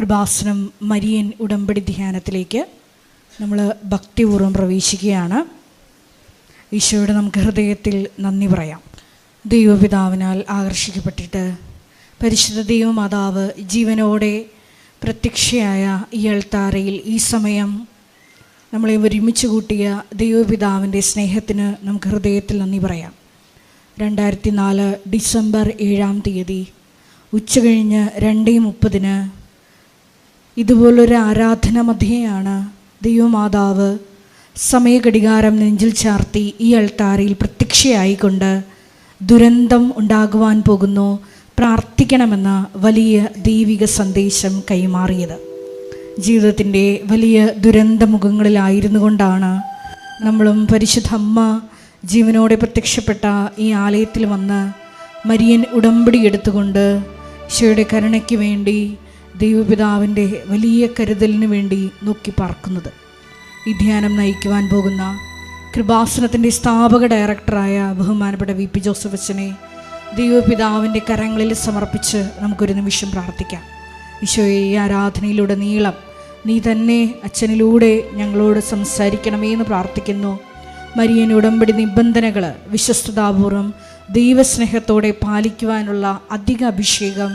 Kripasanam Marian ഉടമ്പടി ധ്യാനത്തിലേക്ക് നമ്മൾ ഭക്തിപൂർവ്വം പ്രവേശിക്കുകയാണ്. ഈശോയുടെ നമുക്ക് ഹൃദയത്തിൽ നന്ദി പറയാം. ദൈവപിതാവിനാൽ ആകർഷിക്കപ്പെട്ടിട്ട് പരിശുദ്ധ ദൈവമാതാവ് ജീവനോടെ പ്രത്യക്ഷയായ ഈ അൾത്താരയിൽ ഈ സമയം നമ്മളെ ഒരുമിച്ച് കൂട്ടിയ ദൈവപിതാവിൻ്റെ സ്നേഹത്തിന് നമുക്ക് ഹൃദയത്തിൽ നന്ദി പറയാം. 2004 ഡിസംബർ 7 ഉച്ചകഴിഞ്ഞ് 2:30 ഇതുപോലൊരു ആരാധന മധ്യയാണ് ദൈവമാതാവ് സമയഘടികാരം നെഞ്ചിൽ ചാർത്തി ഈ അൾത്താരയിൽ പ്രത്യക്ഷയായിക്കൊണ്ട് ദുരന്തം ഉണ്ടാകുവാൻ പോകുന്നു, പ്രാർത്ഥിക്കണമെന്ന വലിയ ദൈവിക സന്ദേശം കൈമാറിയത്. ജീവിതത്തിൻ്റെ വലിയ ദുരന്തമുഖങ്ങളിലായിരുന്നു കൊണ്ടാണ് നമ്മളും പരിശുദ്ധ അമ്മ ജീവനോടെ പ്രത്യക്ഷപ്പെട്ട ഈ ആലയത്തിൽ വന്ന് മരിയൻ ഉടമ്പടി എടുത്തുകൊണ്ട് ഈശോയുടെ കരുണയ്ക്ക് വേണ്ടി ദൈവപിതാവിൻ്റെ വലിയ കരുതലിന് വേണ്ടി നോക്കി പാർക്കുന്നത്. ഈ ധ്യാനം നയിക്കുവാൻ പോകുന്ന കൃപാസനത്തിൻ്റെ സ്ഥാപക ഡയറക്ടറായ ബഹുമാനപ്പെട്ട VP ജോസഫ് അച്ഛനെ ദൈവപിതാവിൻ്റെ കരങ്ങളിൽ സമർപ്പിച്ച് നമുക്കൊരു നിമിഷം പ്രാർത്ഥിക്കാം. ഈശോയെ, ഈ ആരാധനയിലൂടെ നീളം നീ തന്നെ അച്ഛനിലൂടെ ഞങ്ങളോട് സംസാരിക്കണമേ എന്ന് പ്രാർത്ഥിക്കുന്നു. മരിയൻ ഉടമ്പടി നിബന്ധനകൾ വിശ്വസ്തതാപൂർവം ദൈവസ്നേഹത്തോടെ പാലിക്കുവാനുള്ള അധിക അഭിഷേകം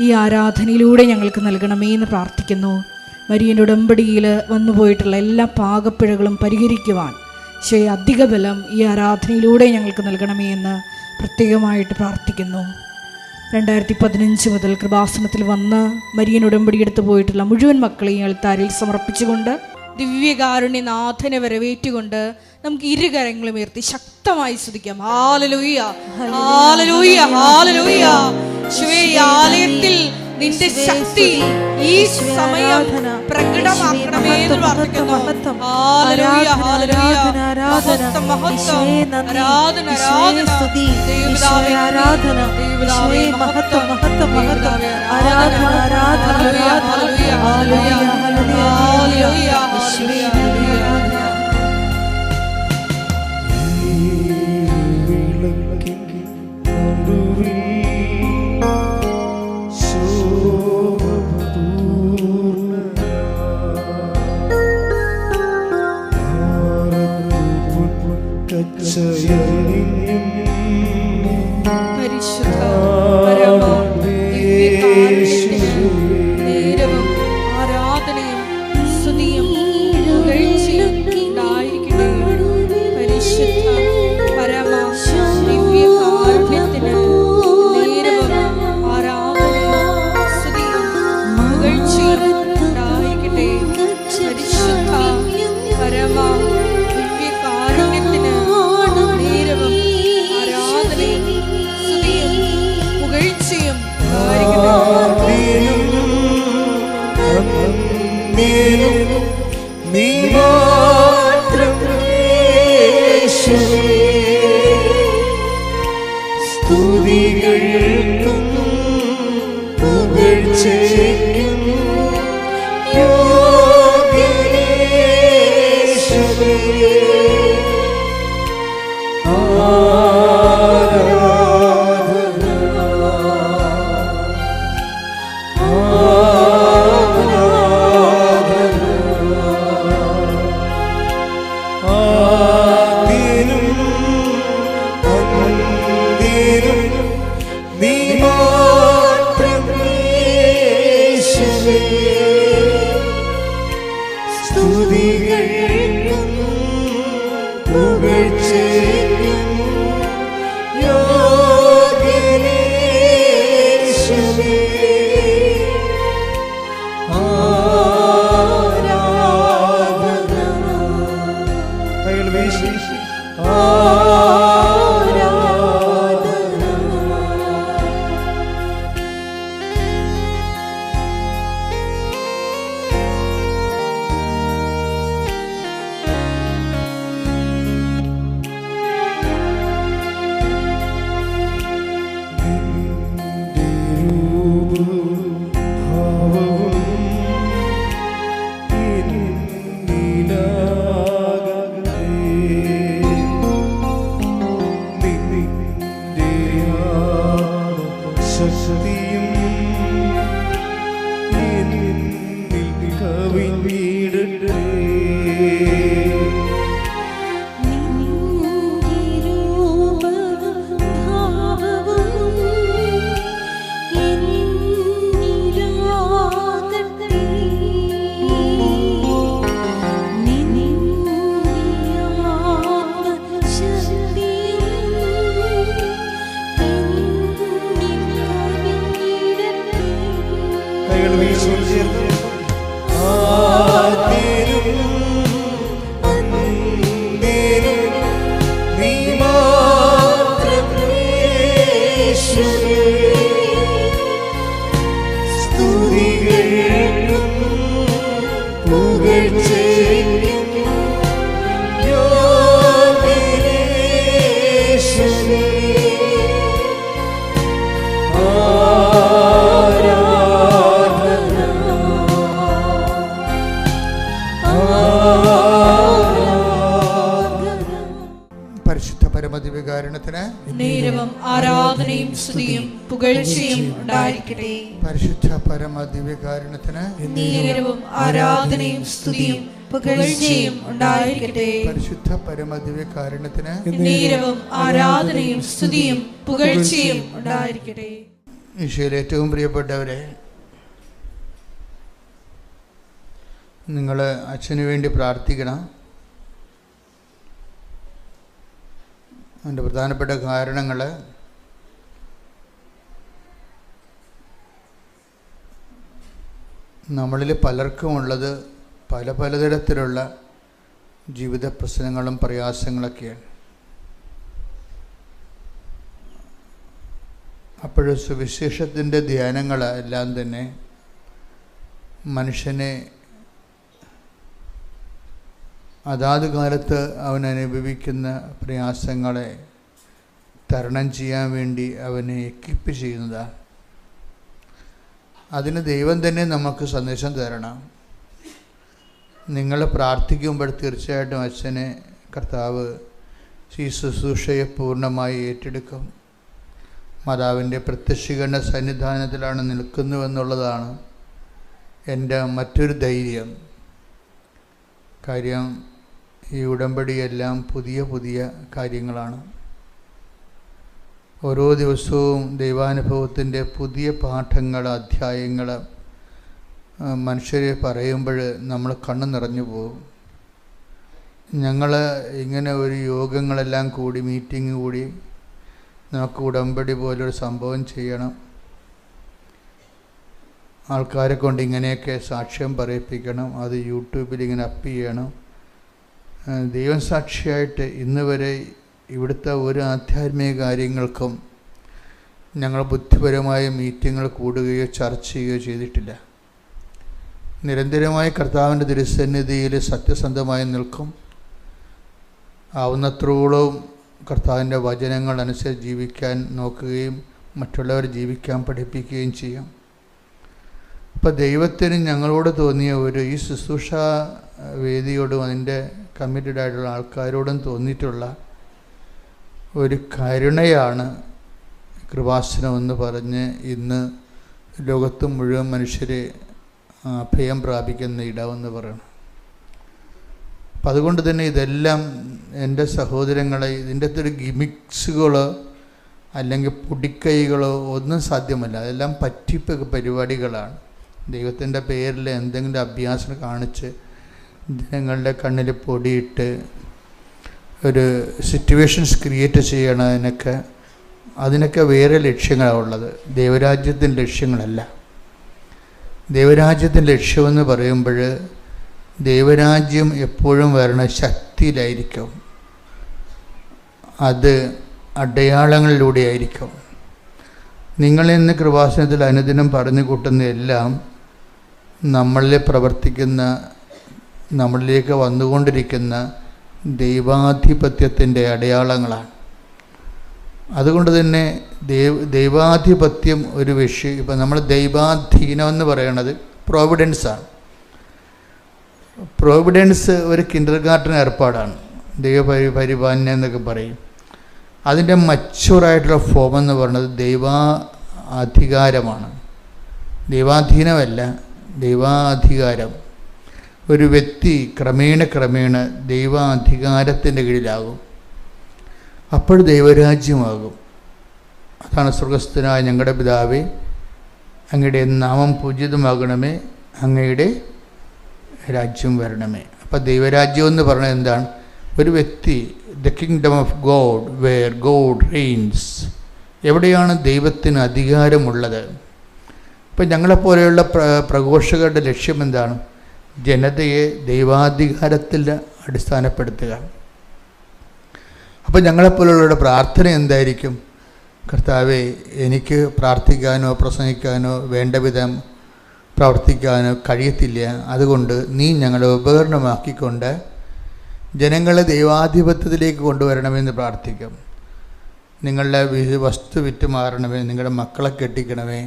ഈ ആരാധനയിലൂടെ ഞങ്ങൾക്ക് നൽകണമേ എന്ന് പ്രാർത്ഥിക്കുന്നു. മരിയൻ ഉടമ്പടിയിൽ വന്നുപോയിട്ടുള്ള എല്ലാ പാകപ്പിഴകളും പരിഹരിക്കുവാൻ അധിക ബലം ഈ ആരാധനയിലൂടെ ഞങ്ങൾക്ക് നൽകണമേ എന്ന് പ്രത്യേകമായിട്ട് പ്രാർത്ഥിക്കുന്നു. 2015 മുതൽ കൃപാസനത്തിൽ വന്ന് മരിയൻ ഉടമ്പടി എടുത്തു പോയിട്ടുള്ള മുഴുവൻ മക്കളെയും അൾത്താരയിൽ സമർപ്പിച്ചുകൊണ്ട് ദിവ്യകാരുണ്യനാഥനെ വരവേറ്റുകൊണ്ട് നമുക്ക് ഇരുകരങ്ങളും ഉയർത്തി ശക്തമായി സ്തുതിക്കാം. ഹല്ലേലൂയ, ഹല്ലേലൂയ, ഹല്ലേലൂയ. യേശുവേ, ഈ ആലയത്തിൽ നിന്റെ ശക്തി ഈ സമയം പ്രകടമാക്കണമേ എന്ന് പ്രാർത്ഥിക്കുന്നു. ഹല്ലേലൂയ, ഹല്ലേലൂയ. മഹത്വം, മഹത്വം, ആരാധന, ആരാധന. ദൈവപിതാവേ, ആരാധന. ദൈവപിതാവേ, മഹത്വം, മഹത്വം, മഹത്വം. ആരാധന, ആരാധന, ഹല്ലേലൂയ, ഹല്ലേലൂയ, ഹല്ലേലൂയ, ഹല്ലേലൂയ. പരിശുദ്ധ പരമ നേരവും ആരാധനയും സ്തുതിയും പുകഴ്ചയും ഉണ്ടായിരിക്കട്ടെ. പരിശുദ്ധ പരമ ദിവ്യകാരുണ്യത്തിന് നേരവും ആരാധനയും സ്തുതിയും പുകഴ്ചയും ഉണ്ടായിരിക്കട്ടെ. പരിശുദ്ധ പരമ ദിവ്യകാരുണ്യത്തിന് നേരവും ആരാധനയും സ്തുതിയും പുകഴ്ചയും നീ മാത്രം യേശുവേ, സ്തുതികൾക്കും പുകഴ്ചയ്ക്കും യോഗ്യനേശുവേ. നീ മാത്രം യേശുവേ, സർവീശ്വരൻ ചേർന്ന് ആദ്യനും അന്ത്യനും നീ മാത്രം യേശുവേ. സ്തുതികൾക്കും പുകഴ്ചയ്ക്കും യോഗ്യനേശുവേ. പരിശുദ്ധ പരമദിവ്യകാരുണ്യത്തിന് നേരവും ആരാധനയും സ്തുതിയും പുകഴ്ചയും ഉണ്ടായിരിക്കട്ടെ. പരിശുദ്ധ പരമദിവ്യകാരുണ്യത്തിന് നേരവും ആരാധനയും സ്തുതിയും പുകഴ്ചയും ഉണ്ടായിരിക്കട്ടെ. പരിശുദ്ധ പരമദിവ്യകാരുണ്യത്തിന് നേരവും ആരാധനയും സ്തുതിയും പുകഴ്ചയും ഉണ്ടായിരിക്കട്ടെ. ഈശോയിൽ ഏറ്റവും പ്രിയപ്പെട്ടവരെ, നിങ്ങൾ അച്ഛന് വേണ്ടി പ്രാർത്ഥിക്കണം. അതിൻ്റെ പ്രധാനപ്പെട്ട കാരണങ്ങൾ നമ്മളിൽ പലർക്കുമുള്ളത് പലതരത്തിലുള്ള ജീവിത പ്രശ്നങ്ങളും പ്രയാസങ്ങളൊക്കെയാണ്. അപ്പോൾ സുവിശേഷത്തിൻ്റെ ധ്യാനങ്ങൾ എല്ലാം തന്നെ മനുഷ്യനെ അതാത് കാലത്ത് അവൻ അനുഭവിക്കുന്ന പ്രയാസങ്ങളെ തരണം ചെയ്യാൻ വേണ്ടി അവനെ എക്വിപ്പ് ചെയ്യുന്നതാണ്. അതിന് ദൈവം തന്നെ നമുക്ക് സന്ദേശം തരണം. നിങ്ങൾ പ്രാർത്ഥിക്കുമ്പോൾ തീർച്ചയായിട്ടും അച്ഛനെ കർത്താവ് ഈ ശുശ്രൂഷയെ പൂർണ്ണമായി ഏറ്റെടുക്കും. മാതാവിൻ്റെ പ്രത്യക്ഷീകരണ സന്നിധാനത്തിലാണ് നിൽക്കുന്നുവെന്നുള്ളതാണ് എൻ്റെ മറ്റൊരു ധൈര്യം. കാര്യം ഈ ഉടമ്പടിയെല്ലാം പുതിയ കാര്യങ്ങളാണ്. ഓരോ ദിവസവും ദൈവാനുഭവത്തിൻ്റെ പുതിയ പാഠങ്ങൾ, അധ്യായങ്ങൾ മനുഷ്യരെ പറയുമ്പോൾ നമ്മൾ കണ്ണ് നിറഞ്ഞു പോകും. ഞങ്ങൾ ഇങ്ങനെ ഒരു യോഗങ്ങളെല്ലാം കൂടി, മീറ്റിംഗ് കൂടി, നമുക്ക് ഉടമ്പടി പോലൊരു സംഭവം ചെയ്യണം, ആൾക്കാരെ കൊണ്ട് ഇങ്ങനെയൊക്കെ സാക്ഷ്യം പറയിപ്പിക്കണം, അത് യൂട്യൂബിൽ ഇങ്ങനെ അപ്പ് ചെയ്യണം. ദൈവം സാക്ഷിയായിട്ട് ഇന്ന് വരെ ഇവിടുത്തെ ഒരു ആധ്യാത്മിക കാര്യങ്ങൾക്കും ഞങ്ങൾ ബുദ്ധിപരമായ മീറ്റിങ്ങുകൾ കൂടുകയോ ചർച്ച ചെയ്യുകയോ ചെയ്തിട്ടില്ല. നിരന്തരമായി കർത്താവിൻ്റെ തിരുസന്നിധിയിൽ സത്യസന്ധമായി നിൽക്കും. ആവുന്നത്രോളം കർത്താവിൻ്റെ വചനങ്ങൾ അനുസരിച്ച് ജീവിക്കാൻ നോക്കുകയും മറ്റുള്ളവർ ജീവിക്കാൻ പഠിപ്പിക്കുകയും ചെയ്യും. അപ്പോൾ ദൈവത്തിന് ഞങ്ങളോട് തോന്നിയ ഈ ശുശ്രൂഷ വേദിയോടും അതിൻ്റെ കമ്മിറ്റഡ് ആയിട്ടുള്ള ആൾക്കാരോടും തോന്നിയിട്ടുള്ള ഒരു കരുണയാണ് കൃപാസനം എന്ന് പറഞ്ഞ് ഇന്ന് ലോകത്ത് മുഴുവൻ മനുഷ്യരെ അഭയം പ്രാപിക്കുന്ന ഇടമെന്ന് പറയണം. അപ്പം അതുകൊണ്ട് തന്നെ ഇതെല്ലാം എൻ്റെ സഹോദരങ്ങളെ, ഇതിൻ്റെ അകത്തൊരു ഗിമിക്സുകളോ അല്ലെങ്കിൽ പൊടിക്കൈകളോ ഒന്നും സാധ്യമല്ല. അതെല്ലാം പറ്റിപ്പ് പരിപാടികളാണ്. ദൈവത്തിൻ്റെ പേരിൽ എന്തെങ്കിലും അഭ്യാസം കാണിച്ച് ജനങ്ങളുടെ കണ്ണിൽ പൊടിയിട്ട് ഒരു സിറ്റുവേഷൻസ് ക്രിയേറ്റ് ചെയ്യണം. അതിനൊക്കെ വേറെ ലക്ഷ്യങ്ങളാണ് ഉള്ളത്. ദൈവരാജ്യത്തിൻ്റെ ലക്ഷ്യങ്ങളല്ല. ദൈവരാജ്യത്തിൻ്റെ ലക്ഷ്യമെന്ന് പറയുമ്പോൾ ദൈവരാജ്യം എപ്പോഴും വരണ ശക്തിയിലായിരിക്കും, അത് അടയാളങ്ങളിലൂടെ ആയിരിക്കും. നിങ്ങളിന്ന് കൃപാസനത്തിൽ അനുദിനം പറഞ്ഞു കൂട്ടുന്ന എല്ലാം നമ്മളിൽ പ്രവർത്തിക്കുന്ന, നമ്മളിലേക്ക് വന്നുകൊണ്ടിരിക്കുന്ന ദൈവാധിപത്യത്തിൻ്റെ അടയാളങ്ങളാണ്. അതുകൊണ്ട് തന്നെ ദൈവാധിപത്യം ഒരു വിഷയം. ഇപ്പം നമ്മൾ ദൈവാധീനം എന്ന് പറയണത് പ്രോവിഡൻസാണ്. പ്രോവിഡൻസ് ഒരു കിൻഡർ ഗാർട്ടൻ ഏർപ്പാടാണ്. ദൈവപരിപാലനം എന്നൊക്കെ പറയും. അതിൻ്റെ മച്ചുവറായിട്ടുള്ള ഫോം എന്ന് പറയുന്നത് ദൈവാധികാരമാണ്. ദൈവാധീനമല്ല, ദൈവാധികാരം. ഒരു വ്യക്തി ക്രമേണ ദൈവാധികാരത്തിൻ്റെ കീഴിലാകും. അപ്പോൾ ദൈവരാജ്യമാകും. അതാണ് സ്വർഗസ്ഥനായ ഞങ്ങളുടെ പിതാവേ, അങ്ങയുടെ നാമം പൂജിതമാകണമേ, അങ്ങയുടെ രാജ്യം വരണമേ. അപ്പോൾ ദൈവരാജ്യം എന്ന് പറയുന്നത് എന്താണ്? ഒരു വ്യക്തി, the kingdom of God where God reigns. എവിടെയാണ് ദൈവത്തിന് അധികാരമുള്ളത്, ഇപ്പം ഞങ്ങളെപ്പോലെയുള്ള പ്രഘോഷകരുടെ ലക്ഷ്യം എന്താണ്? ജനതയെ ദൈവാധികാരത്തിൽ അടിസ്ഥാനപ്പെടുത്തുക. അപ്പം ഞങ്ങളെപ്പോലുള്ളവരുടെ പ്രാർത്ഥന എന്തായിരിക്കും? കർത്താവേ, എനിക്ക് പ്രാർത്ഥിക്കാനോ പ്രസംഗിക്കാനോ വേണ്ട വിധം പ്രവർത്തിക്കാനോ കഴിയത്തില്ല. അതുകൊണ്ട് നീ ഞങ്ങളെ ഉപകരണമാക്കിക്കൊണ്ട് ജനങ്ങളെ ദൈവാധിപത്യത്തിലേക്ക് കൊണ്ടുവരണമെന്ന് പ്രാർത്ഥിക്കും. നിങ്ങളുടെ വസ്തു വിറ്റ് മാറണമേ, നിങ്ങളുടെ മക്കളെ കെട്ടിക്കണമേ,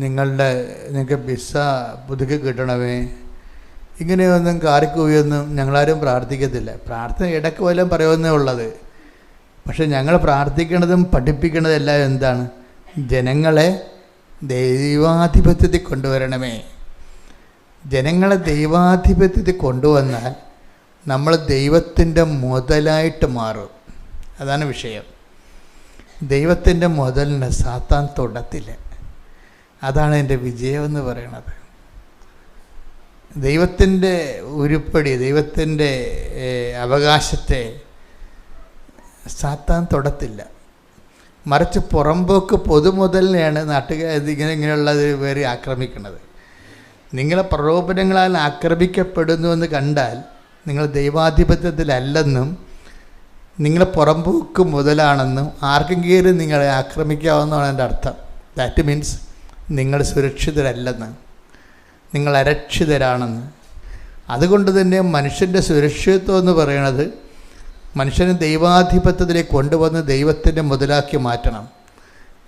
നിങ്ങൾക്ക് വിസ പുതുക്കി കിട്ടണമേ. ഇങ്ങനെയൊന്നും കാറിക്കൂയൊന്നും ഞങ്ങളാരും പ്രാർത്ഥിക്കത്തില്ല. പ്രാർത്ഥന ഇടയ്ക്ക് വല്ലതും പറയുമെന്നേ ഉള്ളത്. പക്ഷെ ഞങ്ങൾ പ്രാർത്ഥിക്കുന്നതും പഠിപ്പിക്കുന്നതെല്ലാം എന്താണ്? ജനങ്ങളെ ദൈവാധിപത്യത്തിൽ കൊണ്ടുവരണമേ. ജനങ്ങളെ ദൈവാധിപത്യത്തിൽ കൊണ്ടുവന്നാൽ നമ്മൾ ദൈവത്തിൻ്റെ മുതലായിട്ട് മാറും. അതാണ് വിഷയം. ദൈവത്തിൻ്റെ മുതലിനെ സാത്താൻ തൊടത്തില്ല. അതാണ് എൻ്റെ വിജയമെന്ന് പറയണത്. ദൈവത്തിൻ്റെ ഉരുപ്പടി, ദൈവത്തിൻ്റെ അവകാശത്തെ സാത്താൻ തൊടത്തില്ല. മറിച്ച് പുറമ്പോക്ക് പൊതുമുതലിനെയാണ് ഇങ്ങനെയുള്ളത് വേറെ ആക്രമിക്കുന്നത്. നിങ്ങളെ പ്രലോഭനങ്ങളാൽ ആക്രമിക്കപ്പെടുന്നുവെന്ന് കണ്ടാൽ നിങ്ങൾ ദൈവാധിപത്യത്തിലല്ലെന്നും നിങ്ങളെ പുറമ്പോക്ക് മുതലാണെന്നും ആർക്കെങ്കിലും നിങ്ങളെ ആക്രമിക്കാവുന്നതാണ് എൻ്റെ അർത്ഥം. ദാറ്റ് മീൻസ് നിങ്ങൾ സുരക്ഷിതരല്ലെന്ന്, നിങ്ങൾ അരക്ഷിതരാണെന്ന്. അതുകൊണ്ട് തന്നെ മനുഷ്യൻ്റെ സുരക്ഷിതത്വം എന്ന് പറയുന്നത് മനുഷ്യനെ ദൈവാധിപത്യത്തിലേക്ക് കൊണ്ടുവന്ന് ദൈവത്തിൻ്റെ മുതലാക്കി മാറ്റണം.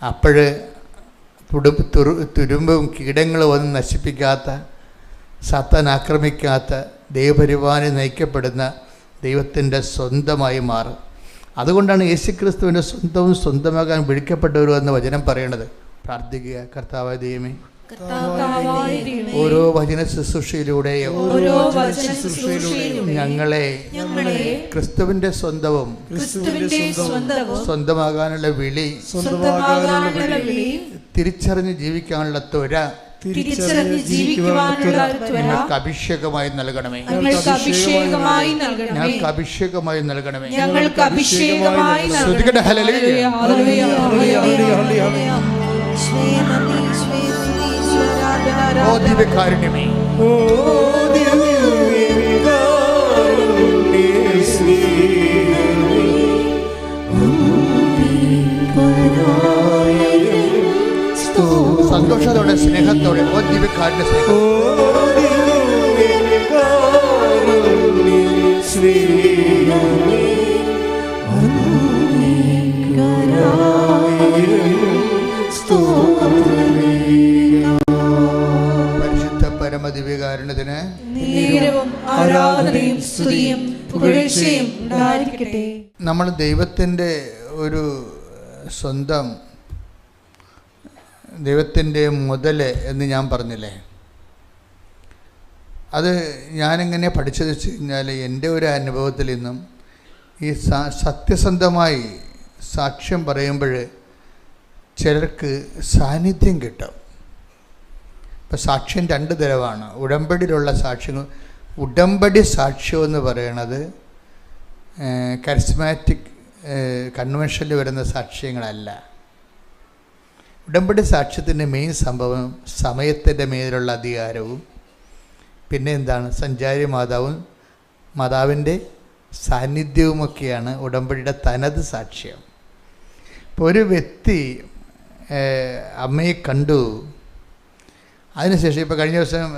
അപ്പോൾ തുരുമ്പും കീടങ്ങളും ഒന്നും നശിപ്പിക്കാത്ത, സാത്താൻ ആക്രമിക്കാത്ത, ദൈവപരിപാലന നയിക്കപ്പെടുന്ന ദൈവത്തിൻ്റെ സ്വന്തമായി മാറും. അതുകൊണ്ടാണ് യേശുക്രിസ്തുവിൻ്റെ സ്വന്തമാകാൻ വിളിക്കപ്പെട്ടവരും എന്ന വചനം പറയണത്. പ്രാർത്ഥിക്കുക, കർത്താവായ ദൈവമേ, ഓരോ വചന ശുശ്രൂഷയിലൂടെയും ഞങ്ങളെ ക്രിസ്തുവിന്റെ സ്വന്തമാകാനുള്ള വിളി, തിരിച്ചറിഞ്ഞ് ജീവിക്കാനുള്ള ത്വര ഞങ്ങൾക്ക് അഭിഷേകമായി നൽകണമേ. ഞങ്ങൾക്ക് അഭിഷേകമായി നൽകണമേ. ശ്രുതികട ഹല്ലേലൂയ. ഓ ദിവ്യകാരുണ്യമേ, സന്തോഷത്തോടെ സ്നേഹത്തോടെ ഓ ദിവ്യകാരുണ്യ പരിശുദ്ധ പരമദിവ്യകാരുണ്യത്തിന് ആരാധനയും സ്തുതിയും പുകഴ്ചയും ഉണ്ടായിരിക്കട്ടെ. നമ്മൾ ദൈവത്തിൻ്റെ ഒരു സ്വന്തം, ദൈവത്തിൻ്റെ മുതൽ എന്ന് ഞാൻ പറഞ്ഞില്ലേ, അത് ഞാനെങ്ങനെ പഠിച്ചത് വെച്ച് കഴിഞ്ഞാൽ എൻ്റെ ഒരു അനുഭവത്തിൽ നിന്നും ഈ സത്യസന്ധമായി സാക്ഷ്യം പറയുമ്പോൾ ചിലർക്ക് സാന്നിധ്യം കിട്ടും. ഇപ്പം സാക്ഷ്യം രണ്ട് തരമാണ്. ഉടമ്പടിയിലുള്ള സാക്ഷ്യങ്ങൾ, ഉടമ്പടി സാക്ഷ്യം എന്ന് പറയണത് കരിസ്മാറ്റിക് കൺവെൻഷനിൽ വരുന്ന സാക്ഷ്യങ്ങളല്ല. ഉടമ്പടി സാക്ഷ്യത്തിൻ്റെ മെയിൻ സംഭവം സമയത്തിൻ്റെ മേലുള്ള അധികാരവും പിന്നെ എന്താണ് സഞ്ചാരി മാതാവിൻ്റെ സാന്നിധ്യവുമൊക്കെയാണ് ഉടമ്പടിയുടെ തനത് സാക്ഷ്യം. ഇപ്പോൾ ഒരു വ്യക്തി അമ്മയെ കണ്ടു, അതിനുശേഷം ഇപ്പോൾ കഴിഞ്ഞ ദിവസം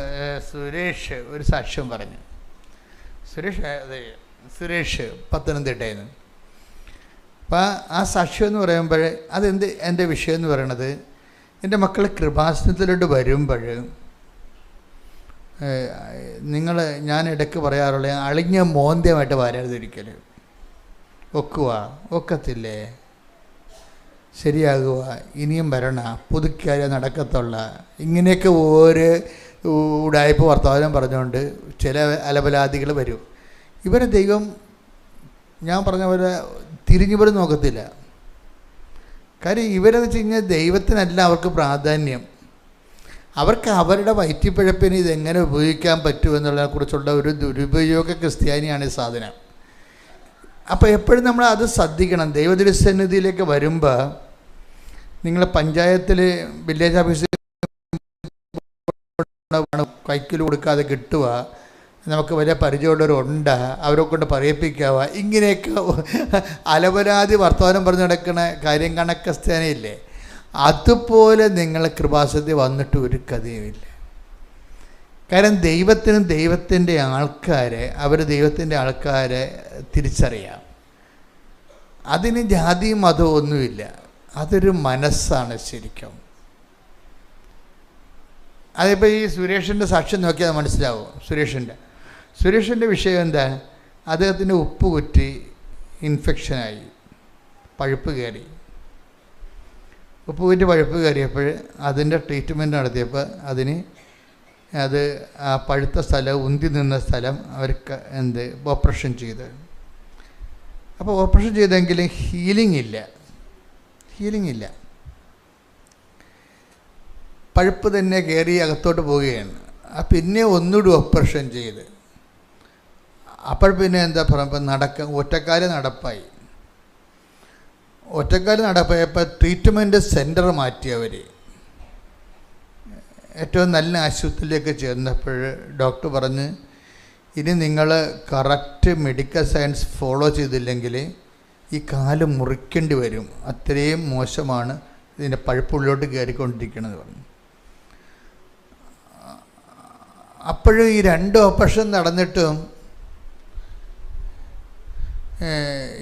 സുരേഷ് ഒരു സാക്ഷ്യം പറഞ്ഞു. സുരേഷ് പത്തനംതിട്ടയിൽ നിന്ന്. അപ്പോൾ ആ സാക്ഷ്യം എന്ന് പറയുമ്പോൾ എൻ്റെ വിഷയം എന്ന് പറയണത്, എൻ്റെ മക്കൾ കൃപാസനത്തിലോട്ട് വരുമ്പോൾ ഞാൻ ഇടയ്ക്ക് പറയാറുള്ള അളിഞ്ഞ മോന്ത്യമായിട്ട് വരരുതിരിക്കൽ. ഒക്കത്തില്ലേ, ശരിയാകുക, ഇനിയും വരണ, പുതുക്കിയാലേ നടക്കത്തുള്ള, ഇങ്ങനെയൊക്കെ ഓരോ ഉടായ്പ വർത്തമാനം പറഞ്ഞുകൊണ്ട് ചില അലപലാദികൾ വരും. ഇവരെ ദൈവം ഞാൻ പറഞ്ഞ പോലെ തിരിഞ്ഞു പോലും നോക്കത്തില്ല. കാര്യം ഇവരെന്ന് വെച്ച് കഴിഞ്ഞാൽ ദൈവത്തിനല്ല അവർക്ക് പ്രാധാന്യം. അവർക്ക് അവരുടെ വയറ്റിപ്പിഴപ്പിന് ഇതെങ്ങനെ ഉപയോഗിക്കാൻ പറ്റുമെന്നുള്ളതിനെക്കുറിച്ചുള്ള ഒരു ദുരുപയോഗ ക്രിസ്ത്യാനിയാണ് ഈ സാധനം. അപ്പോൾ എപ്പോഴും നമ്മൾ അത് ശ്രദ്ധിക്കണം. ദൈവതിരുസന്നിധിയിലേക്ക് വരുമ്പോൾ നിങ്ങൾ പഞ്ചായത്തിൽ വില്ലേജ് ഓഫീസിൽ വൈക്കൽ കൊടുക്കാതെ കിട്ടുക, നമുക്ക് വലിയ പരിചയമുള്ളവരുണ്ട്, അവരെ കൊണ്ട് പറയിപ്പിക്കാവുക, ഇങ്ങനെയൊക്കെ അലപരാതി വർത്തമാനം പറഞ്ഞ് നടക്കുന്ന കാര്യം കണക്കസ്ഥേനയില്ലേ. അതുപോലെ നിങ്ങൾ കൃപാസനത്തിൽ വന്നിട്ട് ഒരു കഥയുമില്ല. കാരണം ദൈവത്തിൻ്റെ ആൾക്കാരെ, അവർ ദൈവത്തിൻ്റെ ആൾക്കാരെ തിരിച്ചറിയാം. അതിന് ജാതിയും മതവും ഒന്നുമില്ല, അതൊരു മനസ്സാണ് ശരിക്കും. അതിപ്പോൾ ഈ സുരേഷിൻ്റെ സാക്ഷ്യം നോക്കിയാൽ മനസ്സിലാവും. സുരേഷിൻ്റെ വിഷയം എന്താ? അദ്ദേഹത്തിൻ്റെ ഉപ്പ് കുറ്റി ഇൻഫെക്ഷനായി, പഴുപ്പ് കയറി. ഉപ്പ് കുറ്റി പഴുപ്പ് കയറിയപ്പോൾ അതിൻ്റെ ട്രീറ്റ്മെൻറ്റ് നടത്തിയപ്പോൾ അത് ആ പഴുത്ത സ്ഥലം, ഉന്തി നിന്ന സ്ഥലം അവർക്ക് ഓപ്പറേഷൻ ചെയ്ത്. അപ്പോൾ ഓപ്പറേഷൻ ചെയ്തെങ്കിലും ഹീലിംഗ് ഇല്ല. പഴുപ്പ് തന്നെ കയറി അകത്തോട്ട് പോവുകയാണ്. പിന്നെ ഒന്നുകൂടി ഓപ്പറേഷൻ ചെയ്ത്. അപ്പോൾ പിന്നെ എന്താ പറയുക, ഒറ്റക്കാല് നടപ്പായപ്പോൾ ട്രീറ്റ്മെൻറ്റ് സെൻറ്റർ മാറ്റി. അവർ ഏറ്റവും നല്ല ആശുപത്രിയിലേക്ക് ചെന്നപ്പോൾ ഡോക്ടർ പറഞ്ഞ്, ഇനി നിങ്ങൾ കറക്റ്റ് മെഡിക്കൽ സയൻസ് ഫോളോ ചെയ്തില്ലെങ്കിൽ ഈ കാല് മുറിക്കേണ്ടി വരും, അത്രയും മോശമാണ് ഇതിൻ്റെ പഴുപ്പുള്ളിലോട്ട് കയറിക്കൊണ്ടിരിക്കണമെന്ന് പറഞ്ഞു. അപ്പോഴും ഈ 2 ഓപ്പറേഷൻ നടന്നിട്ടും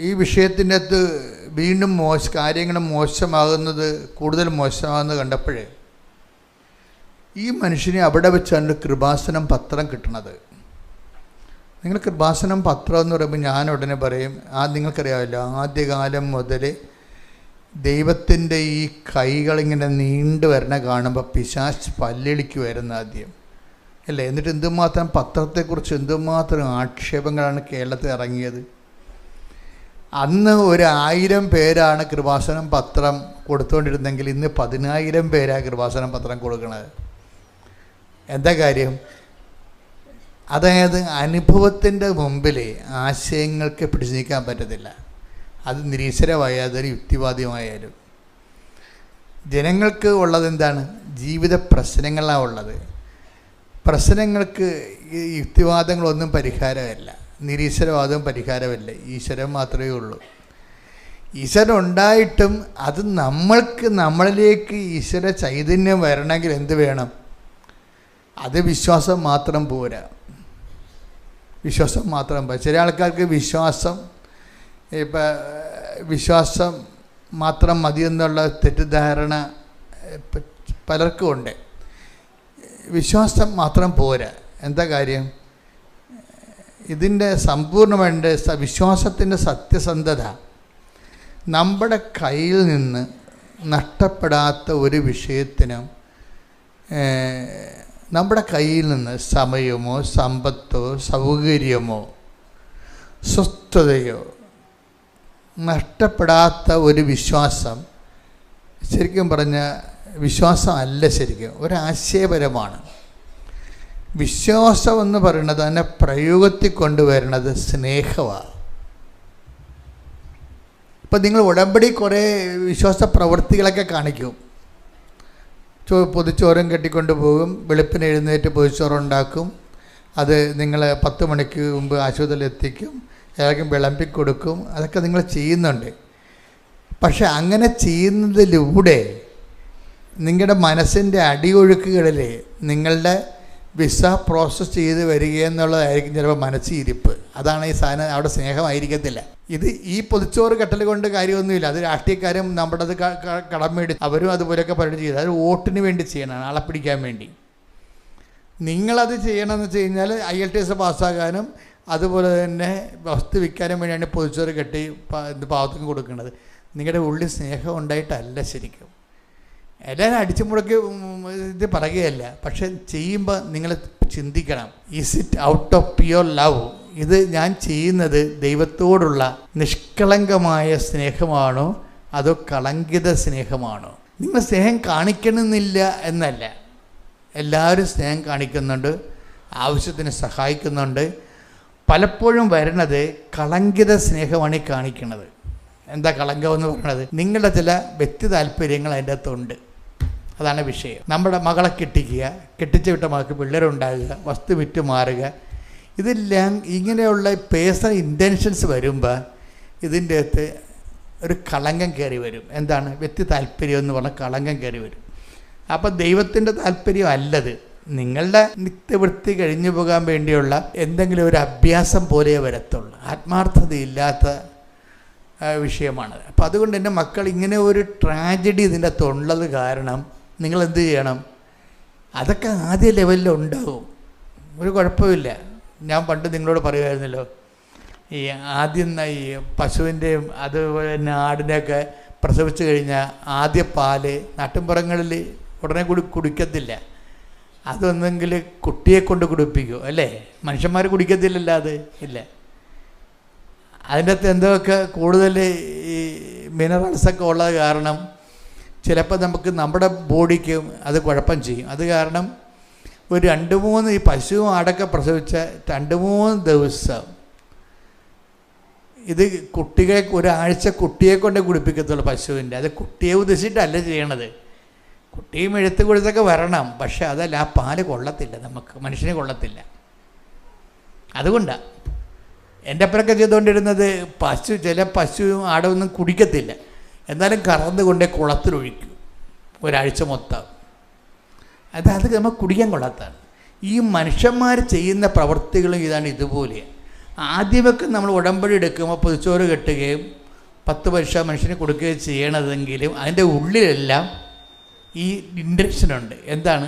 ഈ വിഷയത്തിൻ്റെ അകത്ത് വീണ്ടും കാര്യങ്ങൾ മോശമാകുന്നത്, കൂടുതൽ മോശമാകുന്നത് കണ്ടപ്പോഴേ ഈ മനുഷ്യനെ അവിടെ വെച്ചാണ് കൃപാസനം പത്രം കിട്ടണത്. നിങ്ങൾ കൃപാസനം പത്രം എന്ന് പറയുമ്പോൾ ഞാൻ ഉടനെ പറയും, നിങ്ങൾക്കറിയാമല്ലോ, ആദ്യകാലം മുതൽ ദൈവത്തിൻ്റെ ഈ കൈകളിങ്ങനെ നീണ്ടു വരണ കാണുമ്പോൾ പിശാച് പല്ലിളിക്കുമായിരുന്നു ആദ്യം, അല്ലേ? എന്നിട്ട് എന്തുമാത്രം പത്രത്തെക്കുറിച്ച് എന്തുമാത്രം ആക്ഷേപങ്ങളാണ് കേരളത്തിൽ ഇറങ്ങിയത്. അന്ന് 1000 പേരാണ് കൃപാസനം പത്രം കൊടുത്തുകൊണ്ടിരുന്നെങ്കിൽ ഇന്ന് 10,000 പേരാണ് കൃപാസനം പത്രം കൊടുക്കുന്നത്. എന്താ കാര്യം? അതായത് അനുഭവത്തിൻ്റെ മുമ്പിൽ ആശയങ്ങൾക്ക് പിടിച്ചു നിൽക്കാൻ പറ്റത്തില്ല. അത് നിരീശ്വരമായാലും യുക്തിവാദിയുമായാലും ജനങ്ങൾക്ക് ഉള്ളത് എന്താണ്? ജീവിത പ്രശ്നങ്ങളാണ് ഉള്ളത്. പ്രശ്നങ്ങൾക്ക് യുക്തിവാദങ്ങളൊന്നും പരിഹാരമല്ല, നിരീശ്വരവാദവും പരിഹാരമല്ല. ഈശ്വരൻ മാത്രമേ ഉള്ളൂ. ഈശ്വരൻ ഉണ്ടായിട്ടും അത് നമ്മളിലേക്ക് ഈശ്വര ചൈതന്യം വരണമെങ്കിൽ എന്ത് വേണം? അത് വിശ്വാസം മാത്രം പോരാ. ചില ആൾക്കാർക്ക് വിശ്വാസം മാത്രം മതിയെന്നുള്ള തെറ്റിദ്ധാരണ പലർക്കും ഉണ്ട്. വിശ്വാസം മാത്രം പോരാ. എന്താ കാര്യം? ഇതിൻ്റെ സമ്പൂർണ്ണമായിട്ട് വിശ്വാസത്തിൻ്റെ സത്യസന്ധത, നമ്മുടെ കയ്യിൽ നിന്ന് നഷ്ടപ്പെടാത്ത ഒരു വിഷയത്തിനും നമ്മുടെ കയ്യിൽ നിന്ന് സമയമോ സമ്പത്തോ സൗകര്യമോ സ്വസ്ഥതയോ നഷ്ടപ്പെടാത്ത ഒരു വിശ്വാസം ശരിക്കും പറഞ്ഞാൽ വിശ്വാസം അല്ല, ശരിക്കും ഒരാശയപരമാണ്. വിശ്വാസം എന്ന് പറയുന്നത് തന്നെ പ്രയോഗത്തിൽ കൊണ്ടുവരുന്നത് സ്നേഹമാണ്. ഇപ്പം നിങ്ങൾ ഉടമ്പടി കുറേ വിശ്വാസ പ്രവൃത്തികളൊക്കെ കാണിക്കും. പൊതിച്ചോറും കെട്ടിക്കൊണ്ട് പോകും, വെളുപ്പിന് എഴുന്നേറ്റ് പൊതിച്ചോറുണ്ടാക്കും, അത് നിങ്ങൾ 10 മണിക്ക് മുമ്പ് ആശുപത്രിയിൽ എത്തിക്കും, എല്ലാവർക്കും വിളമ്പിക്കൊടുക്കും. അതൊക്കെ നിങ്ങൾ ചെയ്യുന്നുണ്ട്. പക്ഷെ അങ്ങനെ ചെയ്യുന്നതിലൂടെ നിങ്ങളുടെ മനസ്സിൻ്റെ അടിയൊഴുക്കുകളിൽ നിങ്ങളുടെ വിസ പ്രോസസ്സ് ചെയ്ത് വരിക എന്നുള്ളതായിരിക്കും ചിലപ്പോൾ മനസ്സിരിപ്പ്. അതാണ് ഈ സാധനം. അവിടെ സ്നേഹമായിരിക്കത്തില്ല. ഇത് ഈ പൊതിച്ചോറ് കെട്ടൽ കൊണ്ട് കാര്യമൊന്നുമില്ല. അത് രാഷ്ട്രീയക്കാരും നമ്മുടെ അത് കടമേടി അവരും അതുപോലെയൊക്കെ പരിപാടി ചെയ്ത് അത് വോട്ടിന് വേണ്ടി ചെയ്യണം, ആളെ പിടിക്കാൻ വേണ്ടി. നിങ്ങളത് ചെയ്യണമെന്ന് വെച്ച് കഴിഞ്ഞാൽ IELTS പാസ്സാകാനും അതുപോലെ തന്നെ വസ്തു വിൽക്കാനും വേണ്ടിയാണ് പൊതിച്ചോറ് കെട്ടി പാവത്തിന് കൊടുക്കുന്നത്. നിങ്ങളുടെ ഉള്ളിൽ സ്നേഹം ഉണ്ടായിട്ടല്ല ശരിക്കും. എല്ലാവരും അടിച്ചു മുടക്കി ഇത് പറയുകയല്ല, പക്ഷെ ചെയ്യുമ്പോൾ നിങ്ങൾ ചിന്തിക്കണം, is it out of pure love? ഇത് ഞാൻ ചെയ്യുന്നത് ദൈവത്തോടുള്ള നിഷ്കളങ്കമായ സ്നേഹമാണോ അതോ കളങ്കിത സ്നേഹമാണോ? നിങ്ങൾ സ്നേഹം കാണിക്കണമെന്നില്ല എന്നല്ല, എല്ലാവരും സ്നേഹം കാണിക്കുന്നുണ്ട്, ആവശ്യത്തിന് സഹായിക്കുന്നുണ്ട്. പലപ്പോഴും വരുന്നത് കളങ്കിത സ്നേഹമാണ് ഈ കാണിക്കുന്നത്. എന്താ കളങ്കം എന്ന് പറയുന്നത്? നിങ്ങളുടെ ചില വ്യക്തി താല്പര്യങ്ങൾ അതിൻ്റെ അകത്തുണ്ട്. അതാണ് വിഷയം. നമ്മുടെ മകളെ കെട്ടിക്കുക, കെട്ടിച്ച് വിട്ട മകൾക്ക് പിള്ളേരുണ്ടാകുക, വസ്തു വിറ്റ് മാറുക, ഇതെല്ലാം ഇങ്ങനെയുള്ള പേഴ്സണൽ ഇൻറ്റൻഷൻസ് വരുമ്പോൾ ഇതിൻ്റെ അകത്ത് ഒരു കളങ്കം കയറി വരും. എന്താണ്? വ്യക്തി താല്പര്യം എന്ന് പറഞ്ഞാൽ കളങ്കം കയറി വരും. അപ്പോൾ ദൈവത്തിൻ്റെ താല്പര്യം അല്ലത്. നിങ്ങളുടെ നിത്യവൃത്തി കഴിഞ്ഞു പോകാൻ വേണ്ടിയുള്ള എന്തെങ്കിലും ഒരു അഭ്യാസം പോലെ വരത്തുള്ളൂ. ആത്മാർത്ഥതയില്ലാത്ത വിഷയമാണ്. അപ്പോൾ അതുകൊണ്ട് എൻ്റെ മക്കൾ ഇങ്ങനെ ഒരു ട്രാജഡി ഇതിൻ്റെ അകത്തുള്ളത് കാരണം നിങ്ങൾ എന്ത് ചെയ്യണം? അതൊക്കെ ആദ്യ ലെവലിൽ ഉണ്ടാവും, ഒരു കുഴപ്പമില്ല. ഞാൻ പണ്ട് നിങ്ങളോട് പറയുമായിരുന്നല്ലോ, ഈ ആദ്യം ഈ പശുവിൻ്റെയും അതുപോലെ തന്നെ ആടിനെയൊക്കെ പ്രസവിച്ച് കഴിഞ്ഞാൽ ആദ്യ പാല് നാട്ടിൻപുറങ്ങളിൽ ഉടനെ കുടിക്കത്തില്ല. അതൊന്നെങ്കിൽ കുട്ടിയെ കൊണ്ട് കുടിപ്പിക്കൂ, അല്ലേ? മനുഷ്യന്മാർ കുടിക്കത്തില്ലല്ലോ, അത് ഇല്ല. അതിൻ്റെ അകത്ത് എന്തൊക്കെ കൂടുതൽ ഈ മിനറൽസൊക്കെ ഉള്ളത് കാരണം ചിലപ്പോൾ നമുക്ക് നമ്മുടെ ബോഡിക്ക് അത് കുഴപ്പം ചെയ്യും. അത് കാരണം ഒരു 2-3 ഈ പശുവും ആടൊക്കെ പ്രസവിച്ച 2-3 ദിവസം ഇത് കുട്ടികളെ ഒരാഴ്ച കുട്ടിയെ കൊണ്ട് കുടിപ്പിക്കത്തുള്ളൂ പശുവിൻ്റെ. അത് കുട്ടിയെ ഉദ്ദേശിച്ചിട്ടല്ല ചെയ്യണത്. കുട്ടിയും എഴുത്ത് കൊടുത്തൊക്കെ വരണം, പക്ഷെ അതല്ല, ആ പാല് കൊള്ളത്തില്ല, നമുക്ക് മനുഷ്യനെ കൊള്ളത്തില്ല. അതുകൊണ്ടാണ് എൻ്റെ അപ്പനൊക്കെ ചെയ്തുകൊണ്ടിരുന്നത്. ചില പശുവും ആടൊന്നും കുടിക്കത്തില്ല, എന്നാലും കറന്ന് കൊണ്ടേ കുളത്തിലൊഴിക്കും ഒരാഴ്ച മൊത്തം. അത് നമുക്ക് കുടിക്കാൻ കൊള്ളാത്തതാണ്. ഈ മനുഷ്യന്മാർ ചെയ്യുന്ന പ്രവൃത്തികളും ഇതാണ് ഇതുപോലെ. ആദ്യമൊക്കെ നമ്മൾ ഉടമ്പടി എടുക്കുമ്പോൾ പൊതിച്ചോറ് കെട്ടുകയും 10 പൈസ മനുഷ്യന് കൊടുക്കുകയും ചെയ്യണതെങ്കിലും അതിൻ്റെ ഉള്ളിലെല്ലാം ഈ ഇൻറ്റൻഷനുണ്ട്. എന്താണ്?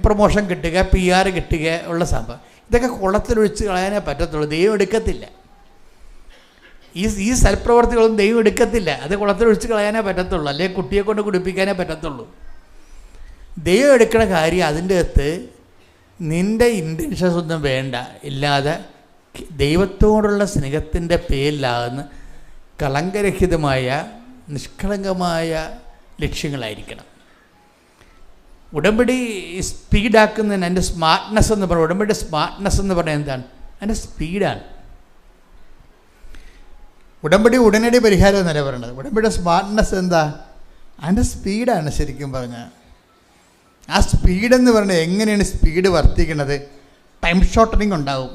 പ്രൊമോഷൻ കിട്ടുക, PR കിട്ടുക ഉള്ള സംഭവം. ഇതൊക്കെ കുളത്തിലൊഴിച്ച് കളയാനേ പറ്റത്തുള്ളൂ, ദൈവം എടുക്കത്തില്ല. ഈ സൽപ്രവർത്തികളൊന്നും ദൈവം എടുക്കത്തില്ല, അത് കുളത്തിലൊഴിച്ച് കളയാനേ പറ്റത്തുള്ളൂ, അല്ലെങ്കിൽ കുട്ടിയെ കൊണ്ട് കുടിപ്പിക്കാനേ പറ്റത്തുള്ളൂ. ദൈവം എടുക്കുന്ന കാര്യം അതിൻ്റെ അകത്ത് നിൻ്റെ ഇൻറ്റൻഷൻസ് ഒന്നും വേണ്ട, ഇല്ലാതെ ദൈവത്തോടുള്ള സ്നേഹത്തിൻ്റെ പേരിലാകുന്ന കളങ്കരഹിതമായ നിഷ്കളങ്കമായ ലക്ഷ്യങ്ങളായിരിക്കണം. ഉടമ്പടി സ്പീഡാക്കുന്നതിന് അതിൻ്റെ സ്മാർട്ട്നെസ് എന്ന് പറയുന്നത്, ഉടമ്പടി സ്മാർട്ട്നെസ് എന്ന് പറഞ്ഞാൽ എന്താണ്? അതിൻ്റെ സ്പീഡാണ്. ഉടമ്പടി ഉടനടി പരിഹാരം എന്നല്ല പറയണത്. ഉടമ്പടിയുടെ സ്മാർട്ട്നെസ് എന്താ? അതിൻ്റെ സ്പീഡാണ്. ശരിക്കും പറഞ്ഞാൽ ആ സ്പീഡെന്ന് പറഞ്ഞാൽ എങ്ങനെയാണ് സ്പീഡ് വർദ്ധിക്കുന്നത്? ടൈം ഷോർട്ടനിങ് ഉണ്ടാവും.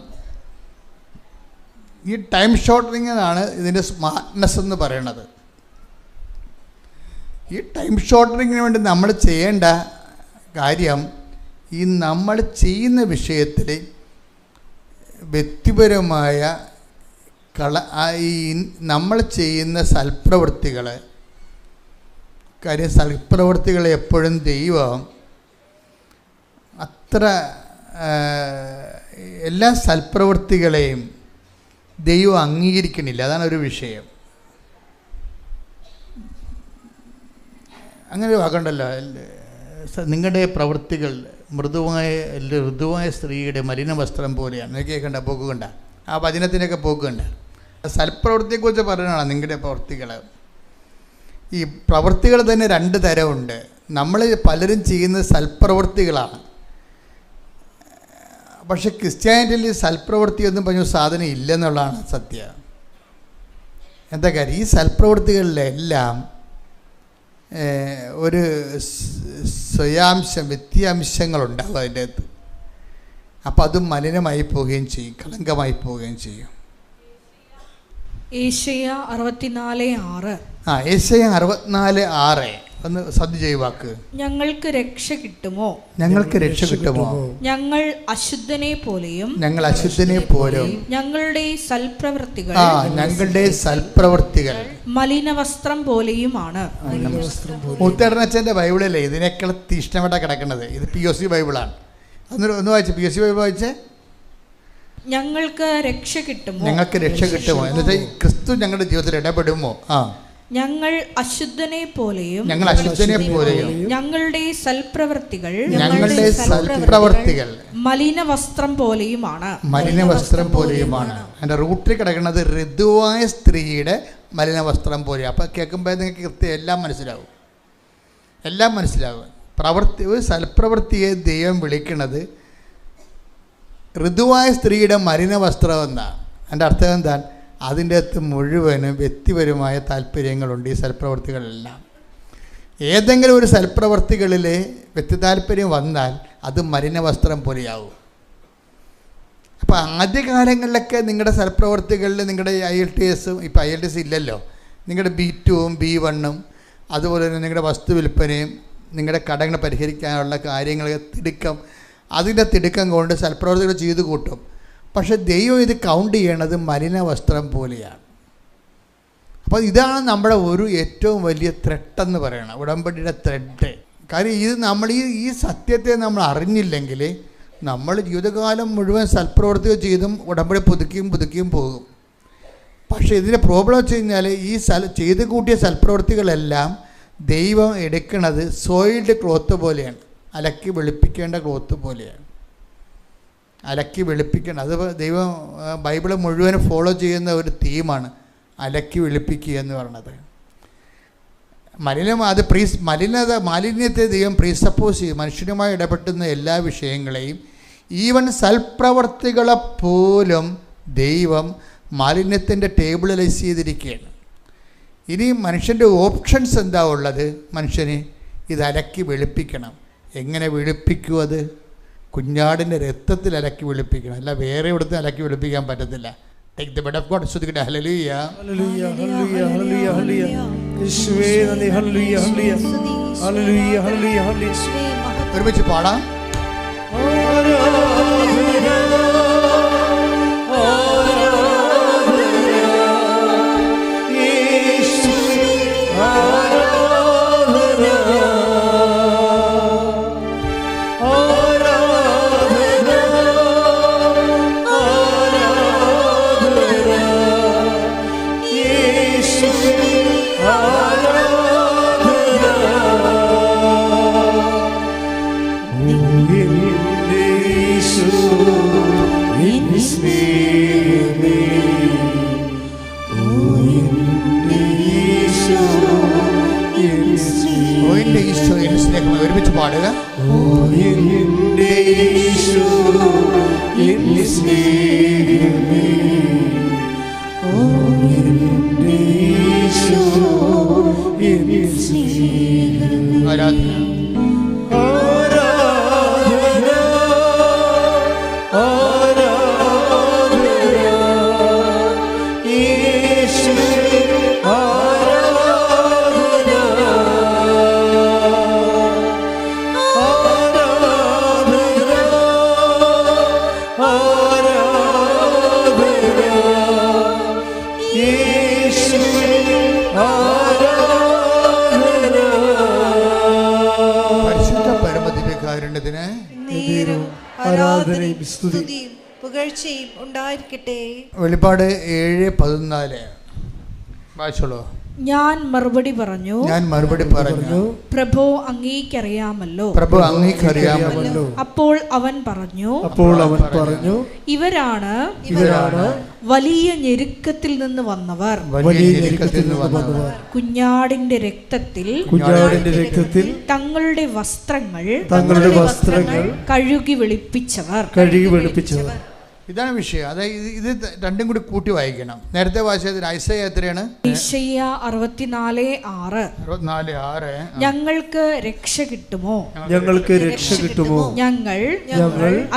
ഈ ടൈം ഷോർട്ടനിങ്ങിനാണ് ഇതിൻ്റെ സ്മാർട്ട്നെസ് എന്ന് പറയണത്. ഈ ടൈം ഷോർട്ടനിങ്ങിന് വേണ്ടി നമ്മൾ ചെയ്യേണ്ട കാര്യം, ഈ നമ്മൾ ചെയ്യുന്ന വിഷയത്തിൽ വ്യക്തിപരമായ ഈ നമ്മൾ ചെയ്യുന്ന സൽപ്രവൃത്തികൾ, കാര്യം സൽപ്രവൃത്തികളെ എപ്പോഴും ദൈവം അത്ര എല്ലാ സൽപ്രവൃത്തികളെയും ദൈവം അംഗീകരിക്കണില്ല. അതാണ് ഒരു വിഷയം. അങ്ങനെ വാക്കണ്ടല്ലോ, നിങ്ങളുടെ പ്രവൃത്തികൾ ഋതുവായ സ്ത്രീയുടെ മലിന വസ്ത്രം പോലെയാണ്. കേൾക്കണ്ട, പോക്കുകണ്ട, ആ വചനത്തിനൊക്കെ പോക്കുകണ്ട. സൽപ്രവൃത്തിയെക്കുറിച്ച് പറയുന്നതാണ് നിങ്ങളുടെ പ്രവൃത്തികൾ. ഈ പ്രവൃത്തികൾ തന്നെ 2 തരമുണ്ട്. നമ്മൾ പലരും ചെയ്യുന്നത് സൽപ്രവൃത്തികളാണ്. പക്ഷെ ക്രിസ്ത്യാനിറ്റിയിൽ സൽപ്രവൃത്തി ഒന്നും പറഞ്ഞ സാധനം ഇല്ലെന്നുള്ളതാണ് സത്യം. എന്താ കാര്യം? ഈ സൽപ്രവൃത്തികളിലെല്ലാം ഒരു വ്യത്യാംശങ്ങളുണ്ടാകും അതിൻ്റെ അകത്ത്. അപ്പം അത് മലിനമായി പോവുകയും ചെയ്യും, കളങ്കമായി പോവുകയും ചെയ്യും. ഏശയ്യ 64:6. ഏശയ്യ 64:6 ഒന്ന് ശ്രദ്ധിച്ച ഈ വാക്ക്. ഞങ്ങൾക്ക് രക്ഷ കിട്ടുമോ? ഞങ്ങൾക്ക് രക്ഷ കിട്ടുമോ? ഞങ്ങൾ അശുദ്ധനെ പോലെയും ഞങ്ങളുടെ സൽപ്രവൃത്തികൾ മലിനവസ്ത്രം പോലെയുമാണ്. മുത്തടനച്ഛൻ്റെ ബൈബിളല്ലേ ഇതിനേക്കാൾ തീഷ്ണമായിട്ടാണ് കിടക്കുന്നത്. ഇത് POC ബൈബിളാണ്. ഒന്ന് വായിച്ചേ, POC ബൈബിൾ വായിച്ചേ. ഞങ്ങൾക്ക് രക്ഷ കിട്ടുമോ? ഞങ്ങൾക്ക് രക്ഷ കിട്ടുമോ എന്ന് വെച്ചാൽ ക്രിസ്തു ഞങ്ങളുടെ ജീവിതത്തിൽ ഇടപെടുമോ? ഞങ്ങൾ അശുദ്ധനെ പോലെയും ഞങ്ങളുടെ സൽപ്രവൃത്തികൾ മലിനവസ്ത്രം പോലെയുമാണ്. അതിൻ്റെ റൂട്ടിൽ കിടക്കുന്നത് ഋതുവായ സ്ത്രീയുടെ മലിനവസ്ത്രം പോലെ. അപ്പം കേൾക്കുമ്പോൾ നിങ്ങൾക്ക് കൃത്യം എല്ലാം മനസ്സിലാവും. ഒരു സൽപ്രവൃത്തിയെ ദൈവം വിളിക്കുന്നത് ഋതുവായ സ്ത്രീയുടെ മലിനവസ്ത്രം എന്നാണ്. അതിൻ്റെ അർത്ഥം എന്താണ്? അതിൻ്റെ അകത്ത് മുഴുവനും വ്യക്തിപരമായ താല്പര്യങ്ങളുണ്ട്. ഈ സൽപ്രവൃത്തികളെല്ലാം ഏതെങ്കിലും ഒരു സൽപ്രവർത്തികളിൽ വ്യക്തിതാല്പര്യം വന്നാൽ അത് മലിനവസ്ത്രം പോലെയാവും. അപ്പോൾ ആദ്യകാലങ്ങളിലൊക്കെ നിങ്ങളുടെ സൽപ്രവർത്തികളിൽ നിങ്ങളുടെ IELTS, ഇപ്പോൾ IELTS ഇല്ലല്ലോ, നിങ്ങളുടെ B2ഉം B1ഉം അതുപോലെ തന്നെ നിങ്ങളുടെ വസ്തു വിൽപ്പനയും നിങ്ങളുടെ കടങ്ങൾ പരിഹരിക്കാനുള്ള കാര്യങ്ങൾ അതിൻ്റെ തിടുക്കം കൊണ്ട് സൽപ്രവർത്തികൾ ചെയ്തു കൂട്ടും. പക്ഷേ ദൈവം ഇത് കൗണ്ട് ചെയ്യണത് മലിനവസ്ത്രം പോലെയാണ്. അപ്പോൾ ഇതാണ് നമ്മുടെ ഒരു ഏറ്റവും വലിയ ത്രെട്ടെന്ന് പറയണം, ഉടമ്പടിയുടെ ത്രെഡ്. കാര്യം ഇത് നമ്മൾ ഈ സത്യത്തെ നമ്മൾ അറിഞ്ഞില്ലെങ്കിൽ നമ്മൾ ജീവിതകാലം മുഴുവൻ സൽപ്രവർത്തികൾ ചെയ്തും ഉടമ്പടി പുതുക്കിയും പോകും. പക്ഷേ ഇതിൻ്റെ പ്രോബ്ലം വെച്ച് കഴിഞ്ഞാൽ ഈ ചെയ്ത് കൂട്ടിയ സൽപ്രവർത്തികളെല്ലാം ദൈവം എടുക്കുന്നത് സോയിൽഡ് ക്ലോത്ത് പോലെയാണ്, അലക്കി വെളുപ്പിക്കേണ്ട ക്ലോത്ത് പോലെയാണ്. അലക്കി വെളുപ്പിക്കണം, അത് ദൈവം ബൈബിൾ മുഴുവൻ ഫോളോ ചെയ്യുന്ന ഒരു തീമാണ് അലക്കി വെളുപ്പിക്കുക എന്ന് പറയുന്നത്. മാലിന്യത്തെ ദൈവം പ്രീസപ്പോസ് ചെയ്യും. മനുഷ്യനുമായി ഇടപെട്ടുന്ന എല്ലാ വിഷയങ്ങളെയും, ഈവൻ സൽപ്രവർത്തികളെപ്പോലും ദൈവം മാലിന്യത്തിൻ്റെ ടേബിളലൈസ് ചെയ്തിരിക്കുകയാണ്. ഇനി മനുഷ്യൻ്റെ ഓപ്ഷൻസ് എന്താ ഉള്ളത്? മനുഷ്യന് ഇത് അലക്കി വെളുപ്പിക്കണം. എങ്ങനെ വെളുപ്പിക്കും? അത് കുഞ്ഞാടിൻ്റെ രക്തത്തിൽ അലക്കി വെളുപ്പിക്കണം, അല്ല വേറെ ഇവിടുത്തെ അലക്കി വെളുപ്പിക്കാൻ പറ്റത്തില്ല. Take the word of God. ശ്രദ്ധിക്കട്ടെ. ഹല്ലേലൂയ, ഹല്ലേലൂയ, ഹല്ലേലൂയ, ഹല്ലേലൂയ, ഹല്ലേലൂയ. യേശുവേ നന്ദി. ഹല്ലേലൂയ, ഹല്ലേലൂയ, ഹല്ലേലൂയ, ഹല്ലേലൂയ, ഹല്ലേലൂയ. ഒരുമിച്ച് പാടാം. ഒരുമിച്ച് പാടുക. ആരാധന. വെളിപ്പാട് 7:14 വായിച്ചോളൂ. ഞാൻ മറുപടി പറഞ്ഞു, പ്രഭു അങ്ങേക്കറിയാമല്ലോ. അപ്പോൾ അവൻ പറഞ്ഞു, ഇവരാണ് വലിയ ഞെരുക്കത്തിൽ നിന്ന് വന്നവർ, കുഞ്ഞാടിന്റെ രക്തത്തിൽ തങ്ങളുടെ വസ്ത്രങ്ങൾ കഴുകി വെളുപ്പിച്ചവർ. ഇതാണ് വിഷയം. അതായത് ഇത് രണ്ടും കൂടി കൂട്ടി വായിക്കണം. നേരത്തെ വായിച്ചത് ഐസയ്യ എത്രയാണ്? ഐസയ്യ 64:6. ഞങ്ങൾക്ക് രക്ഷ കിട്ടുമോ, ഞങ്ങൾ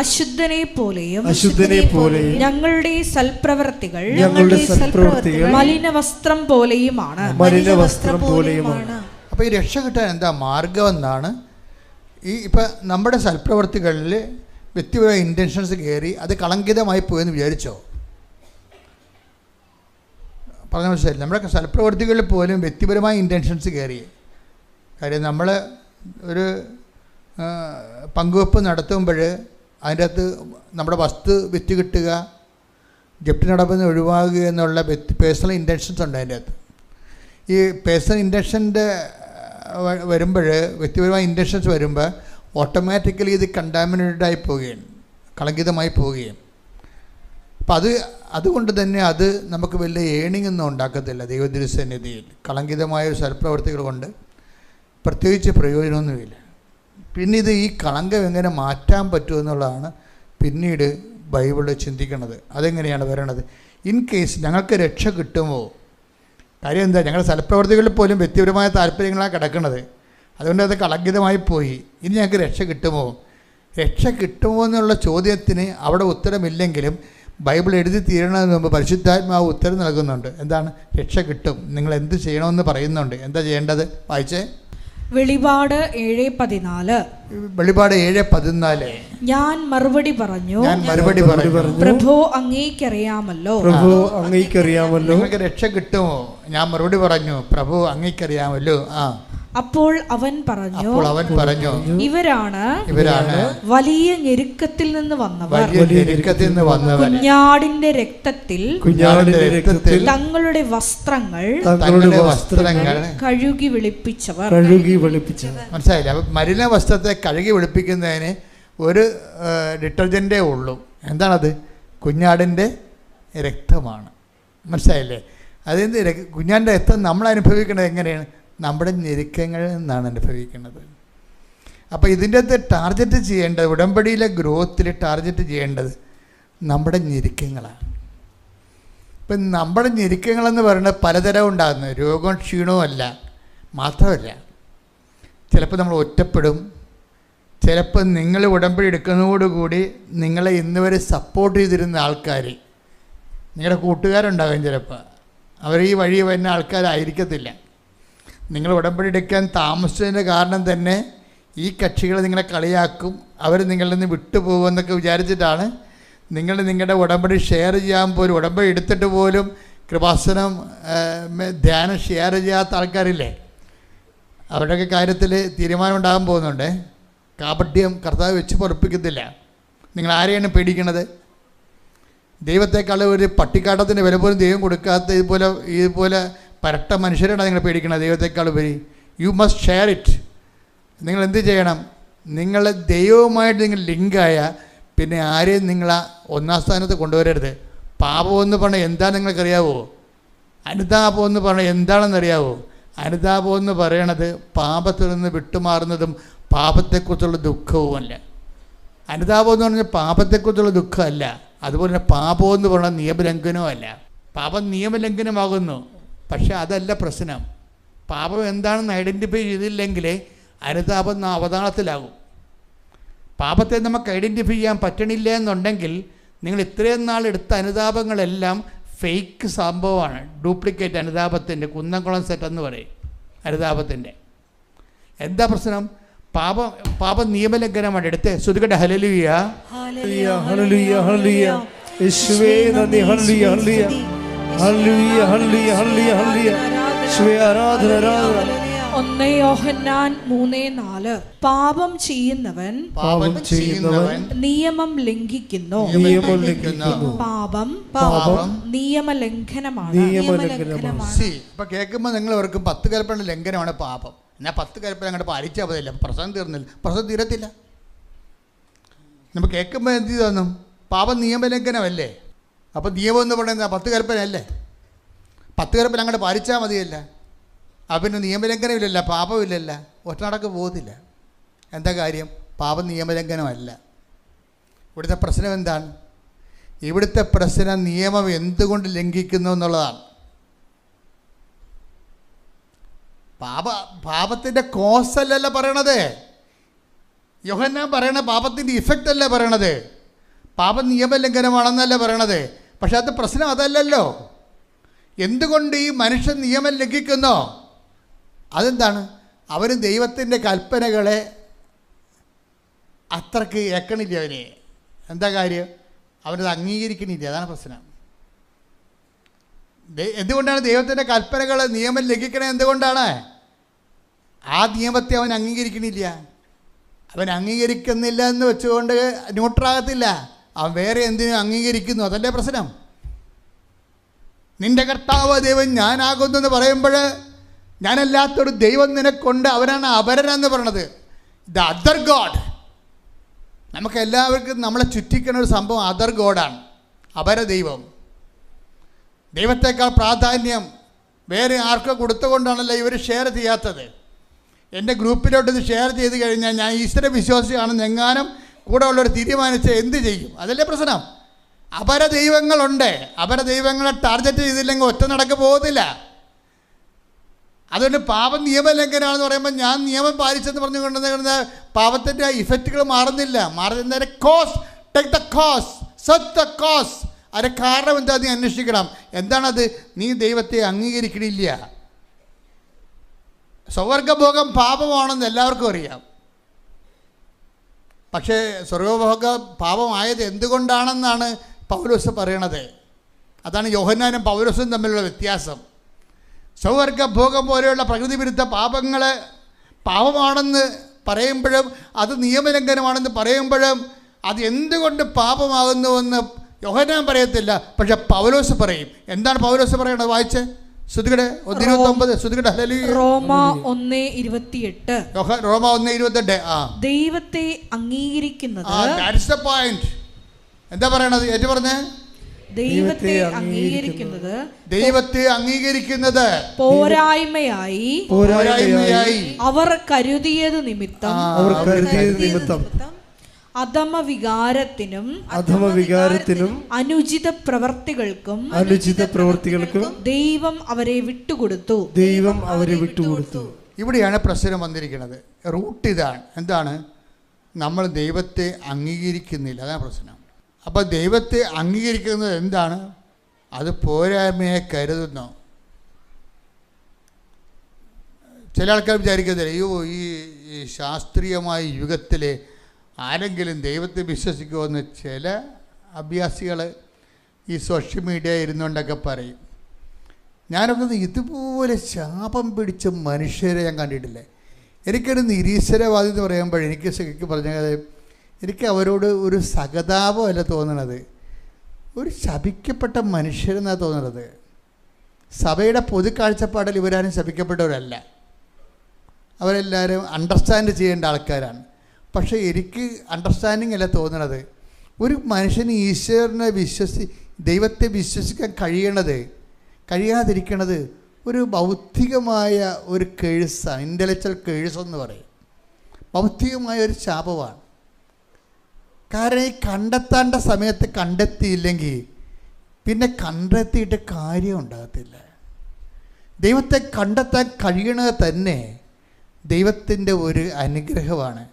അശുദ്ധനെ പോലെയും ഞങ്ങളുടെ സൽപ്രവർത്തികൾ മലിനവസ്ത്രം പോലെയുമാണ്. അപ്പോൾ ഈ രക്ഷ കിട്ടാൻ എന്താ മാർഗം എന്നാണ്. ഇപ്പം നമ്മുടെ സൽപ്രവർത്തികളിൽ വ്യക്തിപരമായ ഇൻറ്റൻഷൻസ് കയറി അത് കളങ്കിതമായി പോയെന്ന് വിചാരിച്ചോ? പറഞ്ഞ മനസ്സിലായി. നമ്മുടെ സൽപ്രവർത്തികളിൽ പോലും വ്യക്തിപരമായ ഇൻറ്റൻഷൻസ് കയറി. കാര്യം നമ്മൾ ഒരു പങ്കുവെപ്പ് നടത്തുമ്പോൾ അതിൻ്റെ അകത്ത് നമ്മുടെ വസ്തു വിറ്റ് കിട്ടുക, ജപ്തി നടപടി ഒഴിവാക്കുക എന്നുള്ള പേഴ്സണൽ ഇൻറ്റൻഷൻസ് ഉണ്ട് അതിൻ്റെ അകത്ത്. ഈ പേഴ്സണൽ ഇൻറ്റൻഷൻ്റെ വരുമ്പോൾ, വ്യക്തിപരമായ ഇൻറ്റൻഷൻസ് വരുമ്പോൾ ഓട്ടോമാറ്റിക്കലി ഇത് കണ്ടാമിനേറ്റഡായി പോവുകയാണ്, കളങ്കിതമായി പോവുകയും. അപ്പം അതുകൊണ്ട് തന്നെ അത് നമുക്ക് വലിയ ഏണിംഗ് ഒന്നും ഉണ്ടാക്കത്തില്ല. ദൈവതിരുസന്നിധിയിൽ കളങ്കിതമായ സൽപ്രവർത്തികൾ കൊണ്ട് പ്രത്യേകിച്ച് പ്രയോജനമൊന്നുമില്ല. പിന്നെ ഇത് ഈ കളങ്കം എങ്ങനെ മാറ്റാൻ പറ്റുമെന്നുള്ളതാണ് പിന്നീട് ബൈബിള് ചിന്തിക്കുന്നത്. അതെങ്ങനെയാണ് വരണത്? ഇൻ കേസ് ഞങ്ങൾക്ക് രക്ഷ കിട്ടുമോ? കാര്യം എന്താ, ഞങ്ങളുടെ സൽപ്രവർത്തികളിൽ പോലും വ്യക്തിപരമായ താല്പര്യങ്ങളാണ് കിടക്കുന്നത്. അതുകൊണ്ട് അത് കളങ്കിതമായി പോയി. ഇനി ഞങ്ങൾക്ക് രക്ഷ കിട്ടുമോ? രക്ഷ കിട്ടുമോ എന്നുള്ള ചോദ്യത്തിന് അവിടെ ഉത്തരമില്ലെങ്കിലും ബൈബിൾ എഴുതി തീരണതിന് മുമ്പ് പരിശുദ്ധാത്മാവ് ഉത്തരം നൽകുന്നുണ്ട്. എന്താണ്? രക്ഷ കിട്ടും. നിങ്ങൾ എന്ത് ചെയ്യണമെന്ന് പറയുന്നുണ്ട്. എന്താ ചെയ്യേണ്ടത്? വായിച്ചേ. വെളിപാട് 7:14. വെളിപാട് 7:14. ഞാൻ മറുപടി പറഞ്ഞു, പ്രഭു അങ്ങേക്കറിയാമല്ലോ. നിങ്ങൾക്ക് രക്ഷ കിട്ടുമോ? ഞാൻ മറുപടി പറഞ്ഞു, പ്രഭു അങ്ങേക്കറിയാമല്ലോ. അപ്പോൾ അവൻ പറഞ്ഞു, ഇവരാണ് വലിയ ഞെരുക്കത്തിൽ നിന്ന് വന്നവർ, കുഞ്ഞാടിന്റെ രക്തത്തിൽ തങ്ങളുടെ വസ്ത്രങ്ങൾ കഴുകി വെളുപ്പിച്ചവർ. മനസ്സിലായില്ല? അപ്പൊ മലിന വസ്ത്രത്തെ കഴുകി വെളുപ്പിക്കുന്നതിന് ഒരു ഡിറ്റർജൻറ്റേ ഉള്ളൂ. എന്താണത്? കുഞ്ഞാടിൻ്റെ രക്തമാണ്. മനസ്സിലായില്ലേ? അതിൻ്റെ കുഞ്ഞാടിൻ്റെ രക്തം നമ്മൾ അനുഭവിക്കുന്നത് എങ്ങനെയാണ്? നമ്മുടെ ഞെരുക്കങ്ങളിൽ നിന്നാണ് അനുഭവിക്കുന്നത്. അപ്പോൾ ഇതിൻ്റെ അകത്ത് ടാർഗറ്റ് ചെയ്യേണ്ടത്, ഉടമ്പടിയിലെ ഗ്രോത്തിൽ ടാർഗറ്റ് ചെയ്യേണ്ടത് നമ്മുടെ ഞെരുക്കങ്ങളാണ്. ഇപ്പം നമ്മുടെ ഞെരുക്കങ്ങളെന്ന് പറയുന്നത് പലതരം ഉണ്ടാകുന്നു. രോഗവും ക്ഷീണവും അല്ല, മാത്രമല്ല ചിലപ്പോൾ നമ്മൾ ഒറ്റപ്പെടും. ചിലപ്പോൾ നിങ്ങൾ ഉടമ്പടി എടുക്കുന്നതോടുകൂടി നിങ്ങളെ ഇന്ന് വരെ സപ്പോർട്ട് ചെയ്തിരുന്ന ആൾക്കാർ, നിങ്ങളുടെ കൂട്ടുകാരുണ്ടാകും. ചിലപ്പോൾ അവർ ഈ വഴി വരുന്ന ആൾക്കാരായിരിക്കത്തില്ല. നിങ്ങൾ ഉടമ്പടി എടുക്കാൻ താമസിച്ചതിൻ്റെ കാരണം തന്നെ ഈ കക്ഷികൾ നിങ്ങളെ കളിയാക്കും, അവർ നിങ്ങളിൽ നിന്ന് വിട്ടുപോകുമെന്നൊക്കെ വിചാരിച്ചിട്ടാണ് നിങ്ങൾ നിങ്ങളുടെ ഉടമ്പടി ഷെയർ ചെയ്യാൻ പോലും, ഉടമ്പടി എടുത്തിട്ട് പോലും കൃപാസനം ധ്യാനം ഷെയർ ചെയ്യാത്ത ആൾക്കാരില്ലേ? അവരുടെയൊക്കെ കാര്യത്തിൽ തീരുമാനം ഉണ്ടാകാൻ പോകുന്നുണ്ട്. കാപട്യം കർത്താവ് വെച്ച് പൊറപ്പിക്കത്തില്ല. നിങ്ങൾ ആരെയാണ് പേടിക്കണത്? ദൈവത്തെക്കാൾ ഒരു പട്ടിക്കാട്ടത്തിൻ്റെ വില പോലും ദൈവം കൊടുക്കാത്ത ഇതുപോലെ പരട്ട മനുഷ്യരാണ് നിങ്ങൾ പേടിക്കുന്നത്. ദൈവത്തെക്കാൾ ഉപരി യു മസ്റ്റ് ഷെയർ ഇറ്റ്. നിങ്ങൾ എന്ത് ചെയ്യണം? നിങ്ങൾ ദൈവവുമായിട്ട് നിങ്ങൾ ലിങ്കായ പിന്നെ ആരെയും നിങ്ങൾ ഒന്നാം സ്ഥാനത്ത് കൊണ്ടുവരരുത്. പാപമെന്ന് പറഞ്ഞാൽ എന്താ നിങ്ങൾക്കറിയാവോ? അനുതാപം എന്ന് പറഞ്ഞാൽ എന്താണെന്നറിയാവോ? അനുതാപം എന്ന് പറയണത് പാപത്തിൽ നിന്ന് വിട്ടുമാറുന്നതും പാപത്തെക്കുറിച്ചുള്ള ദുഃഖവുമല്ല. അനുതാപം എന്ന് പറഞ്ഞാൽ പാപത്തെക്കുറിച്ചുള്ള ദുഃഖമല്ല. അതുപോലെ തന്നെ പാപം എന്ന് പറഞ്ഞാൽ നിയമലംഘനവുമല്ല. പാപം നിയമലംഘനമാകുന്നു, പക്ഷെ അതല്ല പ്രശ്നം. പാപം എന്താണെന്ന് ഐഡൻറ്റിഫൈ ചെയ്തില്ലെങ്കിൽ അനുതാപം അവതാളത്തിലാകും. പാപത്തെ നമുക്ക് ഐഡൻറ്റിഫൈ ചെയ്യാൻ പറ്റണില്ല എന്നുണ്ടെങ്കിൽ നിങ്ങൾ ഇത്രയും നാൾ എടുത്ത അനുതാപങ്ങളെല്ലാം ഫേക്ക് സംഭവമാണ്, ഡ്യൂപ്ലിക്കേറ്റ് അനുതാപത്തിൻ്റെ കുന്നംകുളം സെറ്റ് എന്ന് പറയും. അനുതാപത്തിൻ്റെ എന്താ പ്രശ്നം? പാപം നിയമലംഘനമാണ്. എടുത്ത് ശ്രുതികട്ടെ. ഹല്ലേലൂയ, ഹല്ലേലൂയ, ഹല്ലേലൂയ, യേശുവേ നന്ദി, ഹല്ലേലൂയ, ഹല്ലേലൂയ, ഹല്ലേലൂയ, ഹല്ലേലൂയ, ഹല്ലേലൂയ, ഹല്ലേലൂയ, യേശുവേ ആരാധന, ആരാധന. 1 യോഹന്നാൻ 3:4. പാപം ചെയ്യുന്നവൻ നിയമം ലംഘിക്കുന്നു. പാപം നിയമലംഘനമാണ്. ഇപ്പൊ കേൾക്കുമ്പോൾ നിങ്ങൾ ഓർക്കും 10 കൽപ്പന ലംഘനമാണ് പാപം. എന്നാൽ 10 കൽപ്പന അങ്ങോട്ട് പാലിച്ചാൽ മതിയല്ല, പ്രശ്നം തീർന്നില്ല. പ്രശ്നം തീരത്തില്ല. നമ്മൾ കേൾക്കുമ്പോൾ എന്ത് തോന്നും? പാപം നിയമലംഘനമല്ലേ? അപ്പോൾ നിയമം എന്ന് പറയുന്നത് 10 കൽപ്പന അല്ലേ? 10 കൽപ്പന അങ്ങോട്ട് പാലിച്ചാൽ മതിയല്ല. പിന്നെ നിയമലംഘനമില്ലല്ല, പാപമില്ലല്ല, ഒറ്റനടക്ക് പോകത്തില്ല. എന്താ കാര്യം? പാപം നിയമലംഘനമല്ല. ഇവിടുത്തെ പ്രശ്നം എന്താണ്? ഇവിടുത്തെ പ്രശ്നം നിയമം എന്തുകൊണ്ട് ലംഘിക്കുന്നു എന്നുള്ളതാണ്. പാപത്തിൻ്റെ കോസ് അല്ലല്ല പറയണത്. യോഹന്നാൻ പറയണ പാപത്തിൻ്റെ ഇഫക്റ്റ് അല്ല പറയണത്. പാപം നിയമലംഘനമാണെന്നല്ല പറയണത്. പക്ഷെ അത് പ്രശ്നം അതല്ലല്ലോ. എന്തുകൊണ്ട് ഈ മനുഷ്യൻ നിയമം ലംഘിക്കുന്നോ? അതെന്താണ്? അവർ ദൈവത്തിൻ്റെ കൽപ്പനകളെ അത്രക്ക് ഏക്കണില്ല. അവന് എന്താ കാര്യം? അവനത് അംഗീകരിക്കണില്ല. അതാണ് പ്രശ്നം. എന്തുകൊണ്ടാണ് ദൈവത്തിൻ്റെ കൽപ്പനകൾ നിയമം ലംഘിക്കണേ? എന്തുകൊണ്ടാണ്? ആ നിയമത്തെ അവൻ അംഗീകരിക്കണില്ല. അവൻ അംഗീകരിക്കുന്നില്ല എന്ന് വെച്ചുകൊണ്ട് ന്യൂട്രാകത്തില്ല. അവൻ വേറെ എന്തിനും അംഗീകരിക്കുന്നു. അതല്ലേ പ്രശ്നം. നിന്റെ കർത്താവ് ദൈവം ഞാനാകുന്നു എന്ന് പറയുമ്പോൾ ഞാനല്ലാത്തൊരു ദൈവം നിനക്കൊണ്ട്, അവനാണ് അപരനെന്ന് പറയണത്. The other God. നമുക്ക് എല്ലാവർക്കും നമ്മളെ ചുറ്റിക്കുന്ന ഒരു സംഭവം അതർ ഗോഡാണ്, അപര ദൈവം. ദൈവത്തെക്കാൾ പ്രാധാന്യം വേറെ ആർക്കോ കൊടുത്തുകൊണ്ടാണല്ലോ ഇവർ ഷെയർ ചെയ്യാത്തത്. എൻ്റെ ഗ്രൂപ്പിലോട്ട് ഇത് ഷെയർ ചെയ്ത് കഴിഞ്ഞാൽ ഞാൻ ഈശ്വര വിശ്വാസിയാണെന്ന് എങ്ങാനും കൂടെ ഉള്ളവർ തീരുമാനിച്ച് എന്ത് ചെയ്യും? അതല്ലേ പ്രശ്നം. അപര ദൈവങ്ങളുണ്ട്. അപര ദൈവങ്ങളെ ടാർഗറ്റ് ചെയ്തില്ലെങ്കിൽ ഒറ്റ നടക്ക് പോകത്തില്ല. അതുകൊണ്ട് പാപം നിയമലംഘനമാണെന്ന് പറയുമ്പോൾ ഞാൻ നിയമം പാലിച്ചെന്ന് പറഞ്ഞു കൊണ്ടുവന്ന പാപത്തിൻ്റെ ഇഫക്റ്റുകൾ മാറുന്നില്ല. മാറുന്നതിൻ്റെ cause, take the cause, set the cause. അതിൻ്റെ കാരണം എന്താ നീ അന്വേഷിക്കണം. എന്താണത്? നീ ദൈവത്തെ അംഗീകരിക്കണില്ല. സ്വർഗഭോഗം പാപമാണെന്ന് എല്ലാവർക്കും അറിയാം. പക്ഷേ സ്വർഗഭോഗ പാപമായത് എന്തുകൊണ്ടാണെന്നാണ് പൗലോസ് പറയണത്. അതാണ് യോഹന്നാനും പൗലോസും തമ്മിലുള്ള വ്യത്യാസം. സ്വർഗഭോഗം പോലെയുള്ള പ്രകൃതി വിരുദ്ധ പാപങ്ങൾ പാപമാണെന്ന് പറയുമ്പോഴും അത് നിയമലംഘനമാണെന്ന് പറയുമ്പോഴും അത് എന്തുകൊണ്ട് പാപമാകുന്നുവെന്ന് യോഹന്നാൻ പറയത്തില്ല, പക്ഷെ പൗലോസ് പറയും. എന്താണ് പൗലോസ് പറയണത്? വായിച്ചേ, ശ്രുതികടെ 1:29. ശ്രുതികടെ റോമ 1:28. റോമ 1:28. ദൈവത്തെ അംഗീകരിക്കുന്നത്. That's the point. എന്താ പറയണത്? ഏറ്റു പറഞ്ഞേ. ദൈവത്തെ അംഗീകരിക്കുന്നത്, ദൈവത്തെ അംഗീകരിക്കുന്നത് പോരായ്മയായി അവർ കരുതിയത് നിമിത്തം അധമവികാരത്തിനും അനുചിത പ്രവർത്തികൾക്കും ദൈവം അവരെ വിട്ടുകൊടുത്തു. ഇവിടെയാണ് പ്രശ്നം വന്നിരിക്കുന്നത്. റൂട്ട് ഇതാണ്. എന്താണ്? നമ്മൾ ദൈവത്തെ അംഗീകരിക്കുന്നില്ല, അതാണ് പ്രശ്നം. അപ്പോൾ ദൈവത്തെ അംഗീകരിക്കുന്നത് എന്താണ്? അത് പോരായ്മയെ കരുതുന്നു. ചില ആൾക്കാർ വിചാരിക്കുന്നത്, അയ്യോ ഈ ശാസ്ത്രീയമായ യുഗത്തിൽ ആരെങ്കിലും ദൈവത്തെ വിശ്വസിക്കുമെന്ന് ചില അഭ്യാസികൾ ഈ സോഷ്യൽ മീഡിയ ഇരുന്നുകൊണ്ടൊക്കെ പറയും. ഞാനൊക്കെ ഇതുപോലെ ശാപം പിടിച്ച മനുഷ്യരെ ഞാൻ കണ്ടിട്ടില്ലേ. എനിക്കൊരു നിരീശ്വരവാദി എന്ന് പറയുമ്പോൾ എനിക്ക് പറഞ്ഞത്, എനിക്ക് അവരോട് ഒരു സഹതാപമല്ല തോന്നണത്, ഒരു ശപിക്കപ്പെട്ട മനുഷ്യരെന്നാണ് തോന്നുന്നത്. സഭയുടെ പൊതു കാഴ്ചപ്പാടിൽ ഇവരാരും ശപിക്കപ്പെട്ടവരല്ല, അവരെല്ലാവരും അണ്ടർസ്റ്റാൻഡ് ചെയ്യേണ്ട ആൾക്കാരാണ്. പക്ഷേ എനിക്ക് അണ്ടർസ്റ്റാൻഡിങ് അല്ല തോന്നണത്. ഒരു മനുഷ്യന് ഈശ്വരനെ ദൈവത്തെ വിശ്വസിക്കാൻ കഴിയാതിരിക്കണത് ഒരു ഭൗതികമായ ഒരു കേഴ്സാണ്. ഇൻ്റലക്ച്വൽ കേഴ്സ് എന്ന് പറയും. ഭൗതികമായ ഒരു ശാപമാണ്. കാരണം ഈ കണ്ടെത്തേണ്ട സമയത്ത് കണ്ടെത്തിയില്ലെങ്കിൽ പിന്നെ കണ്ടെത്തിയിട്ട് കാര്യം ഉണ്ടാകത്തില്ല. ദൈവത്തെ കണ്ടെത്താൻ കഴിയണത് തന്നെ ദൈവത്തിൻ്റെ ഒരു അനുഗ്രഹമാണ്.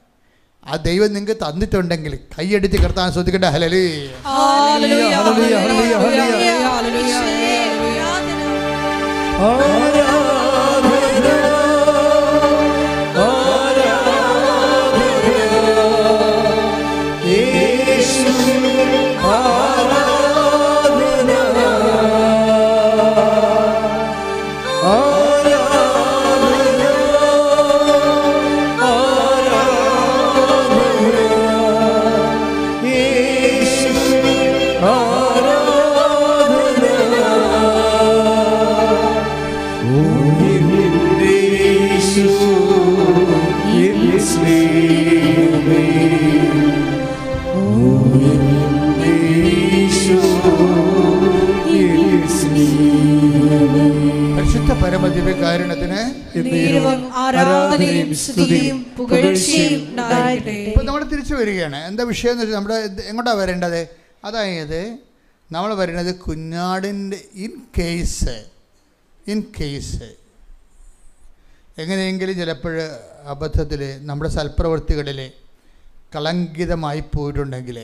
ആ ദൈവം നിങ്ങൾക്ക് തന്നിട്ടുണ്ടെങ്കിൽ കൈയടിച്ച് കർത്താൻ ശ്രദ്ധിക്കട്ടെ. ഹല്ലേലൂയ. പരിശുദ്ധ പരമദിവ്യകാരുണ്യത്തിന് ഇപ്പം നമ്മൾ തിരിച്ചു വരികയാണ്. എന്താ വിഷയം എന്ന് വെച്ചാൽ നമ്മുടെ എങ്ങോട്ടാണ് വരേണ്ടത്? അതായത് നമ്മൾ വരുന്നത് കുഞ്ഞാടിൻ്റെ ഇൻ കേസ് എങ്ങനെയെങ്കിലും ചിലപ്പോൾ അബദ്ധത്തിൽ നമ്മുടെ സൽപ്രവൃത്തികളിൽ കളങ്കിതമായി പോയിട്ടുണ്ടെങ്കിൽ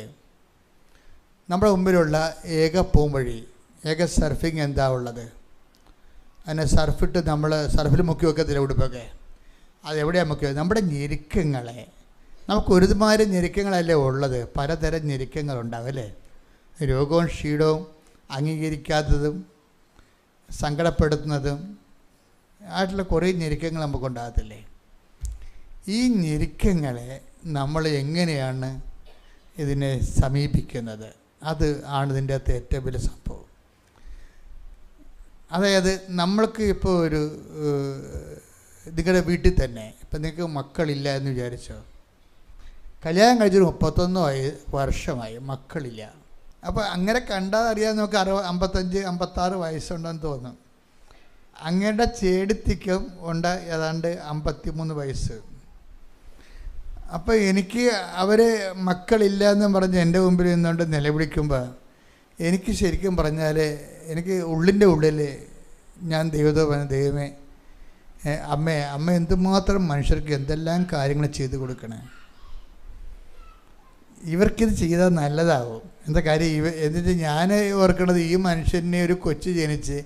നമ്മുടെ മുമ്പിലുള്ള ഏക പോംവഴി, ഏക സർഫിങ് എന്താ ഉള്ളത്? അതിനെ സർഫിട്ട് നമ്മൾ സർഫിൽ മുക്കി വെക്കത്തില്ല ഉടുപ്പൊക്കെ. അതെവിടെയാണ് മുക്കി? നമ്മുടെ ഞെരുക്കങ്ങളെ. നമുക്ക് ഒരുമാതിരി ഞെരുക്കങ്ങളല്ലേ ഉള്ളത്, പലതരം ഞെരുക്കങ്ങളുണ്ടാവും അല്ലേ? രോഗവും ക്ഷീണവും അംഗീകരിക്കാത്തതും സങ്കടപ്പെടുത്തുന്നതും ആയിട്ടുള്ള കുറേ ഞെരുക്കങ്ങൾ നമുക്കുണ്ടാകത്തില്ലേ? ഈ ഞെരുക്കങ്ങളെ നമ്മൾ എങ്ങനെയാണ് ഇതിനെ സമീപിക്കുന്നത്? അത് ആണ് ഇതിൻ്റെ അകത്ത് ഏറ്റവും വലിയ സംഭവം. അതായത് നമ്മൾക്ക് ഇപ്പോൾ ഒരു നിങ്ങളുടെ വീട്ടിൽ തന്നെ ഇപ്പം നിങ്ങൾക്ക് മക്കളില്ല എന്ന് വിചാരിച്ചോ, കല്യാണം കഴിച്ചൊരു 31 വർഷമായി മക്കളില്ല. അപ്പോൾ അങ്ങനെ കണ്ടാൽ അറിയാൻ നമുക്ക് 55-56 വയസ്സുണ്ടെന്ന് തോന്നും. അങ്ങയുടെ ചേടത്തിക്കും ഉണ്ട് ഏതാണ്ട് 53 വയസ്സ്. അപ്പോൾ എനിക്ക് അവർ മക്കളില്ല എന്ന് പറഞ്ഞ് എൻ്റെ മുമ്പിൽ നിന്നുകൊണ്ട് നിലവിളിക്കുമ്പോൾ എനിക്ക് ശരിക്കും പറഞ്ഞാൽ എനിക്ക് ഉള്ളിൻ്റെ ഉള്ളിൽ ഞാൻ ദൈവമേ അമ്മ എന്തുമാത്രം മനുഷ്യർക്ക് എന്തെല്ലാം കാര്യങ്ങൾ ചെയ്തു കൊടുക്കണേ. ഇവർക്കിത് ചെയ്താൽ നല്ലതാവും. എന്താ കാര്യം? എന്നിട്ട് ഞാൻ ഓർക്കണത്, ഈ മനുഷ്യനെ ഒരു കൊച്ചു ജനിച്ച്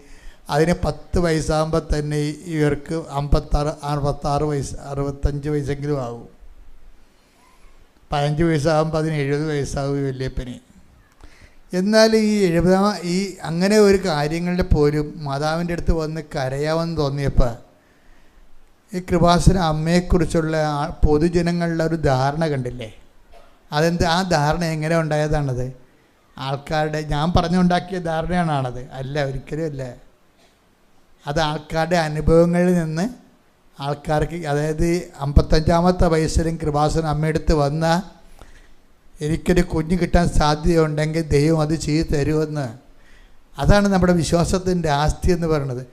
അതിന് 10 വയസ്സാകുമ്പോൾ തന്നെ ഇവർക്ക് 56 വയസ്സ് 65 വയസ്സെങ്കിലും ആവും. 15 വയസ്സാകുമ്പോൾ അതിന് 70 വയസ്സാവും വല്യപ്പന്. എന്നാൽ ഈ അങ്ങനെ ഒരു കാര്യങ്ങളിൽ പോലും മാതാവിൻ്റെ അടുത്ത് വന്ന് കരയാമെന്ന് തോന്നിയപ്പോൾ ഈ കൃപാസന അമ്മയെക്കുറിച്ചുള്ള പൊതുജനങ്ങളുടെ ഒരു ധാരണ കണ്ടില്ലേ? ആ ധാരണ എങ്ങനെ ഉണ്ടായതാണത്? ആൾക്കാരുടെ, ഞാൻ പറഞ്ഞുണ്ടാക്കിയ ധാരണയാണത്? അല്ല, ഒരിക്കലും അല്ല. അത് ആൾക്കാരുടെ അനുഭവങ്ങളിൽ നിന്ന് ആൾക്കാർക്ക്, അതായത് 55-ാമത്തെ വയസ്സിലും കൃപാസന അമ്മയെടുത്ത് വന്ന എനിക്കൊരു കുഞ്ഞ് കിട്ടാൻ സാധ്യതയുണ്ടെങ്കിൽ ദൈവം അത് ചെയ്തു തരുമെന്ന്. അതാണ് നമ്മുടെ വിശ്വാസത്തിൻ്റെ ആസ്തി എന്ന് പറയുന്നത്.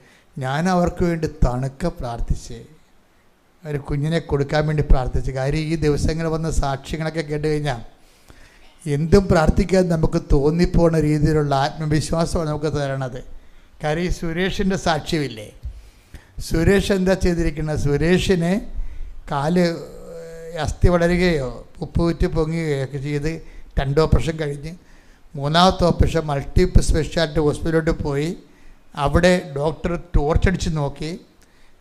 ഞാൻ അവർക്ക് വേണ്ടി തണുക്ക പ്രാർത്ഥിച്ച് ഒരു കുഞ്ഞിനെ കൊടുക്കാൻ വേണ്ടി പ്രാർത്ഥിച്ചു. കാര്യം ഈ ദിവസങ്ങൾ വന്ന സാക്ഷ്യങ്ങളൊക്കെ കേട്ട് കഴിഞ്ഞാൽ എന്തും പ്രാർത്ഥിക്കാൻ നമുക്ക് തോന്നിപ്പോണ രീതിയിലുള്ള ആത്മവിശ്വാസമാണ് നമുക്ക് തരണത്. കാര്യം ഈ സുരേഷിൻ്റെ സാക്ഷ്യമില്ലേ? സുരേഷ് എന്താ ചെയ്തിരിക്കുന്നത്? സുരേഷിന് കാല് അസ്ഥി വളരുകയോ ഉപ്പുവിറ്റ് പൊങ്ങുകയോ ഒക്കെ ചെയ്ത് 2 ഓപ്പറേഷൻ കഴിഞ്ഞ് 3ാമത്തെ ഓപ്പറേഷൻ മൾട്ടി സ്പെഷ്യാലിറ്റി ഹോസ്പിറ്റലിലോട്ട് പോയി. അവിടെ ഡോക്ടർ ടോർച്ചടിച്ച് നോക്കി,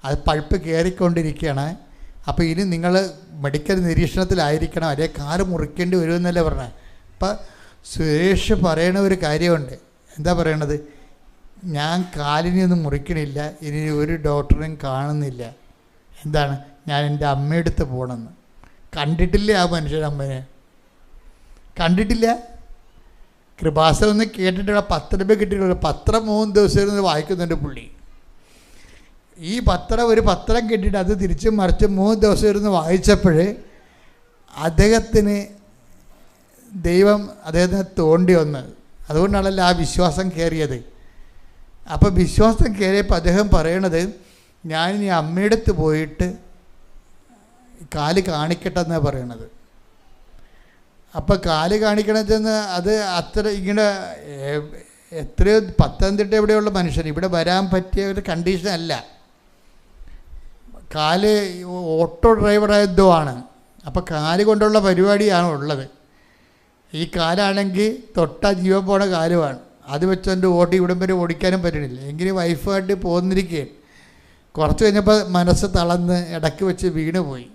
അത് പഴുപ്പ് കയറിക്കൊണ്ടിരിക്കുകയാണ്. അപ്പോൾ ഇനി നിങ്ങൾ മെഡിക്കൽ നിരീക്ഷണത്തിലായിരിക്കണം, അതേ കാല് മുറിക്കേണ്ടി വരുമെന്നല്ലേ പറഞ്ഞത്. അപ്പം സുരേഷ് പറയണ ഒരു കാര്യമുണ്ട്. എന്താ പറയണത്? ഞാൻ കാലിനെയൊന്നും മുറിക്കണില്ല, ഇനി ഒരു ഡോക്ടറിനും കാണുന്നില്ല. എന്താണ്? ഞാൻ എൻ്റെ അമ്മയെടുത്ത് പോകണമെന്ന്. കണ്ടിട്ടില്ല ആ മനുഷ്യൻ, അമ്മനെ കണ്ടിട്ടില്ല. കൃപാസനം ഒന്ന് കേട്ടിട്ടുള്ള 10 രൂപ കിട്ടിയിട്ടുള്ള പത്രം 3 ദിവസം ഇരുന്ന് വായിക്കുന്നുണ്ട് പുള്ളി. ഈ ഒരു പത്രം കിട്ടിയിട്ട് അത് തിരിച്ചും മറിച്ച് 3 ദിവസം ഇരുന്ന് വായിച്ചപ്പോൾ അദ്ദേഹത്തിന് ദൈവം അദ്ദേഹത്തിന് തോണ്ടി വന്ന്. അതുകൊണ്ടാണല്ലോ ആ വിശ്വാസം കയറിയത്. അപ്പോൾ വിശ്വാസം കയറിയപ്പോൾ അദ്ദേഹം പറയണത്, ഞാൻ ഇനി അമ്മയെടുത്ത് പോയിട്ട് കാല് കാണിക്കട്ടെ എന്നാണ് പറയണത്. അപ്പോൾ കാല് കാണിക്കണമെന്ന് അത് അത്ര ഇങ്ങനെ എത്രയോ പത്തനംതിട്ട എവിടെയുള്ള മനുഷ്യൻ ഇവിടെ വരാൻ പറ്റിയ ഒരു കണ്ടീഷൻ അല്ല. കാല് ഓട്ടോ ഡ്രൈവറായതോ ആണ്. അപ്പോൾ കാല് കൊണ്ടുള്ള പരിപാടിയാണ് ഉള്ളത്. ഈ കാലാണെങ്കിൽ തൊട്ടാ ജീവൻ പോണ കാലുമാണ്. അത് വെച്ചെൻ്റെ ഇവിടം വരെ ഓടിക്കാനും പറ്റണില്ല. എങ്കിലും വൈഫായിട്ട് പോന്നിരിക്കുകയും കുറച്ച് കഴിഞ്ഞപ്പോൾ മനസ്സ് തളർന്ന് ഇടയ്ക്ക് വെച്ച് വീണ് പോയി.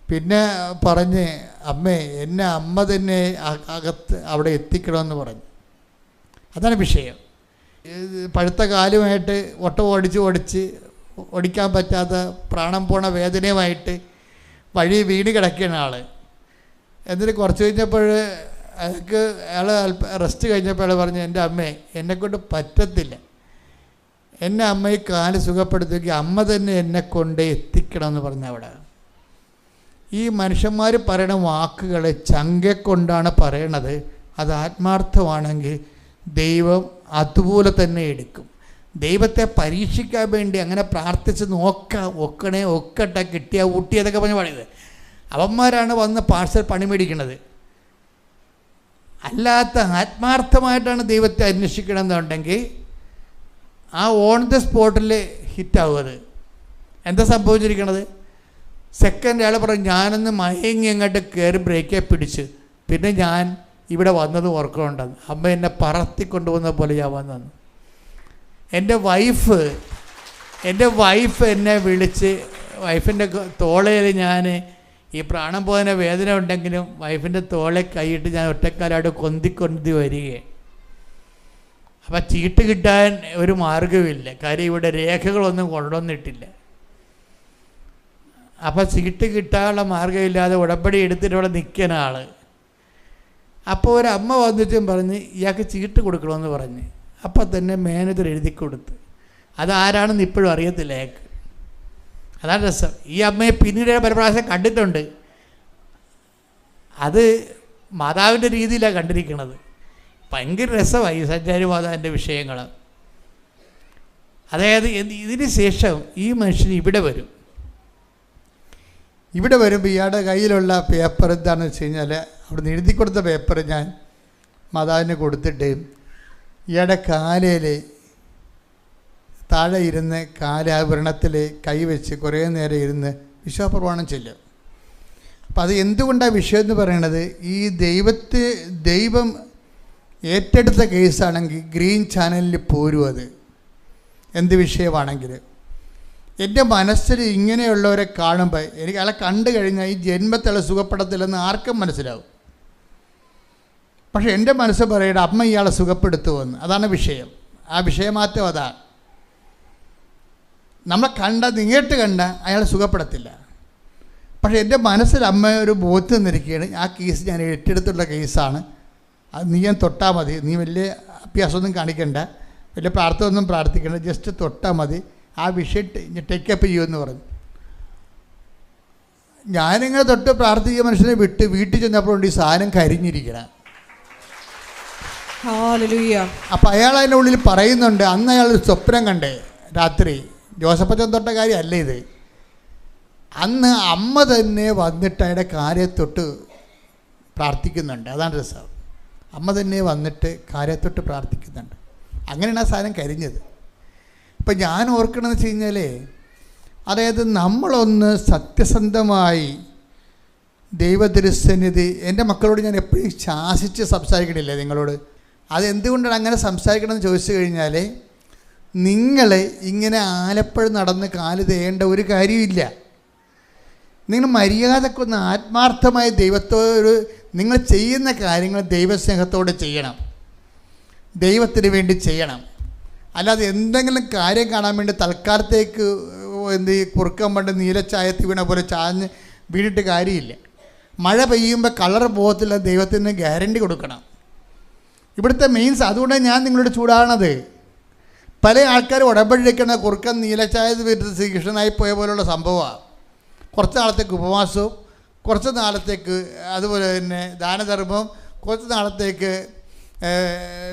പിന്നെ പറഞ്ഞ്, അമ്മേ എന്നെ അമ്മ തന്നെ അകത്ത് അവിടെ എത്തിക്കണമെന്ന് പറഞ്ഞു. അതാണ് വിഷയം. പഴുത്ത കാലുമായിട്ട് ഓടിച്ച് ഓടിക്കാൻ പറ്റാത്ത പ്രാണം പോണ വേദനയുമായിട്ട് വഴി വീണ് കിടക്കുകയാണ് ആൾ. എന്നിട്ട് കുറച്ച് കഴിഞ്ഞപ്പോൾ അയാൾ റെസ്റ്റ് കഴിഞ്ഞപ്പോൾ അയാൾ പറഞ്ഞു, എൻ്റെ അമ്മേ എന്നെക്കൊണ്ട് പറ്റത്തില്ല, എന്നെ അമ്മ ഈ കാല് സുഖപ്പെടുത്തുമെങ്കിൽ അമ്മ തന്നെ എന്നെ കൊണ്ട് എത്തിക്കണമെന്ന് പറഞ്ഞു. അവിടെ ഈ മനുഷ്യന്മാർ പറയണ വാക്കുകൾ ചങ്കെക്കൊണ്ടാണ് പറയണത്. അത് ആത്മാർത്ഥമാണെങ്കിൽ ദൈവം അതുപോലെ തന്നെ എടുക്കും. ദൈവത്തെ പരീക്ഷിക്കാൻ വേണ്ടി അങ്ങനെ പ്രാർത്ഥിച്ച് ഒക്കട്ടെ കിട്ടിയ ഊട്ടിയതൊക്കെ പറഞ്ഞ് പറയുന്നത് അവന്മാരാണ് വന്ന് പാഴ്സൽ പണി മേടിക്കണത്. അല്ലാത്ത ആത്മാർത്ഥമായിട്ടാണ് ദൈവത്തെ അന്വേഷിക്കണമെന്നുണ്ടെങ്കിൽ ആ ഓൺ ദ സ്പോട്ടിൽ ഹിറ്റാവും. അത് എന്താ സംഭവിച്ചിരിക്കണത്? സെക്കൻഡ് അയാൾ പറഞ്ഞു, ഞാനൊന്ന് മയങ്ങി അങ്ങോട്ട് കയറി ബ്രേക്കെ പിടിച്ച് പിന്നെ ഞാൻ ഇവിടെ വന്നത് ഓർക്കുന്നുണ്ടെന്ന്. അമ്മ എന്നെ പറത്തിക്കൊണ്ടുപോകുന്ന പോലെ ഞാൻ വന്നു. എൻ്റെ വൈഫ് എന്നെ വിളിച്ച്, വൈഫിൻ്റെ തോളയിൽ ഞാൻ ഈ പ്രാണം പോകുന്ന വേദന ഉണ്ടെങ്കിലും വൈഫിൻ്റെ തോളെ കൈയിട്ട് ഞാൻ ഒറ്റക്കാലായിട്ട് കൊന്തി വരികയാണ്. അപ്പം ചീട്ട് കിട്ടാൻ ഒരു മാർഗമില്ല. കാര്യം ഇവിടെ രേഖകളൊന്നും കൊണ്ടുവന്നിട്ടില്ല. അപ്പം ചീട്ട് കിട്ടാനുള്ള മാർഗമില്ലാതെ ഉടമ്പടി എടുത്തിട്ട് ഇവിടെ നിൽക്കുന്ന ആൾ. അപ്പോൾ ഒരമ്മ വന്നിട്ടും പറഞ്ഞ് ഇയാൾക്ക് ചീട്ട് കൊടുക്കണമെന്ന് പറഞ്ഞ് അപ്പം തന്നെ മാനേജർ എഴുതി കൊടുത്ത്. അതാരാണെന്ന് ഇപ്പോഴും അറിയത്തില്ല അയാൾക്ക്. അതാണ് രസം. ഈ അമ്മയെ പിന്നീട് പല പ്രാവശ്യം കണ്ടിട്ടുണ്ട്. അത് മാതാവിൻ്റെ രീതിയിലാണ് കണ്ടിരിക്കുന്നത്. ഭയങ്കര രസമായി ഈ സഞ്ചാരി മാതാവിൻ്റെ വിഷയങ്ങൾ. അതായത് ഇതിന് ശേഷം ഈ മനുഷ്യൻ ഇവിടെ വരുമ്പോൾ ഇയാളുടെ കയ്യിലുള്ള പേപ്പർ എന്താണെന്ന് വെച്ച് കഴിഞ്ഞാൽ അവിടെ എഴുതി കൊടുത്ത പേപ്പർ ഞാൻ മാതാവിന് കൊടുത്തിട്ട് ഇയാളുടെ കാലയിൽ താഴെ ഇരുന്ന് കാലാഭരണത്തിൽ കൈവച്ച് കുറേ നേരം ഇരുന്ന് വിശ്വാസപ്രമാണം ചൊല്ലും. അപ്പം അത് എന്തുകൊണ്ടാണ് വിഷയം എന്ന് പറയണത്? ഈ ദൈവം ഏറ്റെടുത്ത കേസാണെങ്കിൽ ഗ്രീൻ ചാനലിൽ പോരും. അത് എന്ത് വിഷയമാണെങ്കിൽ എൻ്റെ മനസ്സിൽ ഇങ്ങനെയുള്ളവരെ കാണുമ്പോൾ എനിക്ക് അയാളെ കണ്ടു കഴിഞ്ഞാൽ ഈ ജന്മത്തിലുള്ള സുഖപ്പെടത്തില്ലെന്ന് ആർക്കും മനസ്സിലാവും. പക്ഷെ എൻ്റെ മനസ്സ് പറയട്ടെ, അമ്മ ഇയാളെ സുഖപ്പെടുത്തുമെന്ന്. അതാണ് വിഷയം. ആ വിഷയമാറ്റം അതാണ്. നമ്മളെ നേരിട്ട് കണ്ട അയാളെ സുഖപ്പെടത്തില്ല. പക്ഷേ എൻ്റെ മനസ്സിൽ അമ്മ ഒരു ബോധ്യം നിന്നിരിക്കുകയാണ്, ആ കേസ് ഞാൻ ഏറ്റെടുത്തുള്ള കേസാണ്, അത് നീ ഞാൻ തൊട്ടാൽ മതി, നീ വലിയ അഭ്യാസമൊന്നും കാണിക്കണ്ട, വലിയ പ്രാർത്ഥനയൊന്നും പ്രാർത്ഥിക്കേണ്ട, ജസ്റ്റ് തൊട്ടാൽ മതി, ആ വിഷയം ടേക്കപ്പ് ചെയ്യുമെന്ന് പറഞ്ഞു. ഞാനിങ്ങനെ തൊട്ട് പ്രാർത്ഥിക്കുക മനുഷ്യനെ വിട്ട് വീട്ടിൽ ചെന്നപ്പോഴുണ്ട് ഈ സാധനം കരിഞ്ഞിരിക്കണം. അപ്പം അയാൾ അതിൻ്റെ ഉള്ളിൽ പറയുന്നുണ്ട്, അന്ന് അയാൾ സ്വപ്നം കണ്ടേ രാത്രി. ജോസഫച്ചൻ തൊട്ട കാര്യമല്ല ഇത്. അന്ന് അമ്മ തന്നെ വന്നിട്ട് അയാളുടെ കാര്യത്തൊട്ട് പ്രാർത്ഥിക്കുന്നുണ്ട്. അതാണ് രസം. അമ്മ തന്നെ വന്നിട്ട് കാര്യത്തൊട്ട് പ്രാർത്ഥിക്കുന്നുണ്ട്. അങ്ങനെയാണ് ആ സാധനം കരിഞ്ഞത്. ഇപ്പം ഞാൻ ഓർക്കണമെന്ന് വെച്ച് കഴിഞ്ഞാൽ, അതായത് നമ്മളൊന്ന് സത്യസന്ധമായി ദൈവതിരുസന്നിധി, എൻ്റെ മക്കളോട് ഞാൻ എപ്പോഴും ശാസിച്ച് സംസാരിക്കണില്ലേ നിങ്ങളോട്? അതെന്തുകൊണ്ടാണ് അങ്ങനെ സംസാരിക്കണമെന്ന് ചോദിച്ചു കഴിഞ്ഞാൽ, നിങ്ങൾ ഇങ്ങനെ ആലപ്പുഴ നടന്ന് കാല് തേയേണ്ട ഒരു കാര്യമില്ല. നിങ്ങൾ മര്യാദക്കൊന്ന് ആത്മാർത്ഥമായ ദൈവത്തോട് നിങ്ങൾ ചെയ്യുന്ന കാര്യങ്ങൾ ദൈവസ്നേഹത്തോടെ ചെയ്യണം, ദൈവത്തിന് വേണ്ടി ചെയ്യണം. അല്ലാതെ എന്തെങ്കിലും കാര്യം കാണാൻ വേണ്ടി തൽക്കാലത്തേക്ക് കുറുക്കം പണ്ട് നീലച്ചായത്തി വീണ പോലെ ചാഞ്ഞ് വീണിട്ട് കാര്യമില്ല. മഴ പെയ്യുമ്പോൾ കളർ പോകത്തില്ല, ദൈവത്തിന് ഗ്യാരണ്ടി കൊടുക്കണം. ഇവിടുത്തെ മെയിൻസ് അതുകൊണ്ടാണ് ഞാൻ നിങ്ങളോട് ചൂടാണത്. പല ആൾക്കാരും ഉടമ്പടിക്കുന്ന കുറുക്കൻ നീലച്ചായത് വീട്ടിൽ ശ്രീകൃഷ്ണനായി പോയ പോലുള്ള സംഭവമാണ്. കുറച്ച് നാളത്തേക്ക് ഉപവാസവും, കുറച്ച് നാളത്തേക്ക് അതുപോലെ തന്നെ ദാനധർമ്മവും, കുറച്ച് നാളത്തേക്ക്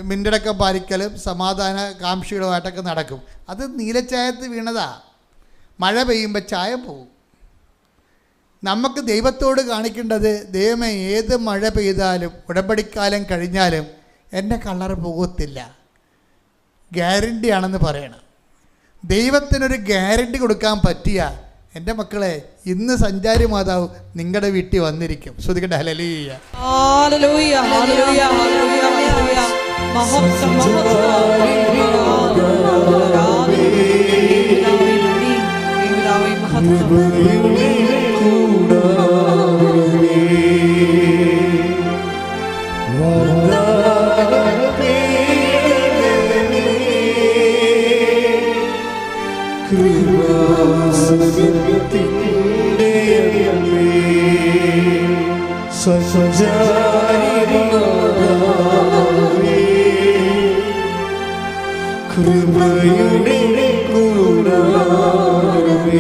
മിണ്ടടക്കം പാലിക്കലും സമാധാന കാംക്ഷികളുമായിട്ടൊക്കെ നടക്കും. അത് നീലച്ചായത്ത് വീണതാ. മഴ പെയ്യുമ്പോൾ ചായ പോകും. നമുക്ക് ദൈവത്തോട് കാണിക്കേണ്ടത്, ദൈവമേ ഏത് മഴ പെയ്താലും ഉടമ്പടിക്കാലം കഴിഞ്ഞാലും എൻ്റെ കളർ പോകത്തില്ല, ഗ്യാരണ്ടിയാണെന്ന് പറയണം. ദൈവത്തിനൊരു ഗ്യാരണ്ടി കൊടുക്കാൻ പറ്റിയ എൻ്റെ മക്കളെ, ഇന്ന് സഞ്ചാരി മാതാവ് നിങ്ങളുടെ വീട്ടിൽ വന്നിരിക്കും. ശ്രദ്ധിക്കട്ടെ. ഹല്ലേലൂയ, ഹല്ലേലൂയ, ഹല്ലേലൂയ, ഹല്ലേലൂയ. മഹത്വം, കൃപയുടെ കൂടാരമേ,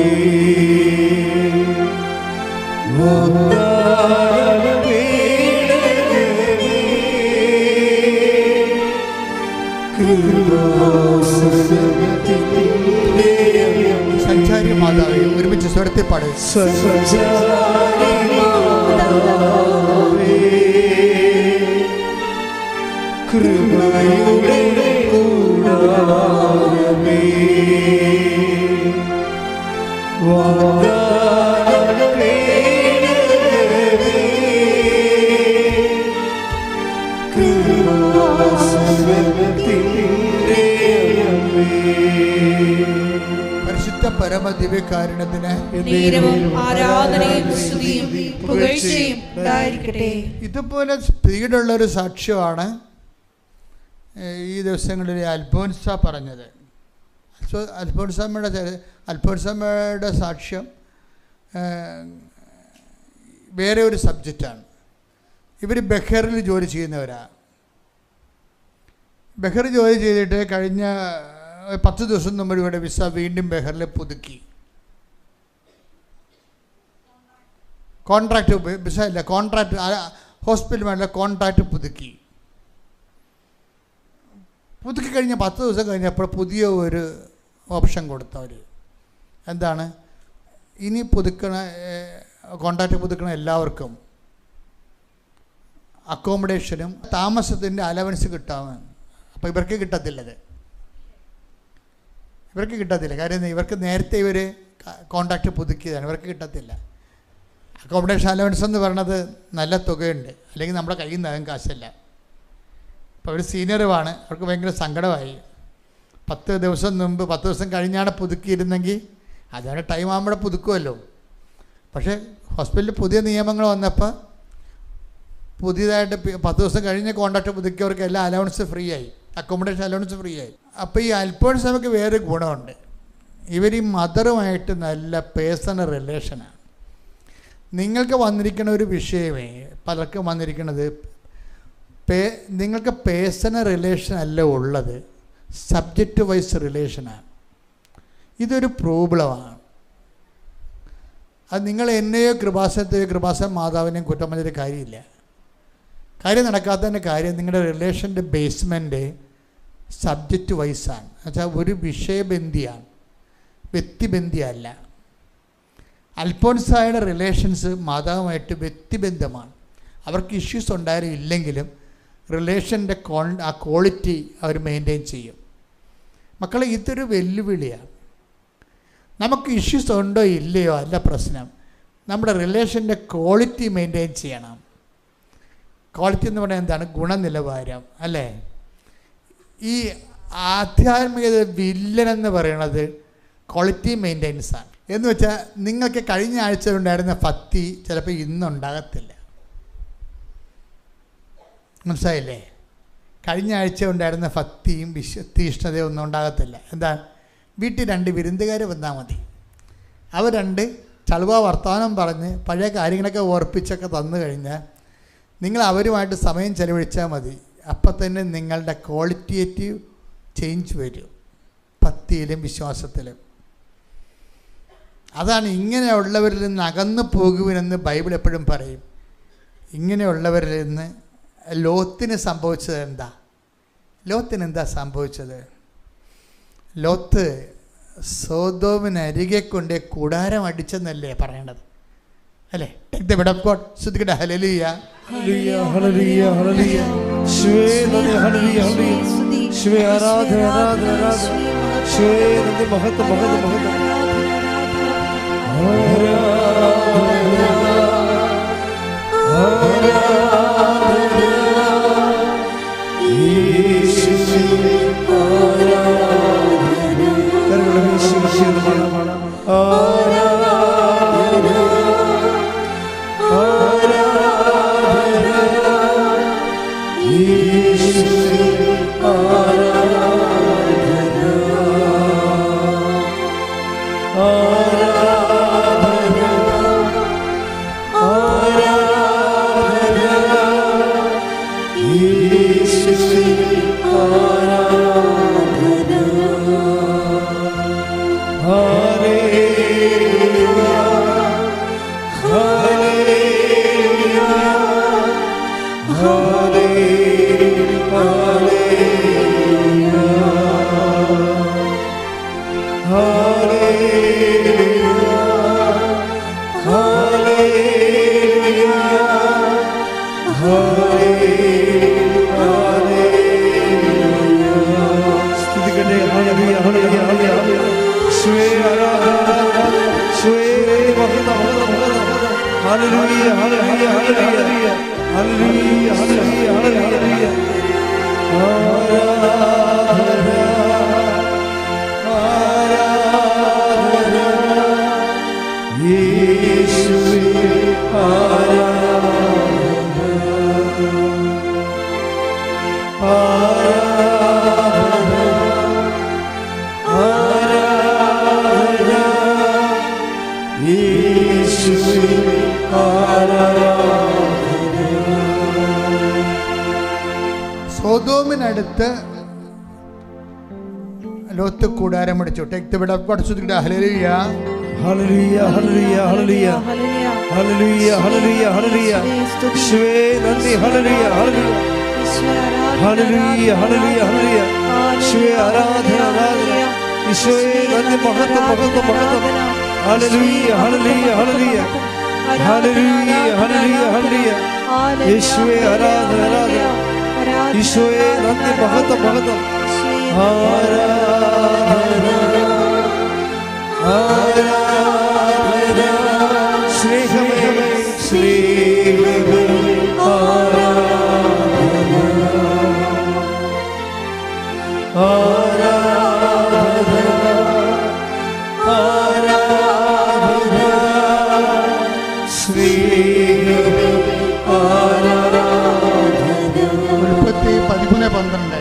സഞ്ചാരി മാതാവേ, ഒരുമിച്ച് സ്വരത്തിൽ പാടുക. കൃപയുടെ കൂടാരമേ, പരിശുദ്ധ പരമദിവ്യകാരുണ്യത്തിന് ആരാധനയും സ്തുതിയും പുകഴ്ചയും ഉണ്ടായിരിക്കട്ടെ. ഇതുപോലെ സ്പീഡുള്ളൊരു സാക്ഷ്യമാണ് ഈ ദിവസങ്ങളിൽ അൽഫോൻസ പറഞ്ഞത്. അൽഫോൻസമ്മയുടെ സാക്ഷ്യം വേറെ ഒരു സബ്ജക്റ്റാണ്. ഇവർ ബഹറിൽ ജോലി ചെയ്യുന്നവരാണ്. ബഹർ ജോലി ചെയ്തിട്ട് കഴിഞ്ഞ 10 ദിവസം മുമ്പ് ഇവിടെ വിസ വീണ്ടും ബഹറിൽ പുതുക്കി. കോൺട്രാക്റ്റ് വിസ ഇല്ല, കോൺട്രാക്റ്റ് ഹോസ്പിറ്റൽ വേണ്ട കോൺട്രാക്റ്റ് പുതുക്കി കഴിഞ്ഞ 10 ദിവസം കഴിഞ്ഞപ്പോൾ പുതിയ ഒരു ഓപ്ഷൻ കൊടുത്തവർ. എന്താണ്? ഇനി കോൺട്രാക്റ്റ് പുതുക്കണ എല്ലാവർക്കും അക്കോമഡേഷനും താമസത്തിൻ്റെ അലവൻസ് കിട്ടാമെന്ന്. അപ്പോൾ ഇവർക്ക് കിട്ടത്തില്ലത്. ഇവർക്ക് കിട്ടത്തില്ല. കാര്യം ഇവർക്ക് നേരത്തെ ഇവർ കോൺട്രാക്റ്റ് പുതുക്കിയതാണ്, ഇവർക്ക് കിട്ടത്തില്ല. അക്കോമഡേഷൻ അലവൻസ് എന്ന് പറയണത് നല്ല തുകയുണ്ട്, അല്ലെങ്കിൽ നമ്മുടെ കയ്യിൽ നിന്നാകും കാശല്ല. ഇപ്പോൾ അവർ സീനിയറുമാണ്, അവർക്ക് ഭയങ്കര സങ്കടമായി. 10 ദിവസം മുമ്പ് 10 ദിവസം കഴിഞ്ഞാണ് പുതുക്കിയിരുന്നെങ്കിൽ അതാണ് ടൈം ആകുമ്പോൾ പുതുക്കുമല്ലോ. പക്ഷേ ഹോസ്പിറ്റലിൽ പുതിയ നിയമങ്ങൾ വന്നപ്പോൾ പുതിയതായിട്ട് 10 ദിവസം കഴിഞ്ഞ് കോൺട്രാക്റ്റ് പുതുക്കിയവർക്ക് എല്ലാ അലവൻസ് ഫ്രീ ആയി, അക്കോമഡേഷൻ അലവൻസ് ഫ്രീ ആയി. അപ്പോൾ ഈ അൽഫോൺസ് നമുക്ക് വേറെ ഗുണമുണ്ട്, ഇവർ ഈ മദറുമായിട്ട് നല്ല പേഴ്സണൽ റിലേഷനാണ്. നിങ്ങൾക്ക് വന്നിരിക്കുന്ന ഒരു വിഷയമേ പലർക്കും വന്നിരിക്കുന്നത് നിങ്ങൾക്ക് പേഴ്സണൽ റിലേഷൻ അല്ല ഉള്ളത്, സബ്ജക്റ്റ് വൈസ് റിലേഷനാണ്. ഇതൊരു പ്രോബ്ലമാണ്. അത് നിങ്ങൾ എന്നെയോ കൃപാസന മാതാവിനെയും കുറ്റം പറഞ്ഞൊരു കാര്യമില്ല. കാര്യം നടക്കാത്തതിൻ്റെ കാര്യം നിങ്ങളുടെ റിലേഷൻ്റെ ബേസ്മെൻറ്റ് സബ്ജക്റ്റ് വൈസാണ്. എന്നുവെച്ചാൽ ഒരു വിഷയബന്ധിയാണ്, വ്യക്തിബന്ധിയല്ല. അൽഫോൻസായുടെ റിലേഷൻസ് മാതാവുമായിട്ട് വ്യക്തിബന്ധമാണ്. അവർക്ക് ഇഷ്യൂസ് ഉണ്ടായാലും ഇല്ലെങ്കിലും റിലേഷൻ്റെ ആ ക്വാളിറ്റി അവർ മെയിൻറ്റെയിൻ ചെയ്യും. മക്കളെ, ഇതൊരു വെല്ലുവിളിയാണ്. നമുക്ക് ഇഷ്യൂസ് ഉണ്ടോ ഇല്ലയോ അല്ല പ്രശ്നം, നമ്മുടെ റിലേഷൻ്റെ ക്വാളിറ്റി മെയിൻറ്റെയിൻ ചെയ്യണം. ക്വാളിറ്റി എന്ന് പറഞ്ഞാൽ എന്താണ്? ഗുണനിലവാരം അല്ലേ? ഈ ആധ്യാത്മികത വില്ലനെന്ന് പറയുന്നത് ക്വാളിറ്റി മെയിൻ്റെനൻസാണ്. എന്ന് വെച്ചാൽ നിങ്ങൾക്ക് കഴിഞ്ഞ ആഴ്ച ഉണ്ടായിരുന്ന ഭക്തി ചിലപ്പോൾ ഇന്നുണ്ടാകത്തില്ല. മനസ്സിലായില്ലേ? കഴിഞ്ഞ ആഴ്ച ഉണ്ടായിരുന്ന ഭക്തിയും തീഷ്ണതയും ഒന്നും ഉണ്ടാകത്തില്ല. എന്താണ്? വീട്ടിൽ 2 വിരുന്നുകാർ വന്നാൽ മതി, അവർ 2 ചളുവ വർത്തമാനം പറഞ്ഞ് പഴയ കാര്യങ്ങളൊക്കെ ഓർപ്പിച്ചൊക്കെ തന്നു കഴിഞ്ഞാൽ നിങ്ങൾ അവരുമായിട്ട് സമയം ചെലവഴിച്ചാൽ മതി. അപ്പം തന്നെ നിങ്ങളുടെ ക്വാളിറ്റേറ്റീവ് ചേഞ്ച് വരും ഭക്തിയിലും വിശ്വാസത്തിലും. അതാണ് ഇങ്ങനെയുള്ളവരിൽ നിന്ന് അകന്നു പോകുവിനെന്ന് ബൈബിൾ എപ്പോഴും പറയും. ഇങ്ങനെയുള്ളവരിൽ നിന്ന് ലോത്തിന് സംഭവിച്ചത് എന്താ? ലോത്തിന് എന്താ സംഭവിച്ചത്? ലോത്ത് സോദോമിനരികെ കൊണ്ട് കൂടാരം അടിച്ചെന്നല്ലേ പറയേണ്ടത് അല്ലേ? Take the word of God. ശ്രദ്ധിക്കട്ടെ. ഹല്ലേലൂയ, ഹല്ലേലൂയ, ഹല്ലേലൂയ, ഹല്ലേലൂയ. യേശുവേ നന്ദി, ഹല്ലേലൂയ, ഹല്ലേലൂയ. യേശുവേ ആരാധന, ആരാധന, ആരാധന. യേശുവേ നന്ദി, മഹത്വം, മഹത്വം, മഹത്വം. സോദോമിനടുത്ത് ലോത്ത് കൂടാരം അടിച്ചു. Take the word of God. ശ്രദ്ധിക്കട്ടെ. ഹല്ലേലൂയ, ഹല്ലേലൂയ, ഹല്ലേലൂയ, ഹല്ലേലൂയ, ഹല്ലേലൂയ, ഹല്ലേലൂയ, ഹല്ലേലൂയ. യേശുവേ നന്ദി, ഹല്ലേലൂയ, ഹല്ലേലൂയ, ഹല്ലേലൂയ, ഹല്ലേലൂയ, ഹല്ലേലൂയ. യേശുവേ ആരാധന, ആരാധന. യേശുവേ നന്ദി, മഹത്വം, മഹത്വം, മഹത്വം. ഹല്ലേലൂയ, ഹല്ലേലൂയ, ഹല്ലേലൂയ, ഹല്ലേലൂയ, ഹല്ലേലൂയ, ഹല്ലേലൂയ. യേശുവേ ആരാധന, ആരാധന. യേശുവേ നന്ദി, മഹത്വം, മഹത്വം. ആരാധന. ആരാധന സ്നേഹമേ സ്നേഹമേ ആരാധന ആരാധന ആരാധന സ്നേഹമേ ആരാധന ഉൽപ്പത്തി 13:12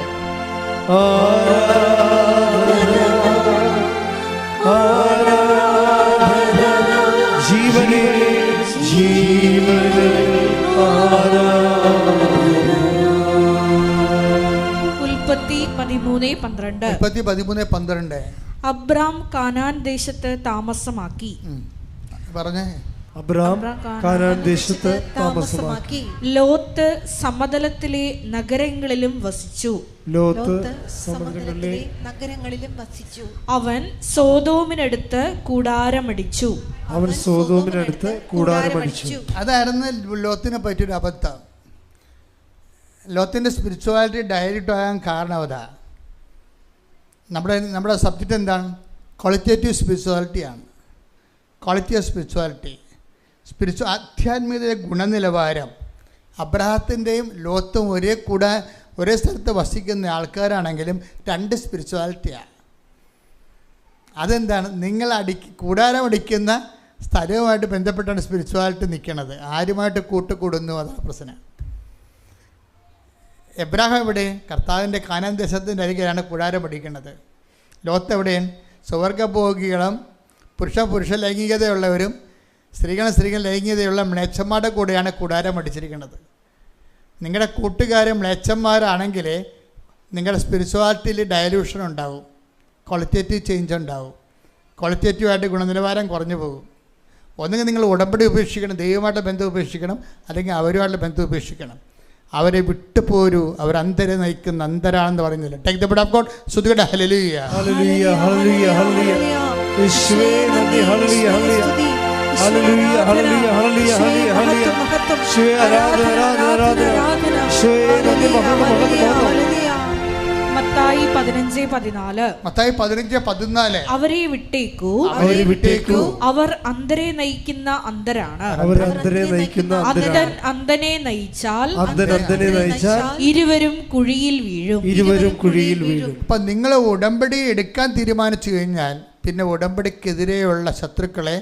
ജീവനേ ജീവനേ ഉൽപ്പത്തി 13:12. 13:12 അബ്രാം കാനാൻ ദേശത്ത് താമസമാക്കി. പറഞ്ഞേ. അബ്രാം കാനാൻ ദേശത്ത് താമസമാക്കി. ലോത്ത് സമതലത്തിലെ നഗരങ്ങളിലും വസിച്ചു. ലോത്ത് സമുദ്രങ്ങളിലെ നഗരങ്ങളിലും വസിച്ചു. അവൻ സോതോമിനടുത്ത് കൂടാരമടിച്ചു. അവൻ സോതോമിനടുത്ത് കൂടാരമടിച്ചു. അതായിരുന്നു ലോത്തിനെ പറ്റിയൊരു അബദ്ധം. ലോത്തിൻ്റെ സ്പിരിച്വാലിറ്റി ഡയറക്റ്റ് ആകാൻ കാരണം അതാ. നമ്മുടെ സബ്ജക്റ്റ് എന്താണ്? ക്വാളിറ്റേറ്റീവ് സ്പിരിച്വാലിറ്റിയാണ്. ക്വാളിറ്റി ഓഫ് സ്പിരിച്വാലിറ്റി, ആധ്യാത്മികതയുടെ ഗുണനിലവാരം. അബ്രഹാത്തിൻ്റെയും ലോത്തും ഒരേ സ്ഥലത്ത് വസിക്കുന്ന ആൾക്കാരാണെങ്കിലും രണ്ട് സ്പിരിച്വാലിറ്റിയാണ്. അതെന്താണ്? നിങ്ങൾ കൂടാരം അടിക്കുന്ന സ്ഥലവുമായിട്ട് ബന്ധപ്പെട്ടാണ് സ്പിരിച്വാലിറ്റി നിൽക്കുന്നത്. ആരുമായിട്ട് കൂട്ടുകൂടുന്നു, അതാണ് പ്രശ്നം. എബ്രാഹാം എവിടെ? കർത്താവിൻ്റെ കാനാൻ ദേശത്തിൻ്റെ അരികിലാണ് കൂടാരം അടിക്കുന്നത്. ലോത്ത് എവിടെയാണ്? സ്വർഗഭോഗികളും പുരുഷ ലൈംഗികതയുള്ളവരും സ്ത്രീകൾ ലൈംഗികതയുള്ള മ്ലേച്ഛന്മാരുടെ കൂടെയാണ് കൂടാരം അടിച്ചിരിക്കുന്നത്. നിങ്ങളുടെ കൂട്ടുകാരും മ്ലേച്ഛന്മാരാണെങ്കിൽ നിങ്ങളുടെ സ്പിരിച്വാലിറ്റിയിൽ ഡയലൂഷൻ ഉണ്ടാവും, ക്വാളിറ്റേറ്റീവ് ചേഞ്ച് ഉണ്ടാവും, ക്വാളിറ്റേറ്റീവായിട്ട് ഗുണനിലവാരം കുറഞ്ഞു പോകും. ഒന്നുകിൽ നിങ്ങൾ ഉടമ്പടി ഉപേക്ഷിക്കണം, ദൈവമായിട്ട് ബന്ധം ഉപേക്ഷിക്കണം, അല്ലെങ്കിൽ അവരുമായിട്ടുള്ള ബന്ധം ഉപേക്ഷിക്കണം. അവരെ വിട്ടുപോരൂ, അവർ അന്തരെ നയിക്കുന്ന അന്തരാണെന്ന് പറയുന്നില്ല. Take the blood of God. സ്തുതിക്കട്ടെ. ഹല്ലേലൂയ ഹല്ലേലൂയ ഹല്ലേലൂയ ഹല്ലേലൂയ യേശുവേ നന്ദി. ഹല്ലേലൂയ ഹല്ലേലൂയ ഹല്ലേലൂയ ഹല്ലേലൂയ ഹല്ലേലൂയ ഹല്ലേലൂയ യേശുവേ ആരാധന ആരാധന ആരാധന യേശുവേ നന്ദി. മത്തായി 15:14. മത്തായി 15:14 അവരെ വിട്ടേക്കൂ, അവർ അന്തരെ നയിക്കുന്ന അന്തരാണ്. അന്തനെ നയിച്ചാൽ ഇരുവരും കുഴിയിൽ വീഴും. അപ്പം നിങ്ങൾ ഉടമ്പടി എടുക്കാൻ തീരുമാനിച്ചു കഴിഞ്ഞാൽ പിന്നെ ഉടമ്പടിക്കെതിരെയുള്ള ശത്രുക്കളെ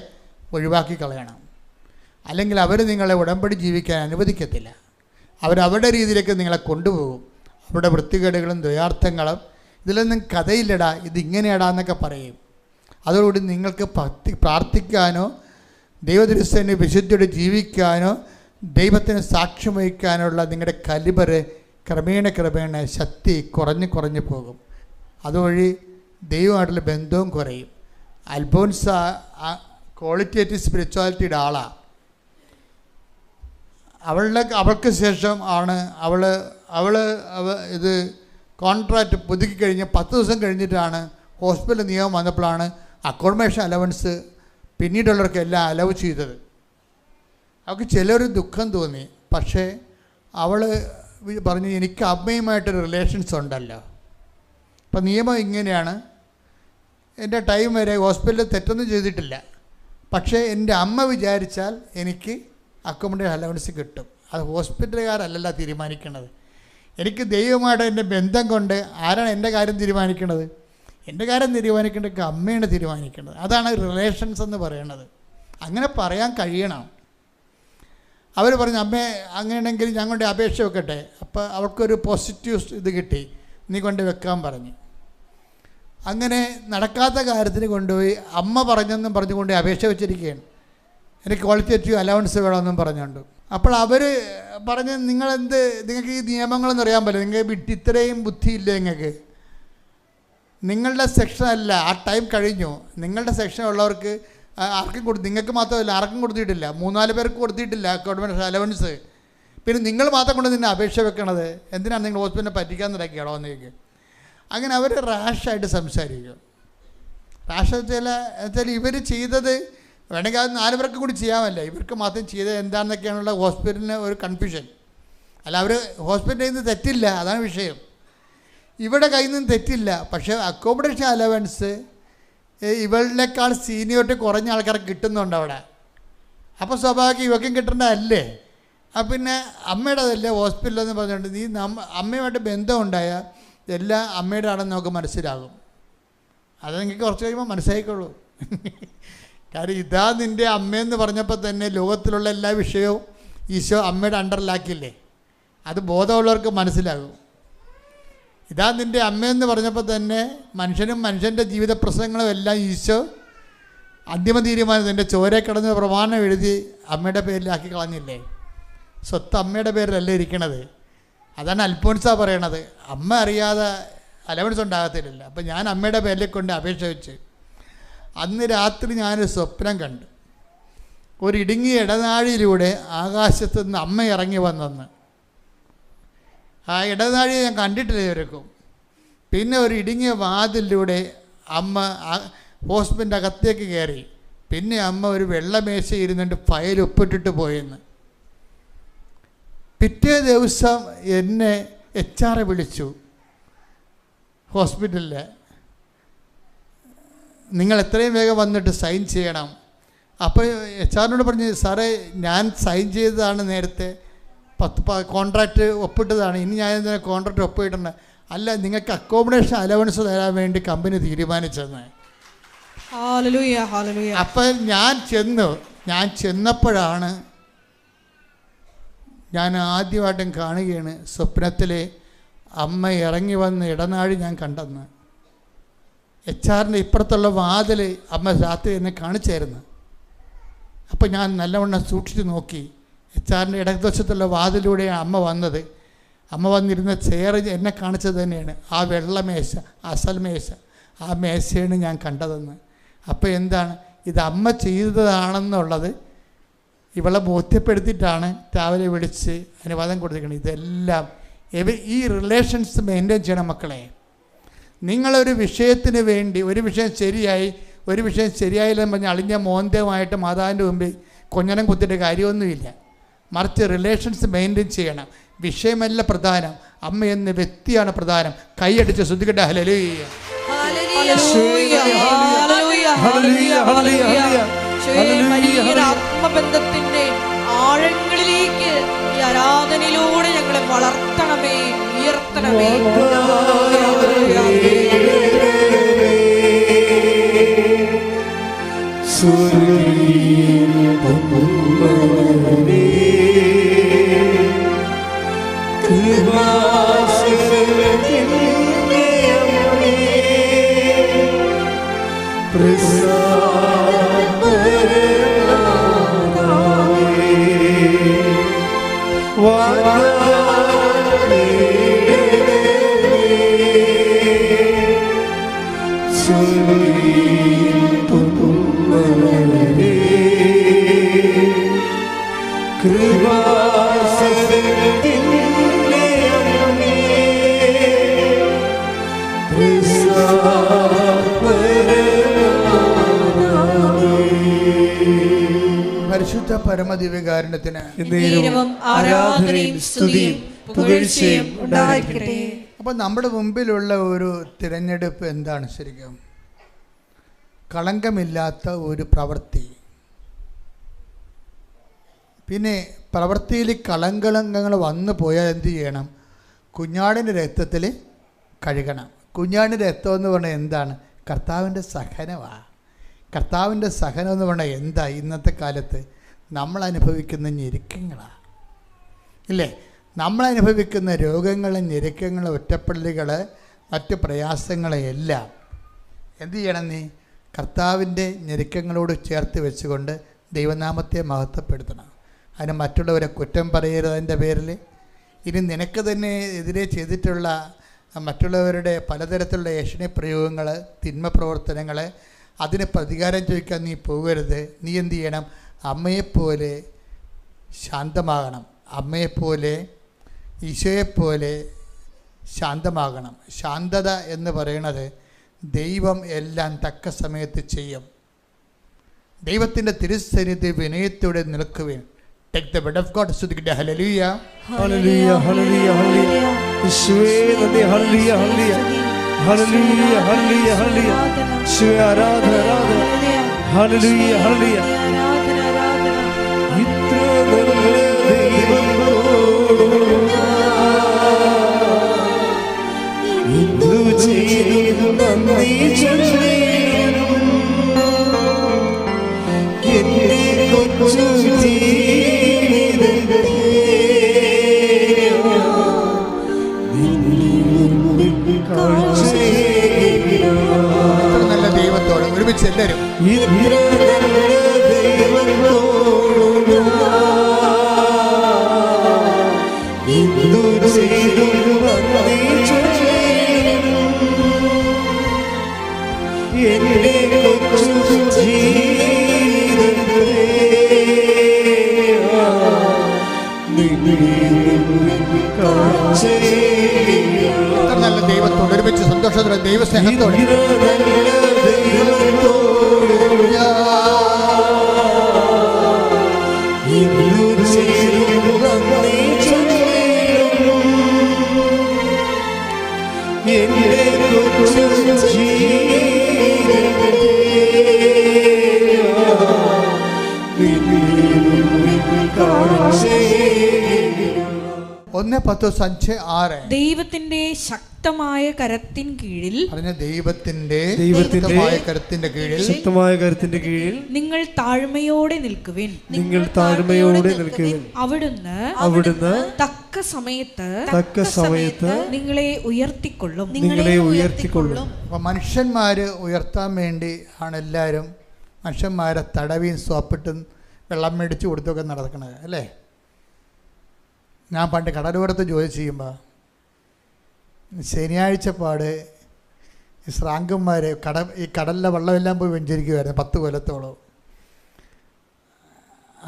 ഒഴിവാക്കി കളയണം. അല്ലെങ്കിൽ അവർ നിങ്ങളെ ഉടമ്പടി ജീവിക്കാൻ അനുവദിക്കത്തില്ല. അവരവരുടെ രീതിയിലേക്ക് നിങ്ങളെ കൊണ്ടുപോകും. അവരുടെ വൃത്തികേടുകളും ദ്വയാർത്ഥങ്ങളും ഇതിലൊന്നും കഥയില്ലടാ, ഇതിങ്ങനെയാടാ എന്നൊക്കെ പറയും. അതോടുകൂടി നിങ്ങൾക്ക് പ്രാർത്ഥിക്കാനോ ദൈവദൃശ്യന് വിശുദ്ധിയോടെ ജീവിക്കാനോ ദൈവത്തിന് സാക്ഷ്യം വഹിക്കാനുള്ള നിങ്ങളുടെ കലിബർ ക്രമേണ ശക്തി കുറഞ്ഞു പോകും. അതുവഴി ദൈവമായിട്ടുള്ള ബന്ധവും കുറയും. അൽഫോൻസ ക്വാളിറ്റേറ്റീവ് സ്പിരിച്വാലിറ്റിയുടെ ആളാണ്. അവൾക്ക് ശേഷം ആണ് അവൾ ഇത് കോൺട്രാക്റ്റ് പുതുക്കി കഴിഞ്ഞ് 10 ദിവസം കഴിഞ്ഞിട്ടാണ് ഹോസ്പിറ്റൽ നിയമം വന്നപ്പോഴാണ് അക്കോമഡേഷൻ അലവൻസ് പിന്നീടുള്ളവർക്കെല്ലാം അലവ് ചെയ്തത്. അവൾക്ക് ചിലർ ദുഃഖം തോന്നി. പക്ഷേ അവൾ പറഞ്ഞു, എനിക്ക് അമ്മയുമായിട്ടൊരു റിലേഷൻസ് ഉണ്ടല്ലോ. അപ്പം നിയമം ഇങ്ങനെയാണ്, എൻ്റെ ടൈം വരെ ഹോസ്പിറ്റലിൽ തെറ്റൊന്നും ചെയ്തിട്ടില്ല, പക്ഷേ എൻ്റെ അമ്മ വിചാരിച്ചാൽ എനിക്ക് അക്കോമഡേഷൻ അലവൻസ് കിട്ടും. അത് ഹോസ്പിറ്റലുകാരല്ല തീരുമാനിക്കുന്നത്. എനിക്ക് ദൈവമായിട്ട് എൻ്റെ ബന്ധം കൊണ്ട് ആരാണ് എൻ്റെ കാര്യം തീരുമാനിക്കുന്നത്? എൻ്റെ കാര്യം തീരുമാനിക്കേണ്ടത് അമ്മയാണ് തീരുമാനിക്കുന്നത്. അതാണ് റിലേഷൻസ് എന്ന് പറയുന്നത്. അങ്ങനെ പറയാൻ കഴിയണം. അവർ പറഞ്ഞു, അമ്മേ അങ്ങനെയാണെങ്കിൽ ഞങ്ങളുടെ അപേക്ഷ വെക്കട്ടെ. അപ്പോൾ അവൾക്കൊരു പോസിറ്റീവ് ഇത് കിട്ടി, നീ കൊണ്ട് വെക്കാൻ പറഞ്ഞു. അങ്ങനെ നടക്കാത്ത കാര്യത്തിന് കൊണ്ടുപോയി അമ്മ പറഞ്ഞെന്നും പറഞ്ഞുകൊണ്ട് അപേക്ഷ വെച്ചിരിക്കുകയാണ്. എനിക്ക് ക്വാളിറ്റേറ്റീവ് അലവൻസ് വേണമെന്നും പറഞ്ഞുകൊണ്ട്. അപ്പോൾ അവർ പറഞ്ഞ്, നിങ്ങൾക്ക് ഈ നിയമങ്ങളൊന്നും അറിയാൻ പറ്റില്ല, നിങ്ങൾക്ക് ഇത്രയും ബുദ്ധിയില്ല, നിങ്ങളുടെ സെക്ഷനല്ല, ആ ടൈം കഴിഞ്ഞു. നിങ്ങളുടെ സെക്ഷനുള്ളവർക്ക് ആർക്കും നിങ്ങൾക്ക് മാത്രമല്ല, ആർക്കും കൊടുത്തിട്ടില്ല, 3-4 പേർക്ക് കൊടുത്തിട്ടില്ല അക്കോമഡേഷൻ അലവൻസ്. പിന്നെ നിങ്ങൾ മാത്രം കൊണ്ട് നിന്നെ അപേക്ഷ വെക്കണത് എന്തിനാണ്? നിങ്ങൾ ഹോസ്പിറ്റലിനെ പറ്റിക്കാൻ നടക്കുകയാണോ എന്നേക്ക്. അങ്ങനെ അവർ റാഷായിട്ട് സംസാരിക്കും. റാഷ് വെച്ചാൽ ഇവർ ചെയ്തത് വേണമെങ്കിൽ അത് 4 പേർക്ക് കൂടി ചെയ്യാമല്ല, ഇവർക്ക് മാത്രം ചെയ്തത് എന്താണെന്നൊക്കെയാണുള്ള ഹോസ്പിറ്റലിന് ഒരു കൺഫ്യൂഷൻ. അല്ല, അവർ ഹോസ്പിറ്റലിൽ നിന്ന് തെറ്റില്ല, അതാണ് വിഷയം. ഇവിടെ കയ്യിൽ നിന്ന് തെറ്റില്ല, പക്ഷേ അക്കോമഡേഷൻ അലവൻസ് ഇവളിനേക്കാൾ സീനിയോറിറ്റി കുറഞ്ഞ ആൾക്കാർക്ക് കിട്ടുന്നുണ്ട് അവിടെ. അപ്പോൾ സ്വാഭാവികം ഇവയ്ക്കും കിട്ടേണ്ടതല്ലേ? അപ്പം പിന്നെ അമ്മയുടേതല്ലേ ഹോസ്പിറ്റലെന്ന് പറഞ്ഞുകൊണ്ട് നീ അമ്മയുമായിട്ട് ബന്ധമുണ്ടായാൽ എല്ലാം അമ്മയുടെ ആണെന്ന് നമുക്ക് മനസ്സിലാകും. അത് നിങ്ങൾക്ക് കുറച്ച് കഴിയുമ്പോൾ മനസ്സിലായിക്കോളൂ. കാര്യം ഇതാ നിൻ്റെ അമ്മയെന്ന് പറഞ്ഞപ്പോൾ തന്നെ ലോകത്തിലുള്ള എല്ലാ വിഷയവും ഈശോ അമ്മയുടെ അണ്ടറിലാക്കില്ലേ? അത് ബോധമുള്ളവർക്ക് മനസ്സിലാകും. ഇതാ നിൻ്റെ അമ്മയെന്ന് പറഞ്ഞപ്പോൾ തന്നെ മനുഷ്യനും മനുഷ്യൻ്റെ ജീവിത പ്രശ്നങ്ങളും എല്ലാം ഈശോ അന്തിമ തീരുമാനം നിൻ്റെ ചോരയെ കിടന്ന് പ്രമാണം എഴുതി അമ്മയുടെ പേരിലാക്കി കളഞ്ഞില്ലേ? സ്വത്ത് അമ്മയുടെ പേരിലല്ലേ ഇരിക്കണത്. അതാണ് അൽഫോൻസാ പറയണത്, അമ്മ അറിയാതെ അലവൻസ് ഉണ്ടാകത്തില്ലല്ലോ. അപ്പം ഞാൻ അമ്മയുടെ പേരിൽ കൊണ്ട് അപേക്ഷ വെച്ച് അന്ന് രാത്രി ഞാനൊരു സ്വപ്നം കണ്ടു. ഒരു ഇടുങ്ങിയ ഇടനാഴിയിലൂടെ ആകാശത്ത് നിന്ന് അമ്മ ഇറങ്ങി വന്നെന്ന്. ആ ഇടനാഴി ഞാൻ കണ്ടിട്ടില്ല ഇവർക്കും. പിന്നെ ഒരു ഇടുങ്ങിയ വാതിലൂടെ അമ്മ ഹോസ്പിറ്റലിൻ്റെ അകത്തേക്ക് കയറി. പിന്നെ അമ്മ ഒരു വെള്ളമേശ ഇരുന്നിട്ട് ഫയൽ ഒപ്പിട്ടിട്ട് പോയെന്ന്. പിറ്റേ ദിവസം എന്നെ HR വിളിച്ചു ഹോസ്പിറ്റലിൽ. നിങ്ങൾ എത്രയും വേഗം വന്നിട്ട് സൈൻ ചെയ്യണം. അപ്പോൾ HR പറഞ്ഞ് സാറേ ഞാൻ സൈൻ ചെയ്തതാണ് നേരത്തെ, 10 കോൺട്രാക്റ്റ് ഒപ്പിട്ടതാണ്, ഇനി ഞാൻ എന്തിനാ കോൺട്രാക്റ്റ് ഒപ്പിട്ടുണ്ട്? അല്ല, നിങ്ങൾക്ക് അക്കോമഡേഷൻ അലവൻസ് തരാൻ വേണ്ടി കമ്പനി തീരുമാനിച്ചെന്ന്. അപ്പം ഞാൻ ചെന്നപ്പോഴാണ് ഞാൻ ആദ്യമായിട്ടും കാണുകയാണ് സ്വപ്നത്തിൽ അമ്മ ഇറങ്ങി വന്ന് ഇടനാഴി ഞാൻ കണ്ടെന്ന്. HR ഇപ്പുറത്തുള്ള വാതിൽ അമ്മ രാത്രി എന്നെ കാണിച്ചായിരുന്നു. അപ്പോൾ ഞാൻ നല്ലവണ്ണം സൂക്ഷിച്ച് നോക്കി. HR ഇടതുവശത്തുള്ള വാതിലൂടെയാണ് അമ്മ വന്നത്. അമ്മ വന്നിരുന്ന ചെയർ എന്നെ കാണിച്ചത് തന്നെയാണ്. ആ വെള്ളമേശ, അസൽ മേശ, ആ മേശയാണ് ഞാൻ കണ്ടതെന്ന്. അപ്പോൾ എന്താണ് ഇത് അമ്മ ചെയ്തതാണെന്നുള്ളത് ഇവളെ ബോധ്യപ്പെടുത്തിയിട്ടാണ് രാവിലെ വിളിച്ച് അനുവാദം കൊടുത്തിരിക്കുന്നത്. ഇതെല്ലാം ഈ റിലേഷൻസ് മെയിൻറ്റെയിൻ ചെയ്യണം മക്കളെ. നിങ്ങളൊരു വിഷയത്തിന് വേണ്ടി, ഒരു വിഷയം ശരിയായി ഒരു വിഷയം ശരിയായില്ലെന്ന് പറഞ്ഞാൽ അളിഞ്ഞ മോന്തമായിട്ട് മാതാവിൻ്റെ മുമ്പിൽ കൊഞ്ഞനം കുത്തിയിട്ട് കാര്യമൊന്നുമില്ല. മറിച്ച് റിലേഷൻസ് മെയിൻറ്റെയിൻ ചെയ്യണം. വിഷയമല്ല പ്രധാനം, അമ്മ എന്ന വ്യക്തിയാണ് പ്രധാനം. കൈയടിച്ച് ശ്രദ്ധിക്കട്ടെ. ഹല്ലേലൂയ. ആത്മബന്ധത്തിന്റെ ആഴങ്ങളിലേക്ക് ഈ ആരാധനയിലൂടെ ഞങ്ങളെ വളർത്തണമേ, ഉയർത്തണമേ. പരിശുദ്ധ പരമദിവ്യകാരുണ്യത്തിന് ആരാധനയും സ്തുതിയും പുകഴ്ചയും ഉണ്ടായിരിക്കട്ടെ. അപ്പോൾ നമ്മുടെ മുമ്പിലുള്ള ഒരു തിരഞ്ഞെടുപ്പ് എന്താണ്? ശരിക്കും കളങ്കമില്ലാത്ത ഒരു പ്രവൃത്തി. പിന്നെ പ്രവൃത്തിയിൽ കളങ്കങ്ങൾ വന്നു പോയാൽ എന്ത് ചെയ്യണം? കുഞ്ഞാടിൻ്റെ രക്തത്തിൽ കഴുകണം. കുഞ്ഞാടിൻ്റെ രക്തം എന്ന് പറഞ്ഞാൽ എന്താണ്? കർത്താവിൻ്റെ സഹനമാണ്. കർത്താവിൻ്റെ സഹനം എന്ന് പറഞ്ഞാൽ എന്താ? ഇന്നത്തെ കാലത്ത് നമ്മൾ അനുഭവിക്കുന്ന ഞെരുക്കങ്ങളാണ്, ഇല്ലേ? നമ്മളനുഭവിക്കുന്ന രോഗങ്ങളും ഞെരുക്കങ്ങളും ഒറ്റപ്പെടലുകൾ മറ്റ് പ്രയാസങ്ങളെയെല്ലാം എന്തു ചെയ്യണം? നീ കർത്താവിൻ്റെ ഞെരുക്കങ്ങളോട് ചേർത്ത് വെച്ചുകൊണ്ട് ദൈവനാമത്തെ മഹത്വപ്പെടുത്തണം. അതിന് മറ്റുള്ളവരെ കുറ്റം പറയരുതതിൻ്റെ പേരിൽ. ഇനി നിനക്ക് തന്നെ എതിരെ ചെയ്തിട്ടുള്ള മറ്റുള്ളവരുടെ പലതരത്തിലുള്ള ഏഷണി പ്രയോഗങ്ങൾ, തിന്മ പ്രവർത്തനങ്ങൾ, അതിന് പ്രതികാരം ചോദിക്കാൻ നീ പോകരുത്. നീ എന്തു ചെയ്യണം? അമ്മയെപ്പോലെ ശാന്തമാകണം. അമ്മയെപ്പോലെ, ഈശോയെപ്പോലെ ശാന്തമാകണം. ശാന്തത എന്ന് പറയുന്നത് ദൈവം എല്ലാം തക്ക സമയത്ത് ചെയ്യും. ദൈവത്തിൻ്റെ തിരുസന്നിധി വിനയത്തോടെ നിൽക്കുവിൻ. Take the word of God. Hallelujah. Hallelujah. Hallelujah. Hallelujah. Hallelujah. യേശുവേ നന്ദി. Hallelujah. Hallelujah. ഹല്ലേലൂയ ഹല്ലേലൂയ ഹല്ലേലൂയ യേശുവേ ആരാധന ആരാധന ഹല്ലേലൂയ ഹല്ലേലൂയ ഇത്ര നല്ല ദൈവത്തോട് എന്തു ചെയ്തു നന്ദി ചൊല്ലേണം എന്റെ കൊച്ചു ജീവിതത്തെ നല്ല ദൈവത്തോട് ഒരുമിച്ച് എല്ലാവരും എന്റെ കൊച്ചു ജീവിതത്തെ നല്ല ദൈവത്തോട് ഒരുമിച്ച് സന്തോഷത്തോടെ ദൈവസ്നേഹത്തോടെ ഒന്ന് 10:5-6 ദൈവത്തിന്റെ ശക്തമായ കരത്തിൻ കീഴിൽ ദൈവത്തിന്റെ ശക്തമായ കരത്തിന്റെ കീഴിൽ നിങ്ങൾ താഴ്മയോടെ നിൽക്കുവിൻ. അവിടുന്ന് തക്ക സമയത്ത് നിങ്ങളെ ഉയർത്തിക്കൊള്ളും. അപ്പൊ മനുഷ്യന്മാര് ഉയർത്താൻ വേണ്ടി ആണ് എല്ലാവരും മനുഷ്യന്മാരെ തടവിയും സോപ്പിട്ടും വെള്ളം മേടിച്ച് കൊടുത്തൊക്കെ നടക്കണത് അല്ലേ? ഞാൻ പണ്ട് കടലോരത്ത് ജോലി ചെയ്യുമ്പോൾ ശനിയാഴ്ച പാട് ഈ ശ്രാങ്കന്മാർ ഈ കടലിലെ വെള്ളമെല്ലാം പോയി വെഞ്ചരിക്കുമായിരുന്നു 10 കൊല്ലത്തോളം.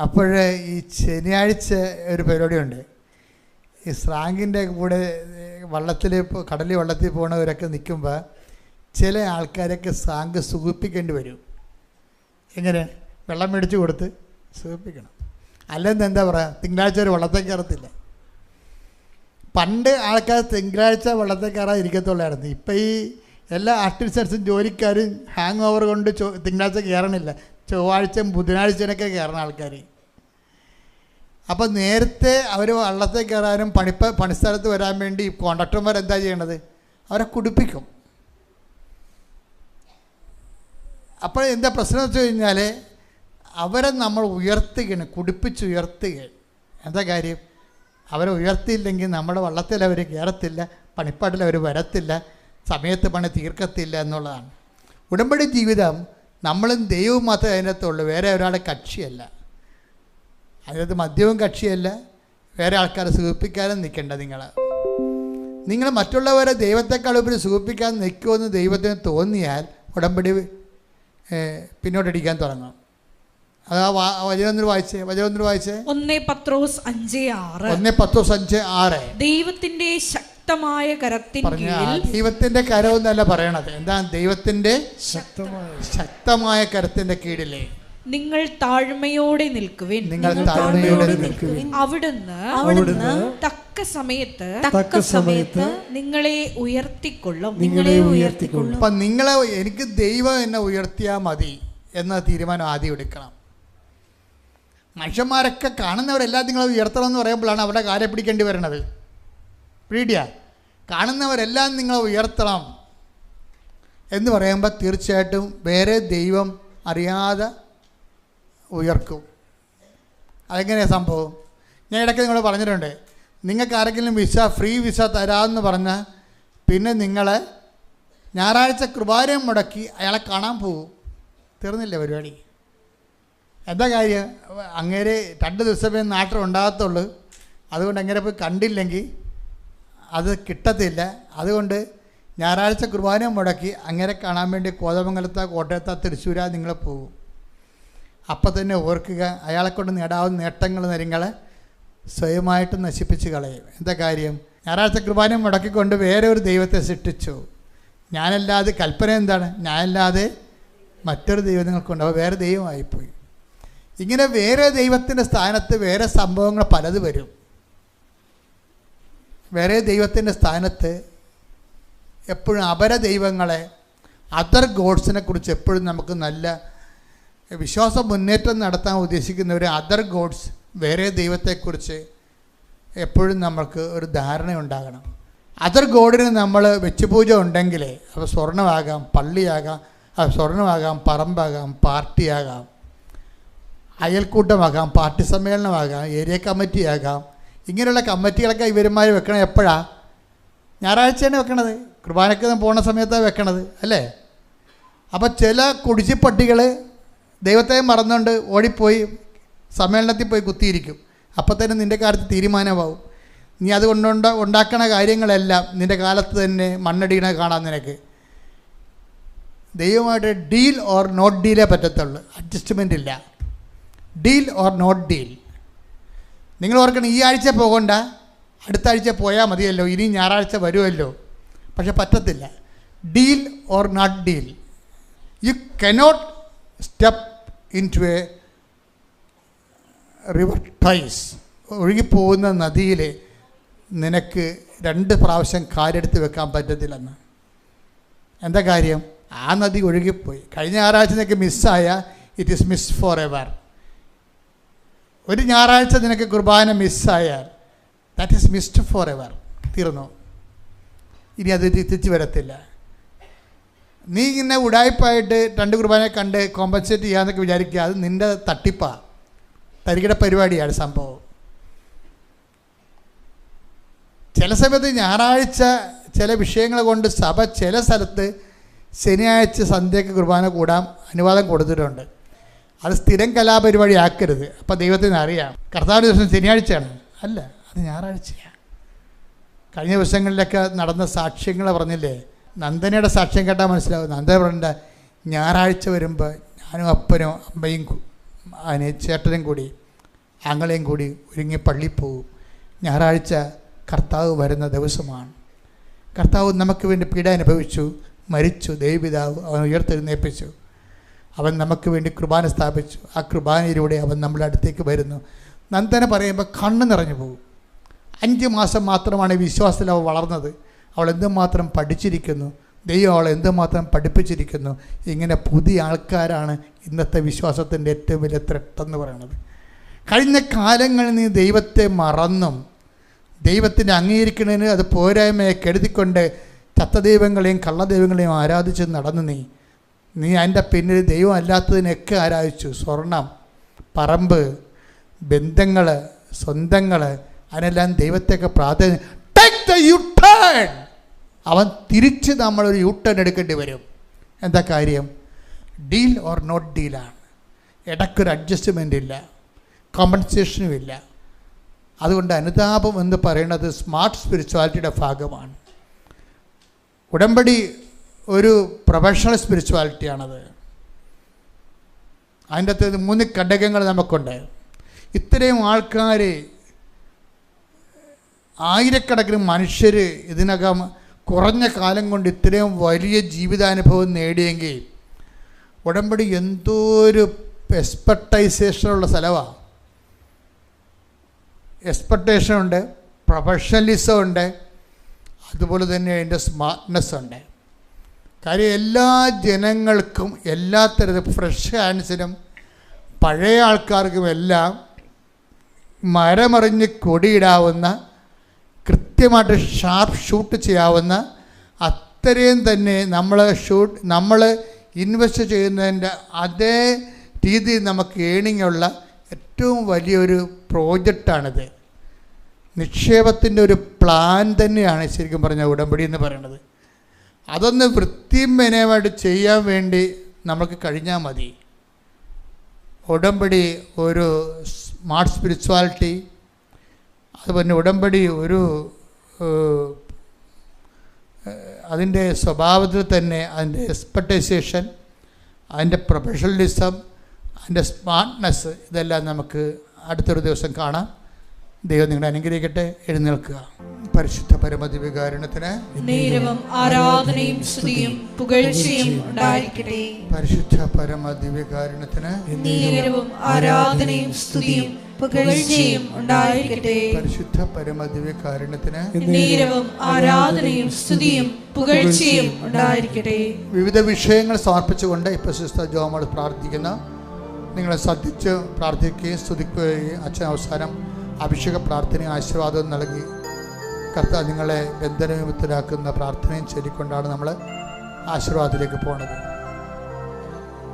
അപ്പോഴേ ഈ ശനിയാഴ്ച ഒരു പരിപാടിയുണ്ട്. ഈ ശ്രാങ്കിൻ്റെ കൂടെ കടലിൽ വെള്ളത്തിൽ പോണവരൊക്കെ നിൽക്കുമ്പോൾ ചില ആൾക്കാരൊക്കെ ശ്രാങ്ക് സുഖിപ്പിക്കേണ്ടി വരും. എങ്ങനെ? വെള്ളം മേടിച്ച് കൊടുത്ത് സുഖിപ്പിക്കണം. അല്ലെന്ന് എന്താ പറയുക, തിങ്കളാഴ്ച ഒരു വെള്ളത്തിൽ കയറത്തില്ല. പണ്ട് ആൾക്കാർ തിങ്കളാഴ്ച വെള്ളത്തിൽ കയറാൻ ഇരിക്കത്തുള്ളായിരുന്നു. ഇപ്പം ഈ എല്ലാ ആർട്ടിസ്റ്റൻസും ജോലിക്കാരും ഹാങ് ഓവർ കൊണ്ട് തിങ്കളാഴ്ച കയറണില്ല, ചൊവ്വാഴ്ചയും ബുധനാഴ്ചയൊക്കെ കയറണ ആൾക്കാർ. അപ്പം നേരത്തെ അവർ വള്ളത്തിൽ കയറാനും പണിസ്ഥലത്ത് വരാൻ വേണ്ടി കോൺട്രാക്ടർമാർ എന്താ ചെയ്യണത്? അവരെ കുടിപ്പിക്കും. അപ്പോൾ എന്താ പ്രശ്നം എന്ന് വെച്ച് കഴിഞ്ഞാൽ അവരെ നമ്മൾ ഉയർത്തുകയാണ്, കുടിപ്പിച്ചുയർത്തുകയാണ്. എന്താ കാര്യം? അവരെ ഉയർത്തിയില്ലെങ്കിൽ നമ്മുടെ വള്ളത്തിൽ അവർ കയറത്തില്ല, പണിപ്പാട്ടിൽ അവർ വരത്തില്ല, സമയത്ത് പണി തീർക്കത്തില്ല എന്നുള്ളതാണ്. ഉടമ്പടി ജീവിതം നമ്മളും ദൈവവും മാത്രമേ അതിനകത്തുള്ളൂ, വേറെ ഒരാളുടെ കക്ഷിയല്ല. അതിനകത്ത് മദ്യവും കക്ഷിയല്ല, വേറെ ആൾക്കാരെ സുഖിപ്പിക്കാനും നിൽക്കേണ്ട. നിങ്ങൾ മറ്റുള്ളവരെ ദൈവത്തെക്കാൾ ഉപരി സുഖിപ്പിക്കാൻ നിൽക്കുമെന്ന് ദൈവത്തിന് തോന്നിയാൽ ഉടമ്പടി പിന്നോട്ടടിക്കാൻ തുടങ്ങും. അത് വചനം വായിച്ചേ 1 പത്രോസ് 5:6. 1 പത്രോസ് 5:6. ദൈവത്തിന്റെ ശക്തമായ കരത്തിൻ കീഴിൽ. ദൈവത്തിന്റെ കരം എന്നല്ല പറയണത്. എന്താ? ദൈവത്തിന്റെ ശക്തമായ കരത്തിന്റെ കീഴിലെ നിങ്ങൾ താഴ്മയോടെ നിൽക്കുവിൻ. അവിടുന്ന് തക്ക സമയത്ത് നിങ്ങളെ ഉയർത്തിക്കൊള്ളും. അപ്പം എനിക്ക് ദൈവം എന്നെ ഉയർത്തിയാൽ മതി എന്ന തീരുമാനം ആദ്യം എടുക്കണം. മനുഷ്യന്മാരൊക്കെ കാണുന്നവരെല്ലാം നിങ്ങളെ ഉയർത്തണം എന്ന് പറയുമ്പോഴാണ് അവരുടെ കാര്യം പിടിക്കേണ്ടി വരുന്നത്. കാണുന്നവരെല്ലാം നിങ്ങളെ ഉയർത്തണം എന്ന് പറയുമ്പോൾ തീർച്ചയായിട്ടും വേറെ ദൈവം അറിയാതെ ഉയർക്കും. അതെങ്ങനെയാണ് സംഭവം? ഞാൻ ഇടയ്ക്ക് നിങ്ങളോട് പറഞ്ഞിട്ടുണ്ട്, നിങ്ങൾക്ക് ആരെങ്കിലും ഫ്രീ വിസ തരാമെന്ന് പറഞ്ഞാൽ പിന്നെ നിങ്ങളെ ഞായറാഴ്ച കൃപാലയം മുടക്കി അയാളെ കാണാൻ പോകും. തീർന്നില്ലേ പരിപാടി? എന്താ കാര്യം? അങ്ങേരെ 2 ദിവസമേ നാട്ടിൽ ഉണ്ടാകത്തുള്ളൂ. അതുകൊണ്ട് അങ്ങനെ പോയി കണ്ടില്ലെങ്കിൽ അത് കിട്ടത്തില്ല. അതുകൊണ്ട് ഞായറാഴ്ച കുർബാനയും മുടക്കി അങ്ങനെ കാണാൻ വേണ്ടി കോതമംഗലത്താ കോട്ടയത്താ തൃശ്ശൂരാ നിങ്ങൾ പോകും. അപ്പം തന്നെ ഓർക്കുക, അയാളെക്കൊണ്ട് നേടാവുന്ന നേട്ടങ്ങൾ നിങ്ങളെ സ്വയമായിട്ട് നശിപ്പിച്ച് കളയും. എന്താ കാര്യം? ഞായറാഴ്ച കുർബാനയും മുടക്കിക്കൊണ്ട് വേറെ ഒരു ദൈവത്തെ സൃഷ്ടിച്ചു. ഞാനല്ലാതെ കൽപ്പന എന്താണ്? ഞാനല്ലാതെ മറ്റൊരു ദൈവം നിങ്ങൾക്കുണ്ട്. അപ്പോൾ വേറെ ദൈവമായിപ്പോയി. ഇങ്ങനെ വേറെ ദൈവത്തിൻ്റെ സ്ഥാനത്ത് വേറെ സംഭവങ്ങൾ പലത് വരും. വേറെ ദൈവത്തിൻ്റെ സ്ഥാനത്ത് എപ്പോഴും അപര ദൈവങ്ങളെ, അതർ ഗോഡ്സിനെ കുറിച്ച് എപ്പോഴും നമുക്ക് നല്ല വിശ്വാസ മുന്നേറ്റം നടത്താൻ ഉദ്ദേശിക്കുന്നവർ അതർ ഗോഡ്സ്, വേറെ ദൈവത്തെക്കുറിച്ച് എപ്പോഴും നമുക്ക് ഒരു ധാരണയുണ്ടാകണം. അതർ ഗോഡിന് നമ്മൾ വെച്ചുപൂജ ഉണ്ടെങ്കിൽ അത് സ്വർണ്ണമാകാം, പള്ളിയാകാം, സ്വർണ്ണമാകാം, പറമ്പാകാം, പാർട്ടിയാകാം, അയൽക്കൂട്ടമാകാം, പാർട്ടി സമ്മേളനമാകാം, ഏരിയ കമ്മിറ്റിയാകാം. ഇങ്ങനെയുള്ള കമ്മിറ്റികളൊക്കെ ഇവരുമാർ വെക്കണം എപ്പോഴാണ്? ഞായറാഴ്ചയാണ് വെക്കണത്. കുർബാനയ്ക്ക് പോണ സമയത്താണ് വെക്കണത് അല്ലേ? അപ്പോൾ ചില കുടിച്ചിപ്പട്ടികൾ ദൈവത്തെ മറന്നുകൊണ്ട് ഓടിപ്പോയി സമ്മേളനത്തിൽ പോയി കുത്തിയിരിക്കും. അപ്പോൾ തന്നെ നിൻ്റെ കാര്യത്തിൽ തീരുമാനമാവും. നീ അതുകൊണ്ട് ഉണ്ടാക്കണ കാര്യങ്ങളെല്ലാം നിൻ്റെ കാലത്ത് തന്നെ മണ്ണടിയണ കാണാൻ നിനക്ക്. ദൈവമായിട്ട് ഡീൽ ഓർ നോട്ട് ഡീലേ പറ്റത്തുള്ളൂ, അഡ്ജസ്റ്റ്മെൻ്റ് ഇല്ല. Deal or not deal. നിങ്ങൾ ഓർക്കണം, ഈ ആഴ്ച പോകണ്ട, അടുത്ത ആഴ്ച പോയാൽ മതിയല്ലോ, ഇനി ഞായറാഴ്ച വരുമല്ലോ. പക്ഷെ പറ്റത്തില്ല. Deal or not deal. You cannot step into a river twice. ഒഴുകിപ്പോകുന്ന നദിയിൽ നിനക്ക് 2 പ്രാവശ്യം കാലെടുത്ത് വെക്കാൻ പറ്റത്തില്ലെന്ന്. എന്താ കാര്യം? ആ നദി ഒഴുകിപ്പോയി. കഴിഞ്ഞ ഞായറാഴ്ച നിനക്ക് മിസ്സായ it is miss for ever. ഒരു ഞായറാഴ്ച നിനക്ക് കുർബാന മിസ്സായാൽ that is missed for ever. തീർന്നു. ഇനി അത് തിരിച്ചു വരത്തില്ല. നീ ഇങ്ങനെ ഉടായ്പായിട്ട് 2 കുർബാന കണ്ട് കോമ്പൻസേറ്റ് ചെയ്യാമെന്നൊക്കെ വിചാരിക്കുക. അത് നിൻ്റെ തട്ടിപ്പാണ്, തരികിട പരിപാടിയാണ് സംഭവം. ചില സമയത്ത് ഞായറാഴ്ച ചില വിഷയങ്ങൾ കൊണ്ട് സഭ ചില സ്ഥലത്ത് ശനിയാഴ്ച സന്ധ്യയ്ക്ക് കുർബാന കൂടാൻ അനുവാദം കൊടുത്തിട്ടുണ്ട്. അത് സ്ഥിരം കലാപരിപാടി ആക്കരുത്. അപ്പോൾ ദൈവത്തിന് അറിയാം കർത്താവിൻ്റെ ദിവസം ശനിയാഴ്ചയാണ്, അല്ല, അത് ഞായറാഴ്ചയാണ്. കഴിഞ്ഞ ദിവസങ്ങളിലൊക്കെ നടന്ന സാക്ഷ്യങ്ങൾ പറഞ്ഞില്ലേ? നന്ദനയുടെ സാക്ഷ്യം കേട്ടാൽ മനസ്സിലാവും. നന്ദന പറഞ്ഞ ഞായറാഴ്ച വരുമ്പോൾ ഞാനും അപ്പനും അമ്മയും ചേട്ടനും കൂടി ആങ്ങളെയും കൂടി ഒരുങ്ങി പള്ളിയിൽ പോകും. ഞായറാഴ്ച കർത്താവ് വരുന്ന ദിവസമാണ്. കർത്താവ് നമുക്ക് വേണ്ടി പീഡ അനുഭവിച്ചു, മരിച്ചു, ദൈവപിതാവ് അവൻ ഉയർത്തെഴുന്നേൽപ്പിച്ചു. അവൻ നമുക്ക് വേണ്ടി കുർബാന സ്ഥാപിച്ചു. ആ കുർബാനയിലൂടെ അവൻ നമ്മുടെ അടുത്തേക്ക് വരുന്നു. നന്ദന പറയുമ്പോൾ കണ്ണ് നിറഞ്ഞു പോകും. 5 മാസം മാത്രമാണ് വിശ്വാസത്തിൽ അവൾ വളർന്നത്. അവൾ എന്തുമാത്രം പഠിച്ചിരിക്കുന്നു, ദൈവം അവളെ എന്തുമാത്രം പഠിപ്പിച്ചിരിക്കുന്നു. ഇങ്ങനെ പുതിയ ആൾക്കാരാണ് ഇന്നത്തെ വിശ്വാസത്തിൻ്റെ ഏറ്റവും വലിയ ത്രെട്ടെന്ന് പറയുന്നത്. കഴിഞ്ഞ കാലങ്ങളിൽ നീ ദൈവത്തെ മറന്നും ദൈവത്തിൻ്റെ അംഗീകരിക്കുന്നതിന് അത് പോരായ്മയെ കരുതിക്കൊണ്ട് ചത്തദൈവങ്ങളെയും കള്ളദൈവങ്ങളെയും ആരാധിച്ച് നടന്നു. നീ അതിൻ്റെ പിന്നിൽ ദൈവം അല്ലാത്തതിനൊക്കെ ആരാധിച്ചു. സ്വർണം, പറമ്പ്, ബന്ധങ്ങൾ, സ്വന്തങ്ങൾ, അതിനെല്ലാം ദൈവത്തെയൊക്കെ പ്രാധാന്യം. Take the U turn. അവൻ തിരിച്ച് നമ്മളൊരു യു ടേൺ എടുക്കേണ്ടി വരും. എന്താ കാര്യം? ഡീൽ ഓർ നോട്ട് ഡീലാണ്. ഇടയ്ക്കൊരു അഡ്ജസ്റ്റ്മെൻ്റ് ഇല്ല, കോമ്പൻസേഷനും ഇല്ല. അതുകൊണ്ട് അനുതാപം എന്ന് പറയുന്നത് സ്മാർട്ട് സ്പിരിച്വാലിറ്റിയുടെ ഭാഗമാണ്. ഉടമ്പടി ഒരു പ്രൊഫഷണൽ സ്പിരിച്വാലിറ്റിയാണത്. അതിൻ്റെ അകത്ത് 3 ഘടകങ്ങൾ നമുക്കുണ്ട്. ഇത്രയും ആൾക്കാർ, ആയിരക്കണക്കിന് മനുഷ്യർ ഇതിനകം കുറഞ്ഞ കാലം കൊണ്ട് ഇത്രയും വലിയ ജീവിതാനുഭവം നേടിയെങ്കിൽ ഉടമ്പടി എന്തോ ഒരു എക്സ്പെർട്ടൈസേഷനുള്ള സ്ഥലമാണ്. എക്സ്പെർട്ടേഷൻ ഉണ്ട്, പ്രൊഫഷണലിസം ഉണ്ട്, അതുപോലെ തന്നെ അതിൻ്റെ സ്മാർട്ട്നെസ് ഉണ്ട്. കാര്യം എല്ലാ ജനങ്ങൾക്കും എല്ലാ തരത്തിലും ഫ്രഷ് ഹാൻഡ്സിനും പഴയ ആൾക്കാർക്കും എല്ലാം മരമറിഞ്ഞ് കൊടിയിടാവുന്ന, കൃത്യമായിട്ട് ഷാർപ്പ് ഷൂട്ട് ചെയ്യാവുന്ന അത്രയും തന്നെ നമ്മൾ ഇൻവെസ്റ്റ് ചെയ്യുന്നതിൻ്റെ അതേ രീതിയിൽ നമുക്ക് ഏണിംഗ് ഉള്ള ഏറ്റവും വലിയൊരു പ്രോജക്റ്റാണിത്. നിക്ഷേപത്തിൻ്റെ ഒരു പ്ലാൻ തന്നെയാണ് ശരിക്കും പറഞ്ഞാൽ ഉടമ്പടി എന്ന് പറയുന്നത്. അതൊന്ന് വൃത്തിയും മെനയുമായിട്ട് ചെയ്യാൻ വേണ്ടി നമുക്ക് കഴിഞ്ഞാൽ മതി. ഉടമ്പടി ഒരു സ്മാർട്ട് സ്പിരിച്വാലിറ്റി, അതുപോലെ ഉടമ്പടി ഒരു അതിൻ്റെ സ്വഭാവത്തിൽ തന്നെ അതിൻ്റെ എക്സ്പെർട്ടൈസേഷൻ, അതിൻ്റെ പ്രൊഫഷണലിസം, അതിൻ്റെ സ്മാർട്ട്നെസ്, ഇതെല്ലാം നമുക്ക് അടുത്തൊരു ദിവസം കാണാം. ദൈവം നിങ്ങളെ അനുഗ്രഹിക്കട്ടെ. എഴുന്നേൽക്കുക. പരിശുദ്ധ പരമദിവ്യകാരുണ്യത്തിന് നേരവും ആരാധനയും സ്തുതിയും പുകഴ്ചയും ഉണ്ടായിരിക്കട്ടെ. പരിശുദ്ധ പരമദിവ്യകാരുണ്യത്തിന് നേരവും ആരാധനയും സ്തുതിയും പുകഴ്ചയും ഉണ്ടായിരിക്കട്ടെ. പരിശുദ്ധ പരമദിവ്യകാരുണ്യത്തിന് നേരവും ആരാധനയും സ്തുതിയും പുകഴ്ചയും ഉണ്ടായിരിക്കട്ടെ. വിവിധ വിഷയങ്ങൾ സമർപ്പിച്ചുകൊണ്ട് ഇപ്പോൾ സിസ്റ്റർ ജോമോൾ പ്രാർത്ഥിക്കുന്ന നിങ്ങളെ ശ്രദ്ധിച്ച് പ്രാർത്ഥിക്കുകയും സ്തുതിക്കുകയും അച്ഛൻ അവസാനം അഭിഷേക പ്രാർത്ഥനയും ആശീർവാദവും നൽകി കർത്താവ് നിങ്ങളെ ബന്ധനവിമുക്തരാക്കുന്ന പ്രാർത്ഥനയും ചൊല്ലിക്കൊണ്ടാണ് നമ്മൾ ആശീർവാദത്തിലേക്ക് പോകുന്നത്.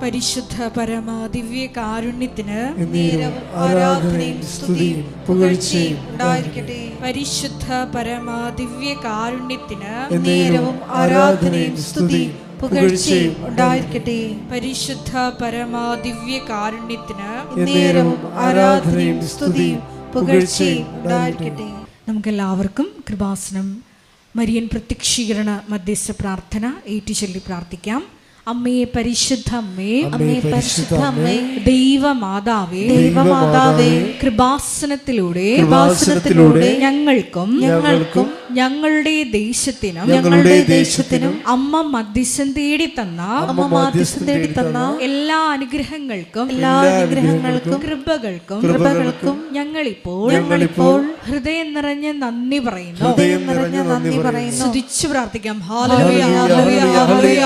പരിശുദ്ധ പരമ ദിവ്യ കാരുണ്യത്തിന് നേരവും ആരാധനയും സ്തുതിയും പുകഴ്ചയും ഉണ്ടായിരിക്കട്ടെ. പരിശുദ്ധ പരമ ദിവ്യ കാരുണ്യത്തിന് നേരവും ആരാധനയും സ്തുതിയും പുകഴ്ചയും ഉണ്ടായിരിക്കട്ടെ. പരിശുദ്ധ പരമ ദിവ്യ കാരുണ്യത്തിന് നേരവും ആരാധനയും സ്തുതിയും പുകഴ്ചയും ഉണ്ടായിരിക്കട്ടെ. നമുക്കെല്ലാവർക്കും കൃപാസനം മരിയൻ പ്രത്യക്ഷീകരണ മധ്യസ്ഥ പ്രാർത്ഥന ഏറ്റുചൊല്ലി പ്രാർത്ഥിക്കാം. അമ്മേ പരിശുദ്ധ അമ്മേ, അമ്മേ പരിശുദ്ധ അമ്മേ, ദൈവമാതാവേ, ദൈവമാതാവേ, കൃപാസനത്തിലൂടെ ഞങ്ങൾക്കും ഞങ്ങളുടെ ദേശത്തിനും അമ്മ മധ്യസ്ഥം തേടി തന്ന എല്ലാ അനുഗ്രഹങ്ങൾക്കും കൃപകൾക്കും ഞങ്ങളിപ്പോൾ ഹൃദയം നിറഞ്ഞ നന്ദി പറയുന്നു. സ്തുതിച്ചു പ്രാർത്ഥിക്കാം. ഹല്ലേലൂയ, ഹല്ലേലൂയ, ഹല്ലേലൂയ.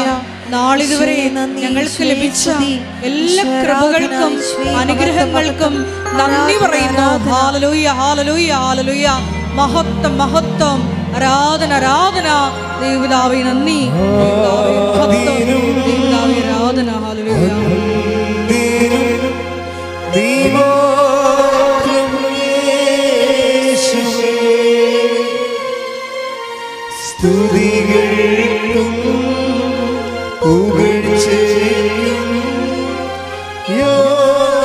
നാളിതുവരെ ഞങ്ങൾക്ക് ലഭിച്ച എല്ലാ കൃപകൾക്കും അനുഗ്രഹങ്ങൾക്കും നന്ദി പറയുന്നു. ഹല്ലേലൂയ, ഹല്ലേലൂയ, ഹല്ലേലൂയ. മഹത്വം, മഹത്വം, ആരാധന, ആരാധന. ദൈവപിതാവേ നന്ദി, ദൈവപിതാവേ മഹത്വം, ദൈവപിതാവേ ആരാധന. ഹല്ലേലൂയ. സ്തുതികൾക്കും പുകഴ്ചയ്ക്കും യോഗ്യനേശുവേ.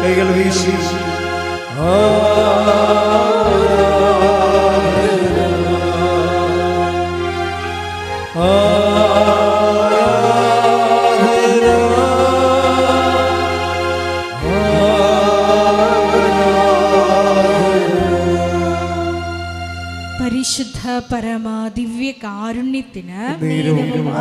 കൈകൾ വീശി പരിശുദ്ധ പരമ ദിവ്യ കാരുണ്യത്തിന്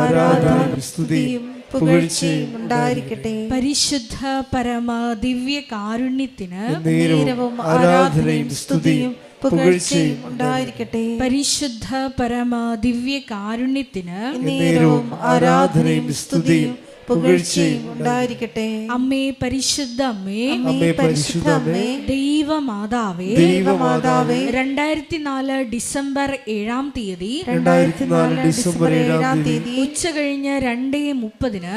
ആരാധനയും സ്തുതിയും പുകഴ്ചയും ഉണ്ടായിരിക്കട്ടെ. പരിശുദ്ധ പരമ ദിവ്യ കാരുണ്യത്തിന് നേരവും ആരാധനയും സ്തുതിയും പുകഴ്ചയും ഉണ്ടായിരിക്കട്ടെ. പരിശുദ്ധ പരമ ദിവ്യ കാരുണ്യത്തിന് നേരവും ആരാധനയും സ്തുതിയും പുകഴ്ചയും ഉണ്ടായിരിക്കട്ടെ. അമ്മേ പരിശുദ്ധ അമ്മേ, അമ്മേ പരിശുദ്ധ അമ്മേ, ദൈവമാതാവേ, ദൈവമാതാവേ, 2004 ഡിസംബർ 7-ാം തീയതി 2004 ഡിസംബർ 7-ാം തീയതി ഉച്ചകഴിഞ്ഞ് 2:30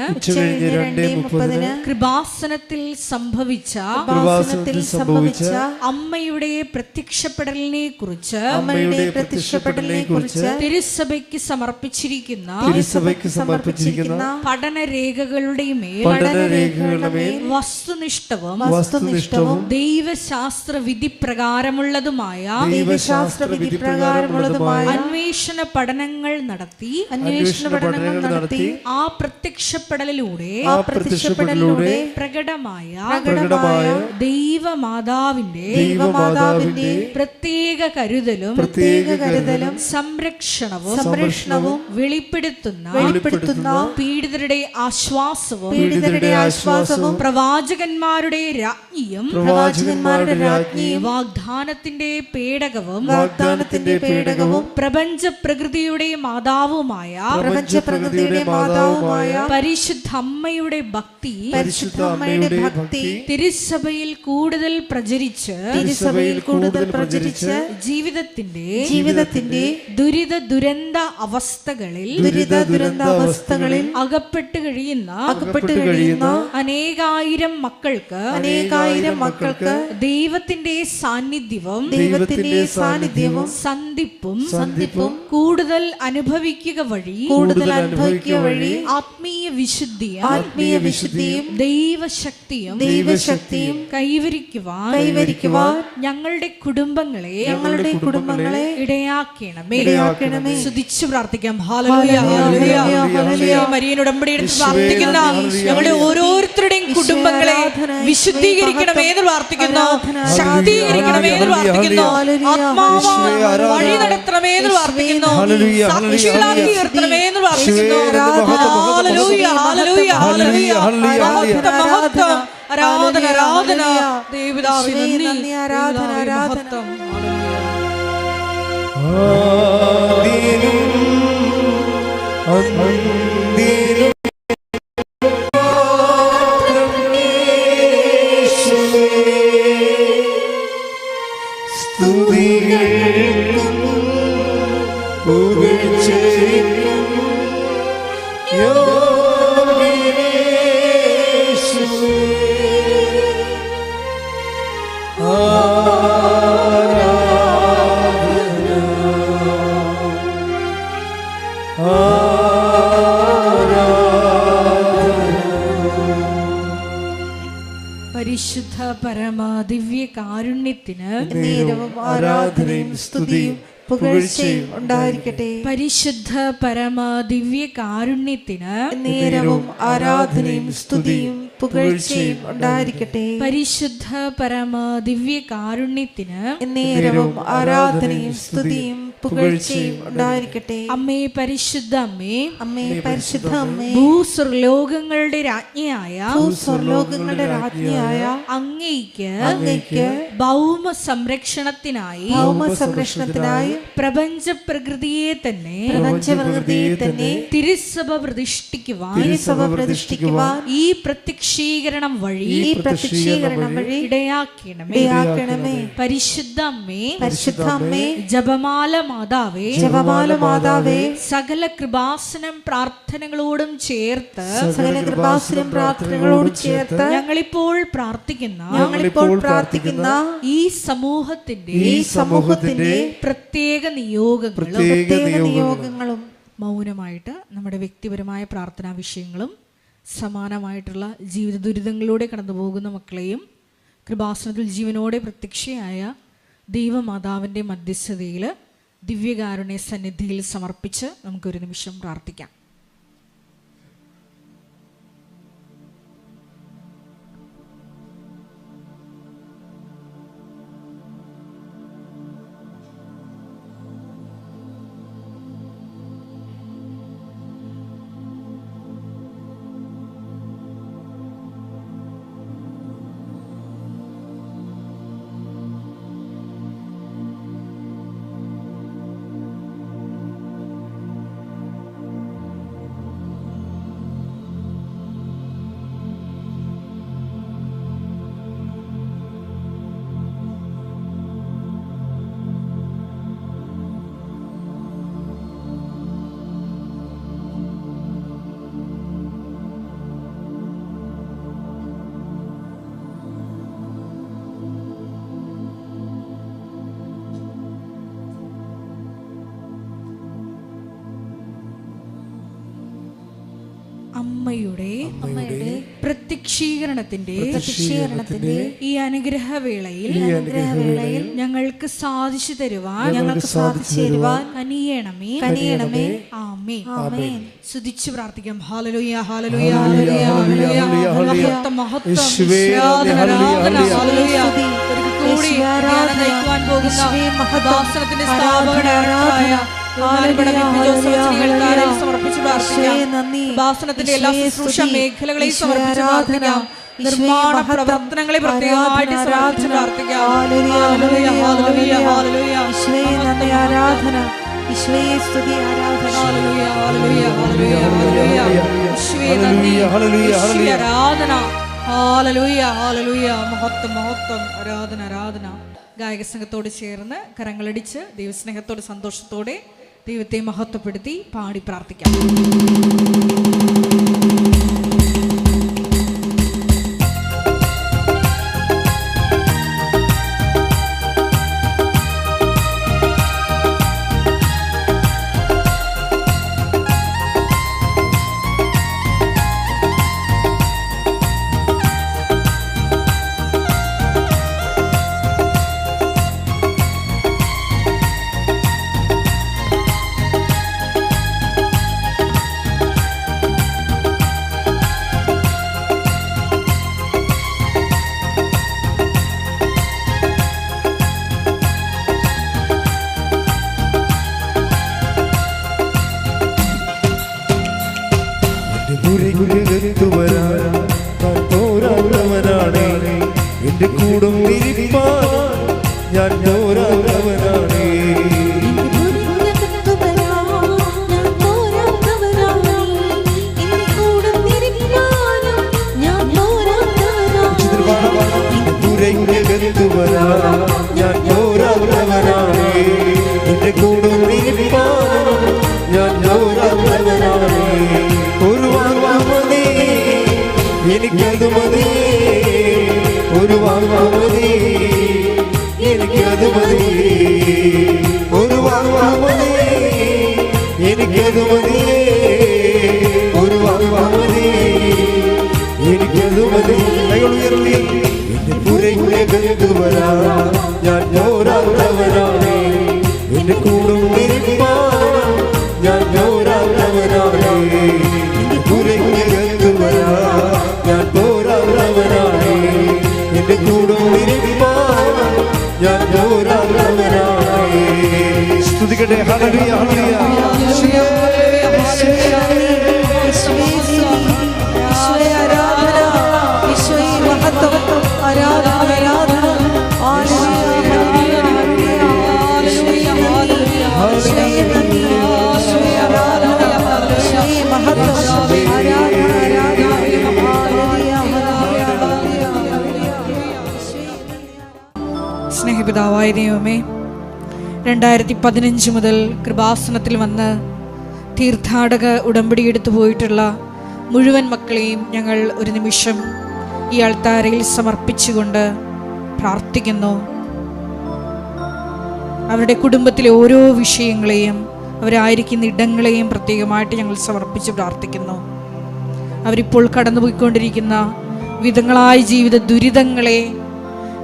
കൃപാസനത്തിൽ സംഭവിച്ച അമ്മയുടെ പ്രത്യക്ഷപ്പെടലിനെ കുറിച്ച് തിരുസഭയ്ക്ക് സമർപ്പിച്ചിരിക്കുന്ന പഠനരേഖകളുടെ മേൽ വസ്തുനിഷ്ഠവും ദൈവശാസ്ത്ര വിധി പ്രകാരമുള്ളതുമായ അന്വേഷണ പഠനങ്ങൾ നടത്തി ആ പ്രത്യക്ഷപ്പെടലിലൂടെ പ്രകടമായ ദൈവമാതാവിന്റെ പ്രത്യേക കരുതലും സംരക്ഷണവും വെളിപ്പെടുത്തുന്ന പീഡിതരുടെ ആശ്വാസവും പ്രവാചകന്മാരുടെ രാജ്ഞിയും വാഗ്ദാനത്തിന്റെ പേടകവും പ്രപഞ്ച പ്രകൃതിയുടെ മാതാവുമായ പരിശുദ്ധ അമ്മയുടെ ഭക്തി തിരുസഭയിൽ കൂടുതൽ പ്രചരിച്ച് ജീവിതത്തിന്റെ ദുരിത ദുരന്ത അവസ്ഥകളിൽ അകപ്പെട്ട് കഴിയുന്ന അനേകായിരം മക്കൾക്ക് ദൈവത്തിന്റെ സാന്നിധ്യവും സന്ധിപ്പും കൂടുതൽ അനുഭവിക്കുക വഴി ആത്മീയ വിശുദ്ധിയും ദൈവശക്തിയും കൈവരിക്കുവാൻ ഞങ്ങളുടെ കുടുംബങ്ങളെ ഇടയാക്കണമേ. സ്തുതിച്ചു പ്രാർത്ഥിക്കാം. ഹല്ലേലൂയ, ഹല്ലേലൂയ, ഹല്ലേലൂയ. മരിയൻ ഉടമ്പടി എടുത്ത് പ്രാർത്ഥിക്കുന്ന ഞങ്ങളുടെ ഓരോരുത്തരുടെയും കുടുംബങ്ങളെ വിശുദ്ധീകരിക്കണമേ എന്ന് പ്രാർത്ഥിക്കുന്നു. ശക്തീകരിക്കണമേ എന്ന് പ്രാർത്ഥിക്കുന്നു. ആത്മാവാൽ വഴി നടത്തണമേ എന്ന് പ്രാർത്ഥിക്കുന്നു. സാക്ഷികളാക്കി ഉയർത്തണമേ എന്ന് പ്രാർത്ഥിക്കുന്നു. ഹല്ലേലൂയ, ഹല്ലേലൂയ, ഹല്ലേലൂയ. മഹത്വം, ആരാധന, ആരാധന. ദൈവപിതാവേ നന്ദി, ആരാധന, ആരാധന. മഹത്വം. പരിശുദ്ധ പരമ ദിവ്യ കാരുണ്യത്തിന് നേരവും ആരാധനയും സ്തുതിയും പുകഴ്ചയും ഉണ്ടായിരിക്കട്ടെ. പരിശുദ്ധ പരമ ദിവ്യ കാരുണ്യത്തിന് നേരവും ആരാധനയും സ്തുതിയും പുകഴ്ചയും ഉണ്ടായിരിക്കട്ടെ. പരിശുദ്ധ പരമ ദിവ്യ കാരുണ്യത്തിന് നേരവും ആരാധനയും സ്തുതിയും പുകഴ്ചയും ഉണ്ടായിരിക്കട്ടെ. അമ്മേ പരിശുദ്ധ അമ്മേ, അമ്മേ പരിശുദ്ധ അമ്മേ, ഭൂസ്വർലോകങ്ങളുടെ രാജ്ഞിയായ ഭൂസ്വർലോകങ്ങളുടെ രാജ്ഞിയായ അങ്ങയ്ക്ക് ഭൗമ സംരക്ഷണത്തിനായി സംരക്ഷണത്തിനായി പ്രപഞ്ച പ്രകൃതിയെ തന്നെ തിരുസഭ പ്രതിഷ്ഠിക്കുവാൻ ഈ പ്രത്യക്ഷീകരണം വഴി ഇടയാക്കണമേ. പരിശുദ്ധ അമ്മേ, ജപമാല മാതാവേ, സകല കൃപാസനം പ്രാർത്ഥനകളോടും ചേർത്ത് ഞങ്ങളിപ്പോൾ പ്രാർത്ഥിക്കുന്ന ഈ സമൂഹത്തിന്റെ പ്രത്യേക നിയോഗങ്ങളും മൗനമായിട്ട് നമ്മുടെ വ്യക്തിപരമായ പ്രാർത്ഥനാ വിഷയങ്ങളും സമാനമായിട്ടുള്ള ജീവിത ദുരിതങ്ങളിലൂടെ കടന്നു പോകുന്ന മക്കളെയും കൃപാസനത്തിൽ ജീവനോടെ പ്രത്യക്ഷയായ ദൈവമാതാവിൻ്റെ മധ്യസ്ഥതയിൽ ദിവ്യകാരുണ്യ സന്നിധിയിൽ സമർപ്പിച്ച് നമുക്കൊരു നിമിഷം പ്രാർത്ഥിക്കാം. അമ്മയുടെ പ്രത്യക്ഷീകരണത്തിന്റെ ഈ അനുഗ്രഹവേളയിൽ ഞങ്ങൾക്ക് സാധിച്ചു തരുവാൻ കനിയണമേ. ആമേൻ. സ്തുതിച്ച് പ്രാർത്ഥിക്കാം. ഹല്ലേലൂയ, ഹല്ലേലൂയ, ഹല്ലേലൂയ, ഹല്ലേലൂയ. മഹത്വം, ഹല്ലേലൂയ. ഒരിക്കൽ കൂടി നയിക്കുവാൻ പോകുന്ന മഹദാസനത്തിന്റെ സ്ഥാപകനായ സമർപ്പിച്ചു പ്രാർത്ഥിക്കാം. ഭാസനത്തിന്റെ എല്ലാ ശുശ്രൂഷ മേഖലകളെയും സമർപ്പിച്ചു പ്രാർത്ഥിക്കാം. നിർമ്മാണ പ്രവർത്തനങ്ങളെ പ്രത്യേകമായിട്ട് സമർപ്പിച്ചു പ്രാർത്ഥിക്കാം. ആരാധന, ഈശോയെ സ്തുതി, ആരാധന. മഹത്വം, ആരാധന, ആരാധന. ഗായക സംഘത്തോട് ചേർന്ന് കരങ്ങളടിച്ച് ദൈവസ്നേഹത്തോടെ സന്തോഷത്തോടെ ദൈവത്തെ മഹത്വപ്പെടുത്തി പാടി പ്രാർത്ഥിക്കാം. പുരികത്തു വരാൻ ഞാൻ പോരാത്തവനാണ്. എന്റെ കൂടും ഇരിപ്പാൻ ഞാൻ പോരാത്തവനാണ്. പുരകത്തു വരാൻ ഞാൻ പോരാത്തവനാണ്. എന്റെ കൂടും ഇരിപ്പാൻ ഞാൻ പോരാത്തവനാണ്. ഒരു വാങ്ങാമതി എനിക്കത് മതി, ഒരു വാങ്ങാമതി എനിക്കത് മതി, ഒരു വാങ്ങാമതി എനിക്കത് മതി, ഒരു വാങ്ങാമതി എനിക്കത് മതി. ഉയർത്തി എന്റെ പുരകത്തു വരാൻ ഞാൻ പോരാത്തവനാണ്. എന്റെ കൂടും ഇരിപ്പാൻ ഞാൻ പോരാത്തവനാണ്. എന്റെ പുരകത്തു വരാൻ ഞാൻ പോരാത്തവനാണ്. എന്റെ കൂടും ഇരിപ്പാൻ ഞാൻ പോരാത്തവനാണ്. സ്തുതിക്കട്ടെ. ഹല്ലേലൂയ ഹല്ലേലൂയ. സ്നേഹപിതാവായ ദൈവമേ, 2015 മുതൽ കൃപാസനത്തിൽ വന്ന് തീർത്ഥാടക ഉടമ്പടി എടുത്തു പോയിട്ടുള്ള മുഴുവൻ മക്കളെയും ഞങ്ങൾ ഒരു നിമിഷം ഈ അൾത്താരയിൽ സമർപ്പിച്ചുകൊണ്ട് പ്രാർത്ഥിക്കുന്നു. അവരുടെ കുടുംബത്തിലെ ഓരോ വിഷയങ്ങളെയും അവരായിരിക്കുന്ന ഇടങ്ങളെയും പ്രത്യേകമായിട്ട് ഞങ്ങൾ സമർപ്പിച്ച് പ്രാർത്ഥിക്കുന്നു. അവരിപ്പോൾ കടന്നുപോയിക്കൊണ്ടിരിക്കുന്ന വിധങ്ങളായ ജീവിത ദുരിതങ്ങളെ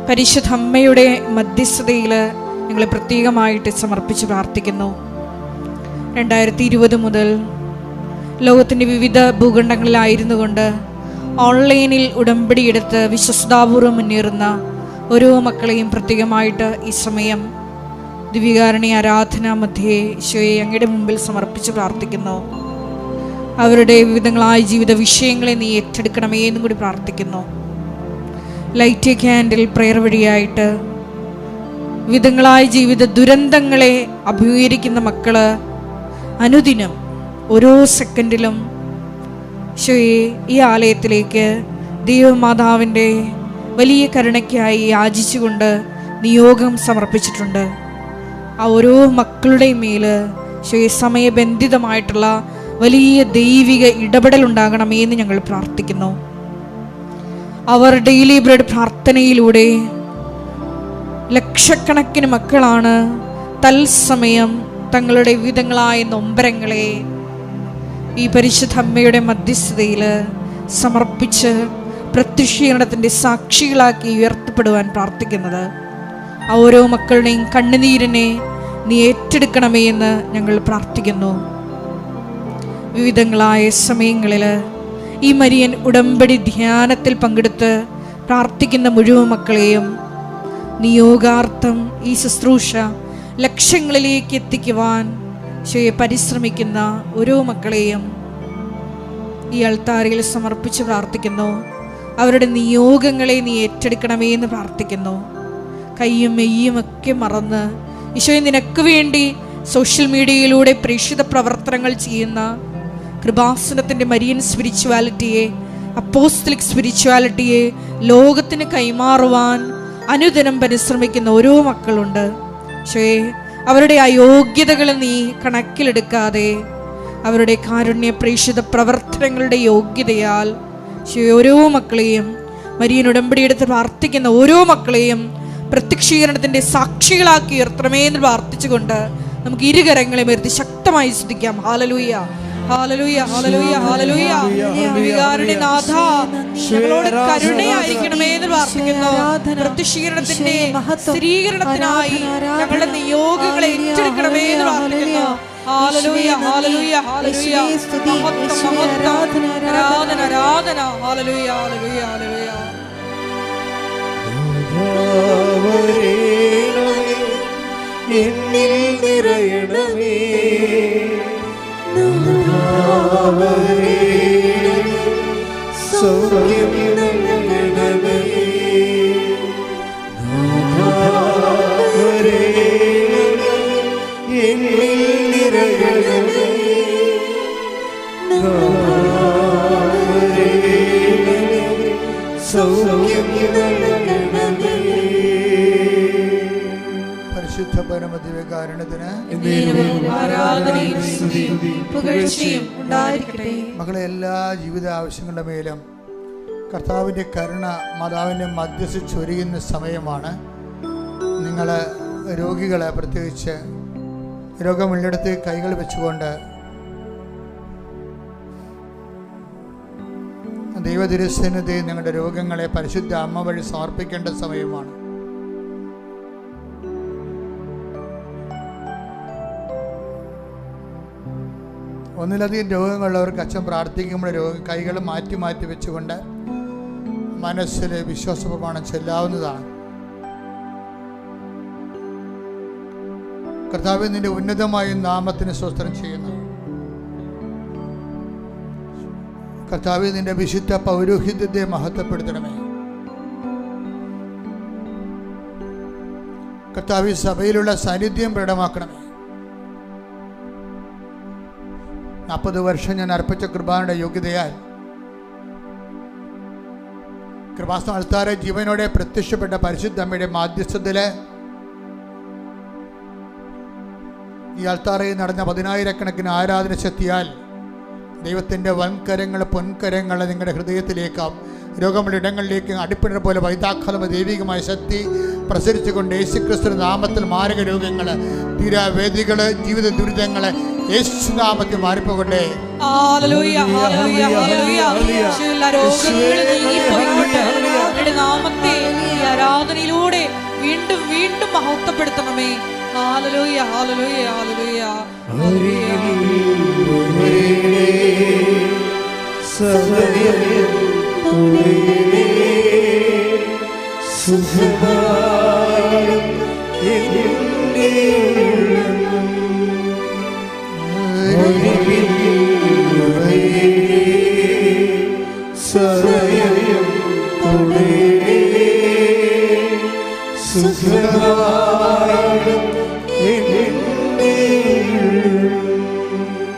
പരിശുദ്ധ അമ്മയുടെ മധ്യസ്ഥതയിൽ ഞങ്ങൾ പ്രത്യേകമായിട്ട് സമർപ്പിച്ച് പ്രാർത്ഥിക്കുന്നു. 2020 മുതൽ ലോകത്തിൻ്റെ വിവിധ ഭൂഖണ്ഡങ്ങളിലായിരുന്നു കൊണ്ട് ഓൺലൈനിൽ ഉടമ്പടിയെടുത്ത് വിശ്വസ്താപൂർവ്വം മുന്നേറുന്ന ഓരോ മക്കളെയും പ്രത്യേകമായിട്ട് ഈ സമയം ദിവ്യകാരുണ്യ ആരാധന മധ്യേ ഈശോയെ അങ്ങയുടെ മുമ്പിൽ സമർപ്പിച്ച് പ്രാർത്ഥിക്കുന്നു. അവരുടെ വിവിധങ്ങളായ ജീവിത വിഷയങ്ങളെ നീ ഏറ്റെടുക്കണമേ എന്നും കൂടി പ്രാർത്ഥിക്കുന്നു. ലൈറ്റ് എ ക്യാൻഡിൽ പ്രയർ വഴിയായിട്ട് വിധങ്ങളായ ജീവിത ദുരന്തങ്ങളെ അഭിമുഖീകരിക്കുന്ന മക്കള് അനുദിനം ഓരോ സെക്കൻഡിലും ഈശോയെ ഈ ആലയത്തിലേക്ക് ദൈവമാതാവിൻ്റെ വലിയ കരുണയ്ക്കായി യാചിച്ചുകൊണ്ട് നിയോഗം സമർപ്പിച്ചിട്ടുണ്ട്. ആ ഓരോ മക്കളുടെയും മേൽ ഈശോയെ സമയബന്ധിതമായിട്ടുള്ള വലിയ ദൈവിക ഇടപെടൽ ഉണ്ടാകണമേ എന്ന് ഞങ്ങൾ പ്രാർത്ഥിക്കുന്നു. അവർ ഡെയിലി ബ്രെഡ് പ്രാർത്ഥനയിലൂടെ ലക്ഷക്കണക്കിന് മക്കളാണ് തത്സമയം തങ്ങളുടെ വിവിധങ്ങളായ നൊമ്പരങ്ങളെ ഈ പരിശുദ്ധ അമ്മയുടെ മധ്യസ്ഥതയിൽ സമർപ്പിച്ച് പ്രത്യക്ഷീകരണത്തിൻ്റെ സാക്ഷികളാക്കി ഉയർത്തപ്പെടുവാൻ പ്രാർത്ഥിക്കുന്നത്. ആ ഓരോ മക്കളുടെയും കണ്ണുനീരിനെ നീ ഏറ്റെടുക്കണമേ എന്ന് ഞങ്ങൾ പ്രാർത്ഥിക്കുന്നു. വിവിധങ്ങളായ സമയങ്ങളിൽ ഈ മരിയൻ ഉടമ്പടി ധ്യാനത്തിൽ പങ്കെടുത്ത് പ്രാർത്ഥിക്കുന്ന മുഴുവൻ മക്കളെയും നിയോഗാർത്ഥം ഈ ശുശ്രൂഷ ലക്ഷ്യങ്ങളിലേക്ക് എത്തിക്കുവാൻ പരിശ്രമിക്കുന്ന ഓരോ മക്കളെയും ഈ അൾത്താരയിൽ സമർപ്പിച്ച് പ്രാർത്ഥിക്കുന്നു. അവരുടെ നിയോഗങ്ങളെ നീ ഏറ്റെടുക്കണമേ എന്ന് പ്രാർത്ഥിക്കുന്നു. കയ്യും മെയ്യും ഒക്കെ മറന്ന് ഈശോയെ നിനക്ക് വേണ്ടി സോഷ്യൽ മീഡിയയിലൂടെ പ്രേക്ഷിത പ്രവർത്തനങ്ങൾ ചെയ്യുന്ന കൃപാസനത്തിൻ്റെ മരിയൻ സ്പിരിച്വാലിറ്റിയെ, അപ്പോസ്തലിക് സ്പിരിച്വാലിറ്റിയെ ലോകത്തിന് കൈമാറുവാൻ അനുദിനം പരിശ്രമിക്കുന്ന ഓരോ മക്കളുണ്ട്. ഈശോയെ അവരുടെ അയോഗ്യതകൾ നീ കണക്കിലെടുക്കാതെ അവരുടെ കാരുണ്യ പ്രേക്ഷിത പ്രവർത്തനങ്ങളുടെ യോഗ്യതയാൽ ഓരോ മക്കളെയും മരിയൻ ഉടമ്പടിയെടുത്ത് പ്രാർത്ഥിക്കുന്ന ഓരോ മക്കളെയും പ്രത്യക്ഷീകരണത്തിൻ്റെ സാക്ഷികളാക്കി ഉയർത്തണമേ എന്ന് പ്രാർത്ഥിച്ചുകൊണ്ട് നമുക്ക് ഇരുകരങ്ങളെ ഉയർത്തി ശക്തമായി സ്തുതിക്കാം. ഹല്ലേലൂയ, ഹല്ലേലൂയ, ഹല്ലേലൂയ, ഹല്ലേലൂയ. വികാരുടെ നാഥ, ഞങ്ങളോട് കരുണയായിരിക്കണമേ എന്ന് പ്രാർത്ഥിക്കുന്നു. പ്രത്യക്ഷീകരണത്തിന്റെ സ്ഥിരീകരണത്തിനായി ഞങ്ങളുടെ നിയോഗങ്ങളെ ഏറ്റെടുക്കണമേ എന്ന് പ്രാർത്ഥിക്കുന്നു. ഹല്ലേലൂയ, ഹല്ലേലൂയ, ഹല്ലേലൂയ. മഹത്വം, മഹത്വം, ആരാധന, ആരാധന. ഹല്ലേലൂയ, ഹല്ലേലൂയ, ഹല്ലേലൂയ. എന്നിൽ നിറയണമേ, സൗഖ്യം നൽകണമേ. എന്നിൽ നിറയണമേ. സൗഖ്യം നൽകണമേ. പരിശുദ്ധ പരമദിവ്യകാരുണ്യത്തിന് ആരാധനയും സ്തുതിയും പുകഴ്ചയും ഉണ്ടായിരിക്കട്ടെ. മകളെ, എല്ലാ ജീവിത ആവശ്യങ്ങളുടെ മേലും കർത്താവിൻ്റെ കരുണ മാതാവിൻ്റെ മധ്യസ്ഥ ചൊരിയുന്ന സമയമാണ്. നിങ്ങൾ രോഗികളെ, പ്രത്യേകിച്ച് രോഗമുള്ളിടത്ത് കൈകൾ വെച്ചുകൊണ്ട് ദൈവതിരുസന്നിധിയിൽ നിങ്ങളുടെ രോഗങ്ങളെ പരിശുദ്ധ അമ്മ വഴി സമർപ്പിക്കേണ്ട സമയമാണ്. ഒന്നിലധികം രോഗങ്ങളുള്ളവർക്ക് അച്ഛൻ പ്രാർത്ഥിക്കുമ്പോൾ കൈകൾ മാറ്റി മാറ്റി വെച്ചുകൊണ്ട് മനസ്സിൽ വിശ്വാസപ്രമാണം ചൊല്ലാവുന്നതാണ്. കർത്താവേ, നിന്റെ ഉന്നതമായ നാമത്തിന് സ്തോത്രം ചെയ്യുന്നു. കർത്താവേ, നിന്റെ വിശുദ്ധ പൗരോഹിത്യത്തെ മഹത്വപ്പെടുത്തണമേ. കർത്താവേ, സഭയിലുള്ള സാന്നിധ്യം പ്രകടമാക്കണമേ. 40 വർഷം ഞാൻ അർപ്പിച്ച കൃപായുടെ യോഗ്യതയാൽ കൃപാസന അൾത്താരെ ജീവനോടെ പ്രത്യക്ഷപ്പെട്ട പരിശുദ്ധ അമ്മയുടെ മാധ്യസ്ഥത്തില് ഈ അൾത്താറയിൽ നടന്ന 10,000-കണക്കിന് ആരാധന ശക്തിയാൽ ദൈവത്തിൻ്റെ വൻകരങ്ങൾ, പൊൻകരങ്ങൾ നിങ്ങളുടെ ഹൃദയത്തിലേക്കും രോഗമുള്ള ഇടങ്ങളിലേക്കും അടിപ്പിണർ പോലെ വൈതാക്കാലം ദൈവികമായ ശക്തി പ്രസരിച്ചുകൊണ്ട് യേശുക്രിസ്തുവിന്റെ നാമത്തിൽ മാരക രോഗങ്ങൾ, തീരാവേദികൾ, ജീവിത ദുരിതങ്ങൾ യേശുനാമത്തിൽ മാറിപ്പോകട്ടെ. നാമത്തെ ആരാധനയിലൂടെ വീണ്ടും വീണ്ടും മഹത്വപ്പെടുത്തണമേ. ഹല്ലേലൂയ, ഹല്ലേലൂയ, ഹല്ലേലൂയ.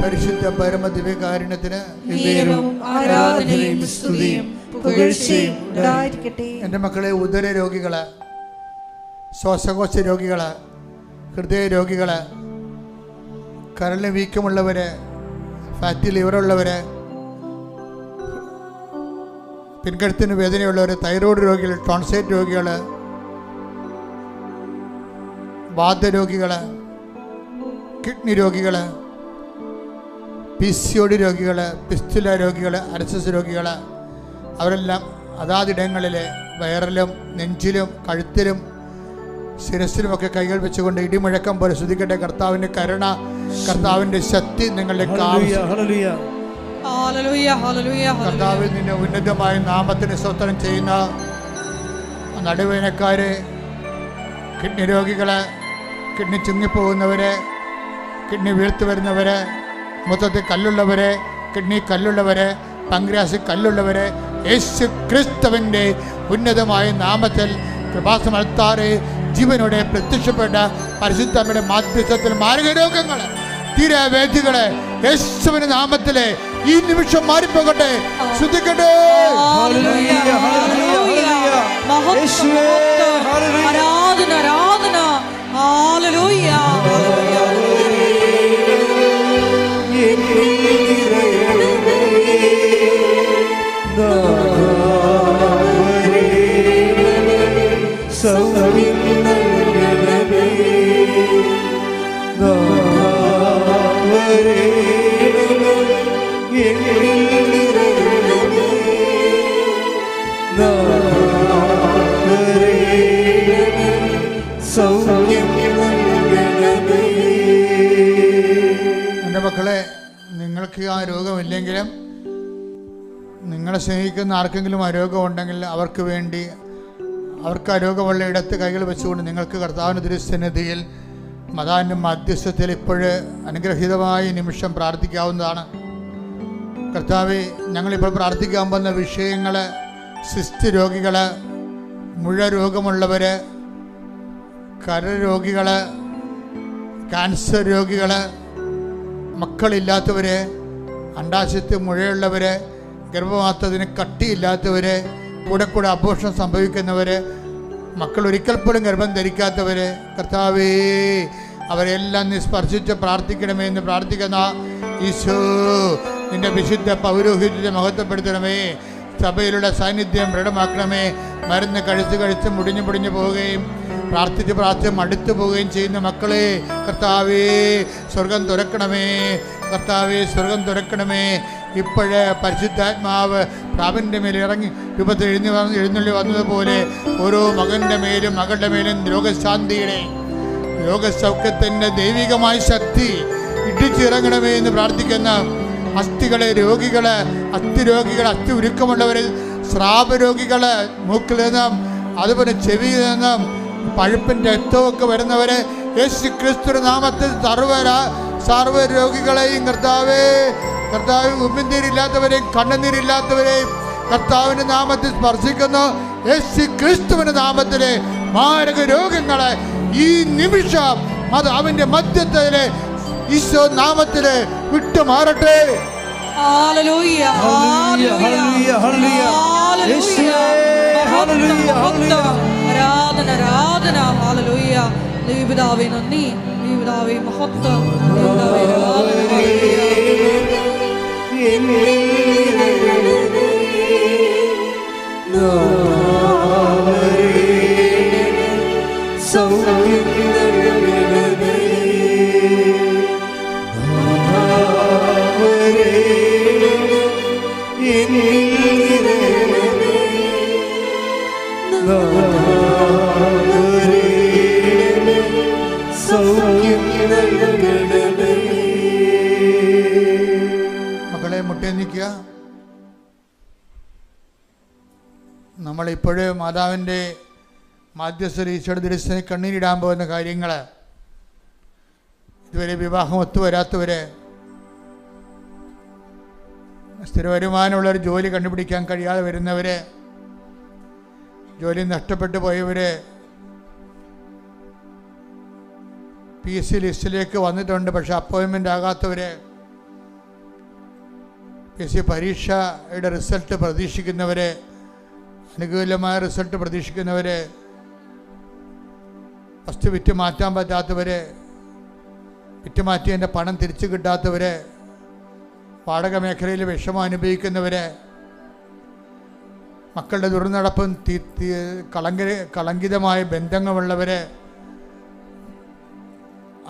പരിശുദ്ധ പരമദിവ്യകാരുണ്യത്തിന് ആരാധനയും സ്തുതിയും പുകഴ്ചയും ഉണ്ടായിരിക്കട്ടെ. എൻ്റെ മക്കളെ, ഉദര രോഗികള്, ശ്വാസകോശ രോഗികള്, ഹൃദയ രോഗികള്, കരളിന് വീക്കമുള്ളവര്, ഫാറ്റി ലിവറുള്ളവര്, പിൻകഴുത്തിന് വേദനയുള്ളവർ, തൈറോയ്ഡ് രോഗികൾ, ടോൺസൈറ്റ് രോഗികൾ, വാതരോഗികൾ, കിഡ്നി രോഗികൾ, PCOD രോഗികൾ, പിസ്തുല രോഗികൾ, അർസസ് രോഗികൾ, അവരെല്ലാം അതാതിടങ്ങളിൽ വയറിലും നെഞ്ചിലും കഴുത്തിലും ശിരസിലുമൊക്കെ കൈകൾ വെച്ചുകൊണ്ട് ഇടിമുഴക്കം പോലെ സ്തുതിക്കട്ടെ. കർത്താവിൻ്റെ കരുണ, കർത്താവിൻ്റെ ശക്തി നിങ്ങളിലേക്ക് കർത്താവിൽ നിന്റെ ഉന്നതമായ നാമത്തിന് സ്തോത്രം ചെയ്യുന്ന നടുവേനക്കാര്, കിഡ്നി രോഗികള്, കിഡ്നി ചുങ്ങിപ്പോകുന്നവര്, കിഡ്നി വീർത്തു വരുന്നവര്, മൊത്തത്തിൽ കല്ലുള്ളവര്, കിഡ്നി കല്ലുള്ളവര്, പങ്ക്രിയാസിൽ കല്ലുള്ളവര്, യേശു ക്രിസ്തുവിൻ്റെ ഉന്നതമായ നാമത്തിൽ കൃപാസന അൾത്താരെ ജീവനോടെ പ്രത്യക്ഷപ്പെട്ട പരിശുദ്ധമ്മയുടെ മാധ്യസ്ഥത്തിൽ മാരക രോഗങ്ങൾ, തീരാവേദികള് യേശുവിന്റെ നാമത്തിലെ ഈ നിമിഷം മാറിപ്പോകട്ടെ. ശ്രദ്ധിക്കട്ടെ. ആരാധന, ആരാധന. ഹല്ലേലൂയ. എൻ്റെ മക്കളെ, നിങ്ങൾക്ക് ആ രോഗമില്ലെങ്കിലും നിങ്ങളെ സ്നേഹിക്കുന്ന ആർക്കെങ്കിലും ആ രോഗമുണ്ടെങ്കിൽ അവർക്ക് വേണ്ടി, അവർക്ക് ആ രോഗമുള്ള ഇടത്ത് കൈകൾ വെച്ചുകൊണ്ട് നിങ്ങൾക്ക് കർത്താവിൻ്റെ തിരുസന്നിധിയിൽ മതാവിൻ്റെ മധ്യസ്ഥത്തിൽ ഇപ്പോഴ് അനുഗ്രഹീതമായ നിമിഷം പ്രാർത്ഥിക്കാവുന്നതാണ്. കർത്താവേ, ഞങ്ങളിപ്പോൾ പ്രാർത്ഥിക്കാൻ പോകുന്ന വിഷയങ്ങൾ സിസ്റ്റ് രോഗികൾ, മുഴ രോഗമുള്ളവർ, കരരോഗികൾ, ക്യാൻസർ രോഗികൾ, മക്കളില്ലാത്തവർ, അണ്ടാശയത്തിൽ മുഴയുള്ളവർ, ഗർഭപാത്രത്തിന് കട്ടിയില്ലാത്തവർ, കൂടെ കൂടെ അബോർഷൻ സംഭവിക്കുന്നവർ, മക്കൾ ഒരിക്കൽ പോലും ഗർഭം ധരിക്കാത്തവർ, കർത്താവേ അവരെല്ലാം നീ സ്പർശിച്ച് പ്രാർത്ഥിക്കണമേ എന്ന് പ്രാർത്ഥിക്കുന്ന ഈശോ, നിന്റെ വിശുദ്ധ പൗരോഹിത്യത്തെ മഹത്വപ്പെടുത്തണമേ. സഭയിലുള്ള സാന്നിധ്യം ദൃഢമാക്കണമേ. മരുന്ന് കഴിച്ച് മുടിഞ്ഞു പോവുകയും പ്രാർത്ഥിച്ച് മടുത്തു പോവുകയും ചെയ്യുന്ന മക്കളെ കർത്താവേ സ്വർഗം തുറക്കണമേ. കർത്താവേ സ്വർഗം തുറക്കണമേ. ഇപ്പോഴേ പരിശുദ്ധാത്മാവ് പ്രാവിൻ്റെ മേൽ ഇറങ്ങി രൂപത്തിൽ എഴുന്നള്ളി വന്നതുപോലെ ഓരോ മകൻ്റെ മേലും മകളുടെ മേലും രോഗശാന്തിയുടെ രോഗസൗഖ്യത്തിൻ്റെ ദൈവികമായ ശക്തി ഇടിച്ചിറങ്ങണമേ എന്ന് പ്രാർത്ഥിക്കുന്ന അസ്ഥികളെ രോഗികള്, അസ്ഥി ഉരുക്കമുള്ളവർ, സ്രാവരോഗികൾ, മൂക്കിൽ നിന്നും അതുപോലെ ചെവിയിൽ നിന്നും പഴുപ്പിൻ്റെ രക്തമൊക്കെ വരുന്നവര് യേശു ക്രിസ്തു നാമത്തിൽ സർവ്വ രോഗികളെയും കർത്താവേ ഉമ്മിനീരില്ലാത്തവരെയും കണ്ണുനീരില്ലാത്തവരെയും കർത്താവിൻ്റെ നാമത്തിൽ സ്പർശിക്കുന്നു. യേശു ക്രിസ്തുവിൻ്റെ നാമത്തിലെ മാരക രോഗങ്ങളെ ഈ നിമിഷം അത് അവൻ്റെ മധ്യത്തിലെ ഈശോ നാമത്തില് വിട്ടുമാറട്ടെ. ഹല്ലേലൂയ, ഹല്ലേലൂയ, ഹല്ലേലൂയ, ആരാധന, ആരാധന, ഹല്ലേലൂയ. ദൈവപിതാവേ നന്ദി, ദൈവപിതാവേ മഹത്വം, ദൈവപിതാവേ മക്കളെ മുട്ടേ നിൽക്കുക. നമ്മളിപ്പോഴും മാതാവിൻ്റെ മാധ്യസ്ഥ ഈശോയുടെ തിരുസേന കണ്ണീരിടാൻ പോകുന്ന കാര്യങ്ങൾ, ഇതുവരെ വിവാഹം ഒത്തുവരാത്തവർ, സ്ഥിര വരുമാനമുള്ളൊരു ജോലി കണ്ടുപിടിക്കാൻ കഴിയാതെ വരുന്നവർ, ജോലി നഷ്ടപ്പെട്ടു പോയവർ, PSC ലിസ്റ്റിലേക്ക് വന്നിട്ടുണ്ട് പക്ഷെ അപ്പോയിൻമെൻ്റ് ആകാത്തവർ, PSC പരീക്ഷയുടെ റിസൾട്ട് പ്രതീക്ഷിക്കുന്നവർ, അനുകൂലമായ റിസൾട്ട് പ്രതീക്ഷിക്കുന്നവർ, വസ്തു വിറ്റ് മാറ്റാൻ പറ്റാത്തവർ, വിറ്റ് മാറ്റിയതിൻ്റെ പണം തിരിച്ചു കിട്ടാത്തവർ, വാടക മേഖലയിൽ വിഷമം അനുഭവിക്കുന്നവർ, മക്കളുടെ ദുർനടപ്പും കളങ്കിതമായ ബന്ധങ്ങളുള്ളവർ,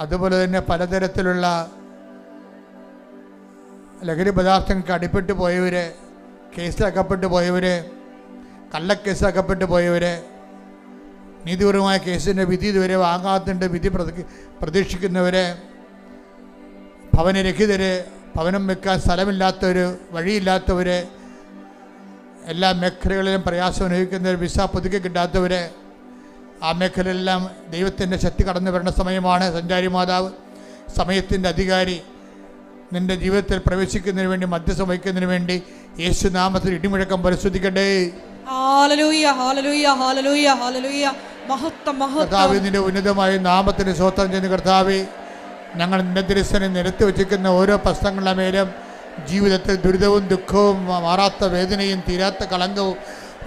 അതുപോലെ തന്നെ പലതരത്തിലുള്ള ലഹരി പദാർത്ഥങ്ങൾക്ക് അടിപ്പെട്ടു പോയവർ, കേസിലകപ്പെട്ടു പോയവർ, കള്ളക്കേസിലകപ്പെട്ടു പോയവർ, നീതിപൂർവമായ കേസിൻ്റെ വിധി ഇതുവരെ വാങ്ങാത്തതിൻ്റെ വിധി പ്രതീക്ഷിക്കുന്നവർ, ഭവനരഹിതർ, ഭവനം വെക്കാൻ സ്ഥലമില്ലാത്തവർ, വഴിയില്ലാത്തവർ, എല്ലാ മേഖലകളിലും പ്രയാസം അനുഭവിക്കുന്നവർ, വിസ പുതുക്കി കിട്ടാത്തവർ, ആ മേഖലയിലെല്ലാം ദൈവത്തിൻ്റെ ശക്തി കടന്നു വരേണ്ട സമയമാണ്. സഞ്ചാരി മാതാവ്, സമയത്തിൻ്റെ അധികാരി, നിൻ്റെ ജീവിതത്തിൽ പ്രവേശിക്കുന്നതിന് വേണ്ടി, മധ്യസ്ഥം വഹിക്കുന്നതിന് വേണ്ടി യേശു നാമത്തിൽ ഇടിമുഴക്കം പരിശോധിക്കട്ടെ. ഹല്ലേലൂയ, ഹല്ലേലൂയ, ഹല്ലേലൂയ, ഹല്ലേലൂയ, മഹത്വം, മഹത്വം. കർത്താവേ, നിൻ്റെ ഉന്നതമായ നാമത്തിന് സ്തോത്രം ചെയ്യുന്നു. കർത്താവേ, ഞങ്ങൾ നിൻ്റെ തിരുസനെ നിരത്തി വച്ചിരിക്കുന്ന ഓരോ പ്രശ്നങ്ങളുടെ മേലും ജീവിതത്തിൽ ദുരിതവും ദുഃഖവും, മാറാത്ത വേദനയും, തീരാത്ത കളങ്കവും,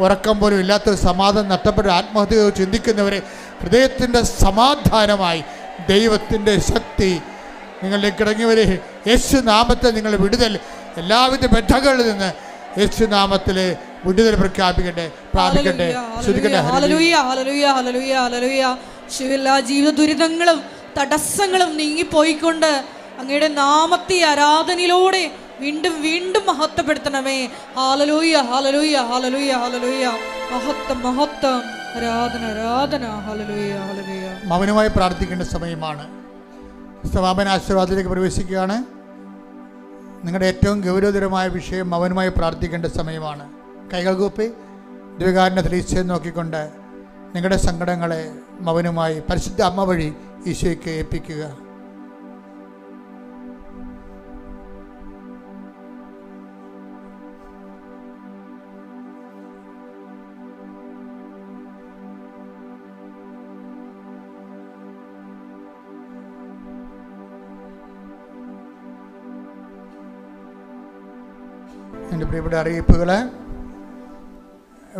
ഉറക്കം പോലും ഇല്ലാത്തൊരു സമാധാനം നഷ്ടപ്പെട്ട ആത്മഹത്യയോ ചിന്തിക്കുന്നവരെ ഹൃദയത്തിൻ്റെ സമാധാനമായി ദൈവത്തിൻ്റെ ശക്തി നിങ്ങളിലേക്ക് ഇറങ്ങിയവരെ യേശു നാമത്തിൽ നിങ്ങൾ വിടുതൽ, എല്ലാവിധ ബന്ധങ്ങളിൽ നിന്ന് യേശു നാമത്തിൽ വിടുതൽ പ്രഖ്യാപിക്കട്ടെ, പ്രാപിക്കട്ടെ, ശ്രദ്ധിക്കട്ടെ. ഹല്ലേലൂയ, ഹല്ലേലൂയ, ഹല്ലേലൂയ, ഹല്ലേലൂയ. എല്ലാ ജീവിത ദുരിതങ്ങളും തടസ്സങ്ങളും നീങ്ങിപ്പോയിക്കൊണ്ട് അങ്ങയുടെ നാമത്തെ ആരാധനയിലൂടെ വീണ്ടും വീണ്ടും മഹത്വപ്പെടുത്തണമേ. ഹല്ലേലൂയ, ഹല്ലേലൂയ, ഹല്ലേലൂയ, ഹല്ലേലൂയ, മഹത്വം, മഹത്വം, ആരാധന, ആരാധന, ഹല്ലേലൂയ, ഹല്ലേലൂയ. മൗനമായി പ്രാർത്ഥിക്കേണ്ട സമയമാണ്. സമാപന ആശീർവാദത്തിലേക്ക് പ്രവേശിക്കുകയാണ്. നിങ്ങളുടെ ഏറ്റവും ഗൗരവതരമായ വിഷയം മൗനമായി പ്രാർത്ഥിക്കേണ്ട സമയമാണ്. കൈകൾ കൂപ്പി ദിവ്യകാരുണ്യത്തിൽ ഈശോയെ നോക്കിക്കൊണ്ട് നിങ്ങളുടെ സങ്കടങ്ങളെ മൗനമായി പരിശുദ്ധ അമ്മ വഴി ഈശോയ്ക്ക് ഏൽപ്പിക്കുക. എൻ്റെ പ്രിയപ്പെട്ട അറിയിപ്പുകളെ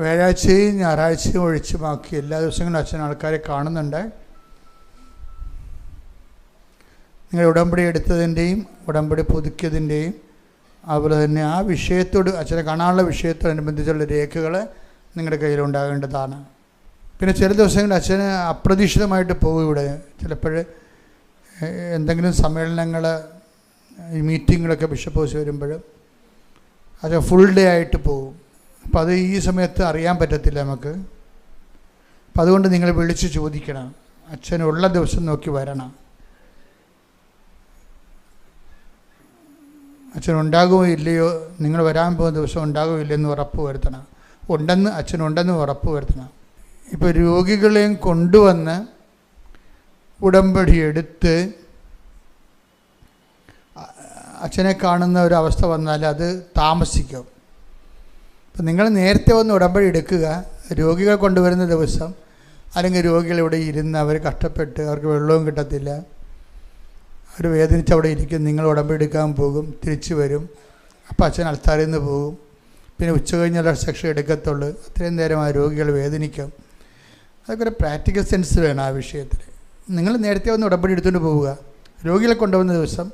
വ്യാഴാഴ്ചയും ഞായറാഴ്ചയും ഒഴിച്ച് ബാക്കി എല്ലാ ദിവസങ്ങളും അച്ഛൻ ആൾക്കാരെ കാണുന്നുണ്ട്. നിങ്ങൾ ഉടമ്പടി എടുത്തതിൻ്റെയും ഉടമ്പടി പുതുക്കിയതിൻ്റെയും അതുപോലെ തന്നെ ആ വിഷയത്തോട് അച്ഛനെ കാണാനുള്ള വിഷയത്തോടനുബന്ധിച്ചുള്ള രേഖകൾ നിങ്ങളുടെ കയ്യിലുണ്ടാകേണ്ടതാണ്. പിന്നെ ചില ദിവസങ്ങളിൽ അച്ഛന് അപ്രതീക്ഷിതമായിട്ട് പോകും. ഇവിടെ ചിലപ്പോൾ എന്തെങ്കിലും സമ്മേളനങ്ങൾ ഈ മീറ്റിങ്ങുകളൊക്കെ ബിഷപ്പ് ഹൗസ് വരുമ്പോൾ അച്ഛൻ ഫുൾ ഡേ ആയിട്ട് പോകും. അപ്പോൾ അത് ഈ സമയത്ത് അറിയാൻ പറ്റത്തില്ല നമുക്ക്. അപ്പം അതുകൊണ്ട് നിങ്ങൾ വിളിച്ച് ചോദിക്കണം, അച്ഛനുള്ള ദിവസം നോക്കി വരണം. അച്ഛൻ ഉണ്ടാകുമോ ഇല്ലയോ, നിങ്ങൾ വരാൻ പോകുന്ന ദിവസം ഉണ്ടാകുമോ ഇല്ലയെന്ന് ഉറപ്പ് വരുത്തണം. അച്ഛനുണ്ടെന്ന് ഉറപ്പ് വരുത്തണം. ഇപ്പോൾ രോഗികളെയും കൊണ്ടുവന്ന് ഉടമ്പടി എടുത്ത് അച്ഛനെ കാണുന്ന ഒരവസ്ഥ വന്നാൽ അത് താമസിക്കും. അപ്പം നിങ്ങൾ നേരത്തെ വന്ന് ഉടമ്പടി എടുക്കുക. രോഗികൾ കൊണ്ടുവരുന്ന ദിവസം അല്ലെങ്കിൽ രോഗികൾ ഇവിടെ ഇരുന്ന് അവർ കഷ്ടപ്പെട്ട് അവർക്ക് വെള്ളവും കിട്ടത്തില്ല, അവർ വേദനിച്ച് അവിടെ ഇരിക്കും. നിങ്ങൾ ഉടമ്പടി എടുക്കാൻ പോകും, തിരിച്ചു വരും. അപ്പോൾ അച്ഛൻ അൾത്താരിൽ നിന്ന് പോകും. പിന്നെ ഉച്ച കഴിഞ്ഞുള്ള സെക്ഷൻ എടുക്കത്തുള്ളൂ. അത്രയും നേരം ആ രോഗികൾ വേദനിക്കും. അതൊക്കെ ഒരു പ്രാക്ടിക്കൽ സെൻസ് വേണം ആ വിഷയത്തിൽ. നിങ്ങൾ നേരത്തെ വന്ന് ഉടമ്പടി എടുത്തുകൊണ്ട് പോവുക. രോഗികളെ കൊണ്ടുവന്ന ദിവസം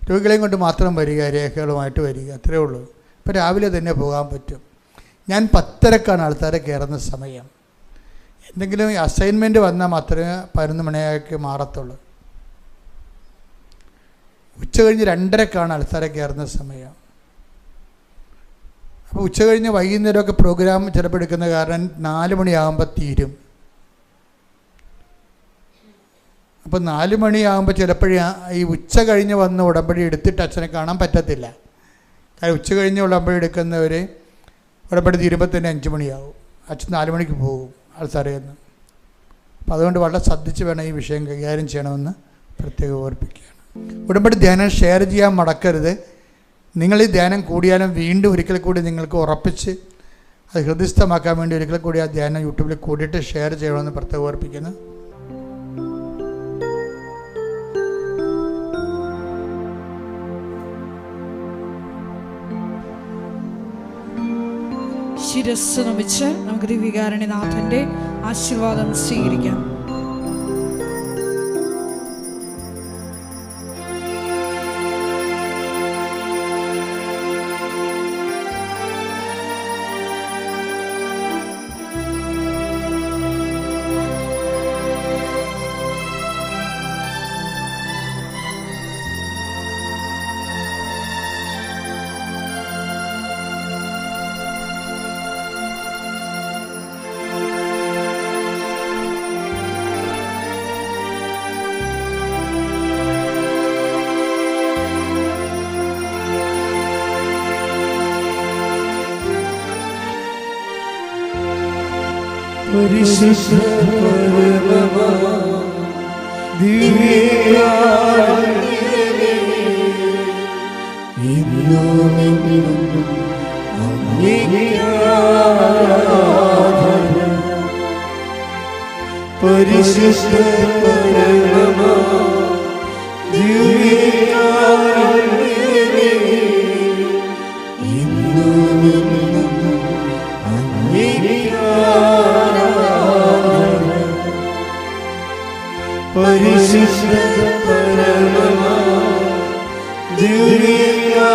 രോഗികളെയും കൊണ്ട് മാത്രം വരിക, രേഖകളുമായിട്ട് വരിക, അത്രേ ഉള്ളൂ. ഇപ്പോൾ രാവിലെ തന്നെ പോകാൻ പറ്റും. ഞാൻ 10:30 ആൾക്കാരെ കയറുന്ന സമയം. എന്തെങ്കിലും അസൈൻമെൻറ്റ് വന്നാൽ മാത്രമേ 11 മണിയാക്കി മാറത്തുള്ളൂ. ഉച്ച കഴിഞ്ഞ് 2:30 ആൾക്കാരെ കയറുന്ന സമയം. അപ്പോൾ ഉച്ച കഴിഞ്ഞ് വൈകുന്നേരമൊക്കെ പ്രോഗ്രാം ചിലപ്പോൾ എടുക്കുന്ന കാരണം 4 മണിയാകുമ്പോൾ തീരും. അപ്പോൾ 4 മണിയാകുമ്പോൾ ചിലപ്പോഴേ ഈ ഉച്ച കഴിഞ്ഞ് വന്ന് ഉടമ്പടി എടുത്തിട്ട് അച്ഛനെ കാണാൻ പറ്റത്തില്ല. കാരണം ഉച്ച കഴിഞ്ഞ് ഉടമ്പടി എടുക്കുന്നവർ ഉടമ്പടി തീരുമ്പോൾ തന്നെ 5 മണിയാവും. അച്ഛൻ 4 മണിക്ക് പോകും ആൾക്കാരെന്ന്. അപ്പോൾ അതുകൊണ്ട് വളരെ ശ്രദ്ധിച്ച് വേണം ഈ വിഷയം കൈകാര്യം ചെയ്യണമെന്ന് പ്രത്യേകം ഓർപ്പിക്കുകയാണ്. ഉടമ്പടി ധ്യാനം ഷെയർ ചെയ്യാൻ മടക്കരുത്. നിങ്ങൾ ഈ ധ്യാനം കൂടിയാലും വീണ്ടും ഒരിക്കൽ കൂടി നിങ്ങൾക്ക് ഉറപ്പിച്ച് അത് ഹൃദയസ്ഥമാക്കാൻ വേണ്ടി ഒരിക്കൽ കൂടി ആ ധ്യാനം യൂട്യൂബിൽ കൂടിയിട്ട് ഷെയർ ചെയ്യണമെന്ന് പ്രത്യേകം ഓർപ്പിക്കുന്നു. ശിരസ് നമിച്ച് നമുക്ക് ദിവ്യകാരുണ്യനാഥന്റെ ആശീർവാദം സ്വീകരിക്കാം. പരിശുദ്ധ പരമമാ ദിവ്യകാരുണ്യമേ, ഇന്നും എന്നും അങ്ങേക്ക് ആരാധന. പരിശുദ്ധ പരമമാ ദിവ്യകാരുണ്യമേ, ഇന്നും എന്നും അങ്ങേക്ക് പരിശുദ്ധ പരമമാ ദിവ്യകാരുണ്യമേ,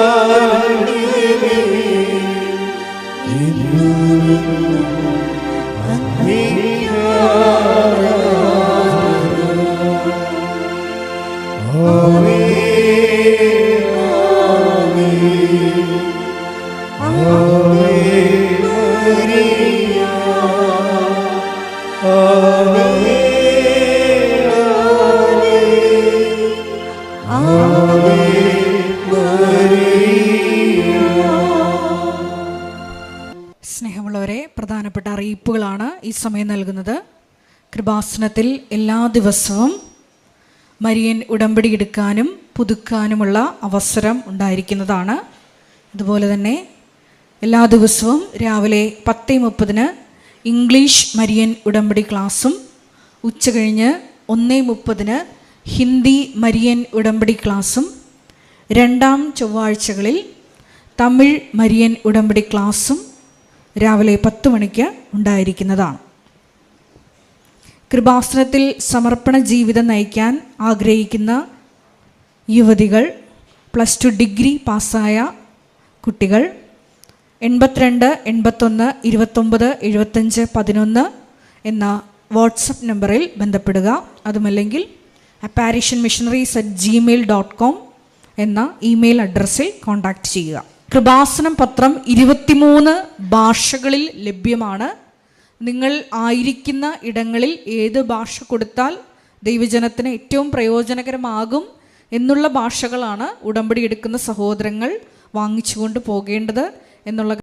ഇന്നും അങ്ങേക്ക് ആരാധന. ആമേൻ ആമേൻ മരിയ ആമേൻ സ്നേഹമുള്ളവരെ, പ്രധാനപ്പെട്ട അറിയിപ്പുകളാണ് ഈ സമയം നൽകുന്നത്. കൃപാസനത്തിൽ എല്ലാ ദിവസവും മരിയൻ ഉടമ്പടി എടുക്കാനും പുതുക്കാനുമുള്ള അവസരം ഉണ്ടായിരിക്കുന്നതാണ്. അതുപോലെ തന്നെ എല്ലാ ദിവസവും രാവിലെ 10:30 ഇംഗ്ലീഷ് മരിയൻ ഉടമ്പടി ക്ലാസ്സും ഉച്ചകഴിഞ്ഞ് 1:30 ഹിന്ദി മരിയൻ ഉടമ്പടി ക്ലാസ്സും 2 ചൊവ്വാഴ്ചകളിൽ തമിഴ് മരിയൻ ഉടമ്പടി ക്ലാസ്സും രാവിലെ 10 മണിക്ക് ഉണ്ടായിരിക്കുന്നതാണ്. കൃപാസനത്തിൽ സമർപ്പണ ജീവിതം നയിക്കാൻ ആഗ്രഹിക്കുന്ന യുവതികൾ, +2 ഡിഗ്രി പാസ്സായ കുട്ടികൾ 82 81 29 75 11 എന്ന വാട്സപ്പ് നമ്പറിൽ ബന്ധപ്പെടുക. അതുമല്ലെങ്കിൽ apparitionmissionaries@gmail.com എന്ന ഇമെയിൽ അഡ്രസ്സിൽ കോൺടാക്റ്റ് ചെയ്യുക. കൃപാസനം പത്രം 23 ഭാഷകളിൽ ലഭ്യമാണ്. നിങ്ങൾ ആയിരിക്കുന്ന ഇടങ്ങളിൽ ഏത് ഭാഷ കൊടുത്താൽ ദൈവജനത്തിന് ഏറ്റവും പ്രയോജനകരമാകും എന്നുള്ള ഭാഷകളാണ് ഉടമ്പടി എടുക്കുന്ന സഹോദരങ്ങൾ വാങ്ങിച്ചുകൊണ്ട് പോകേണ്ടത് എന്നുള്ള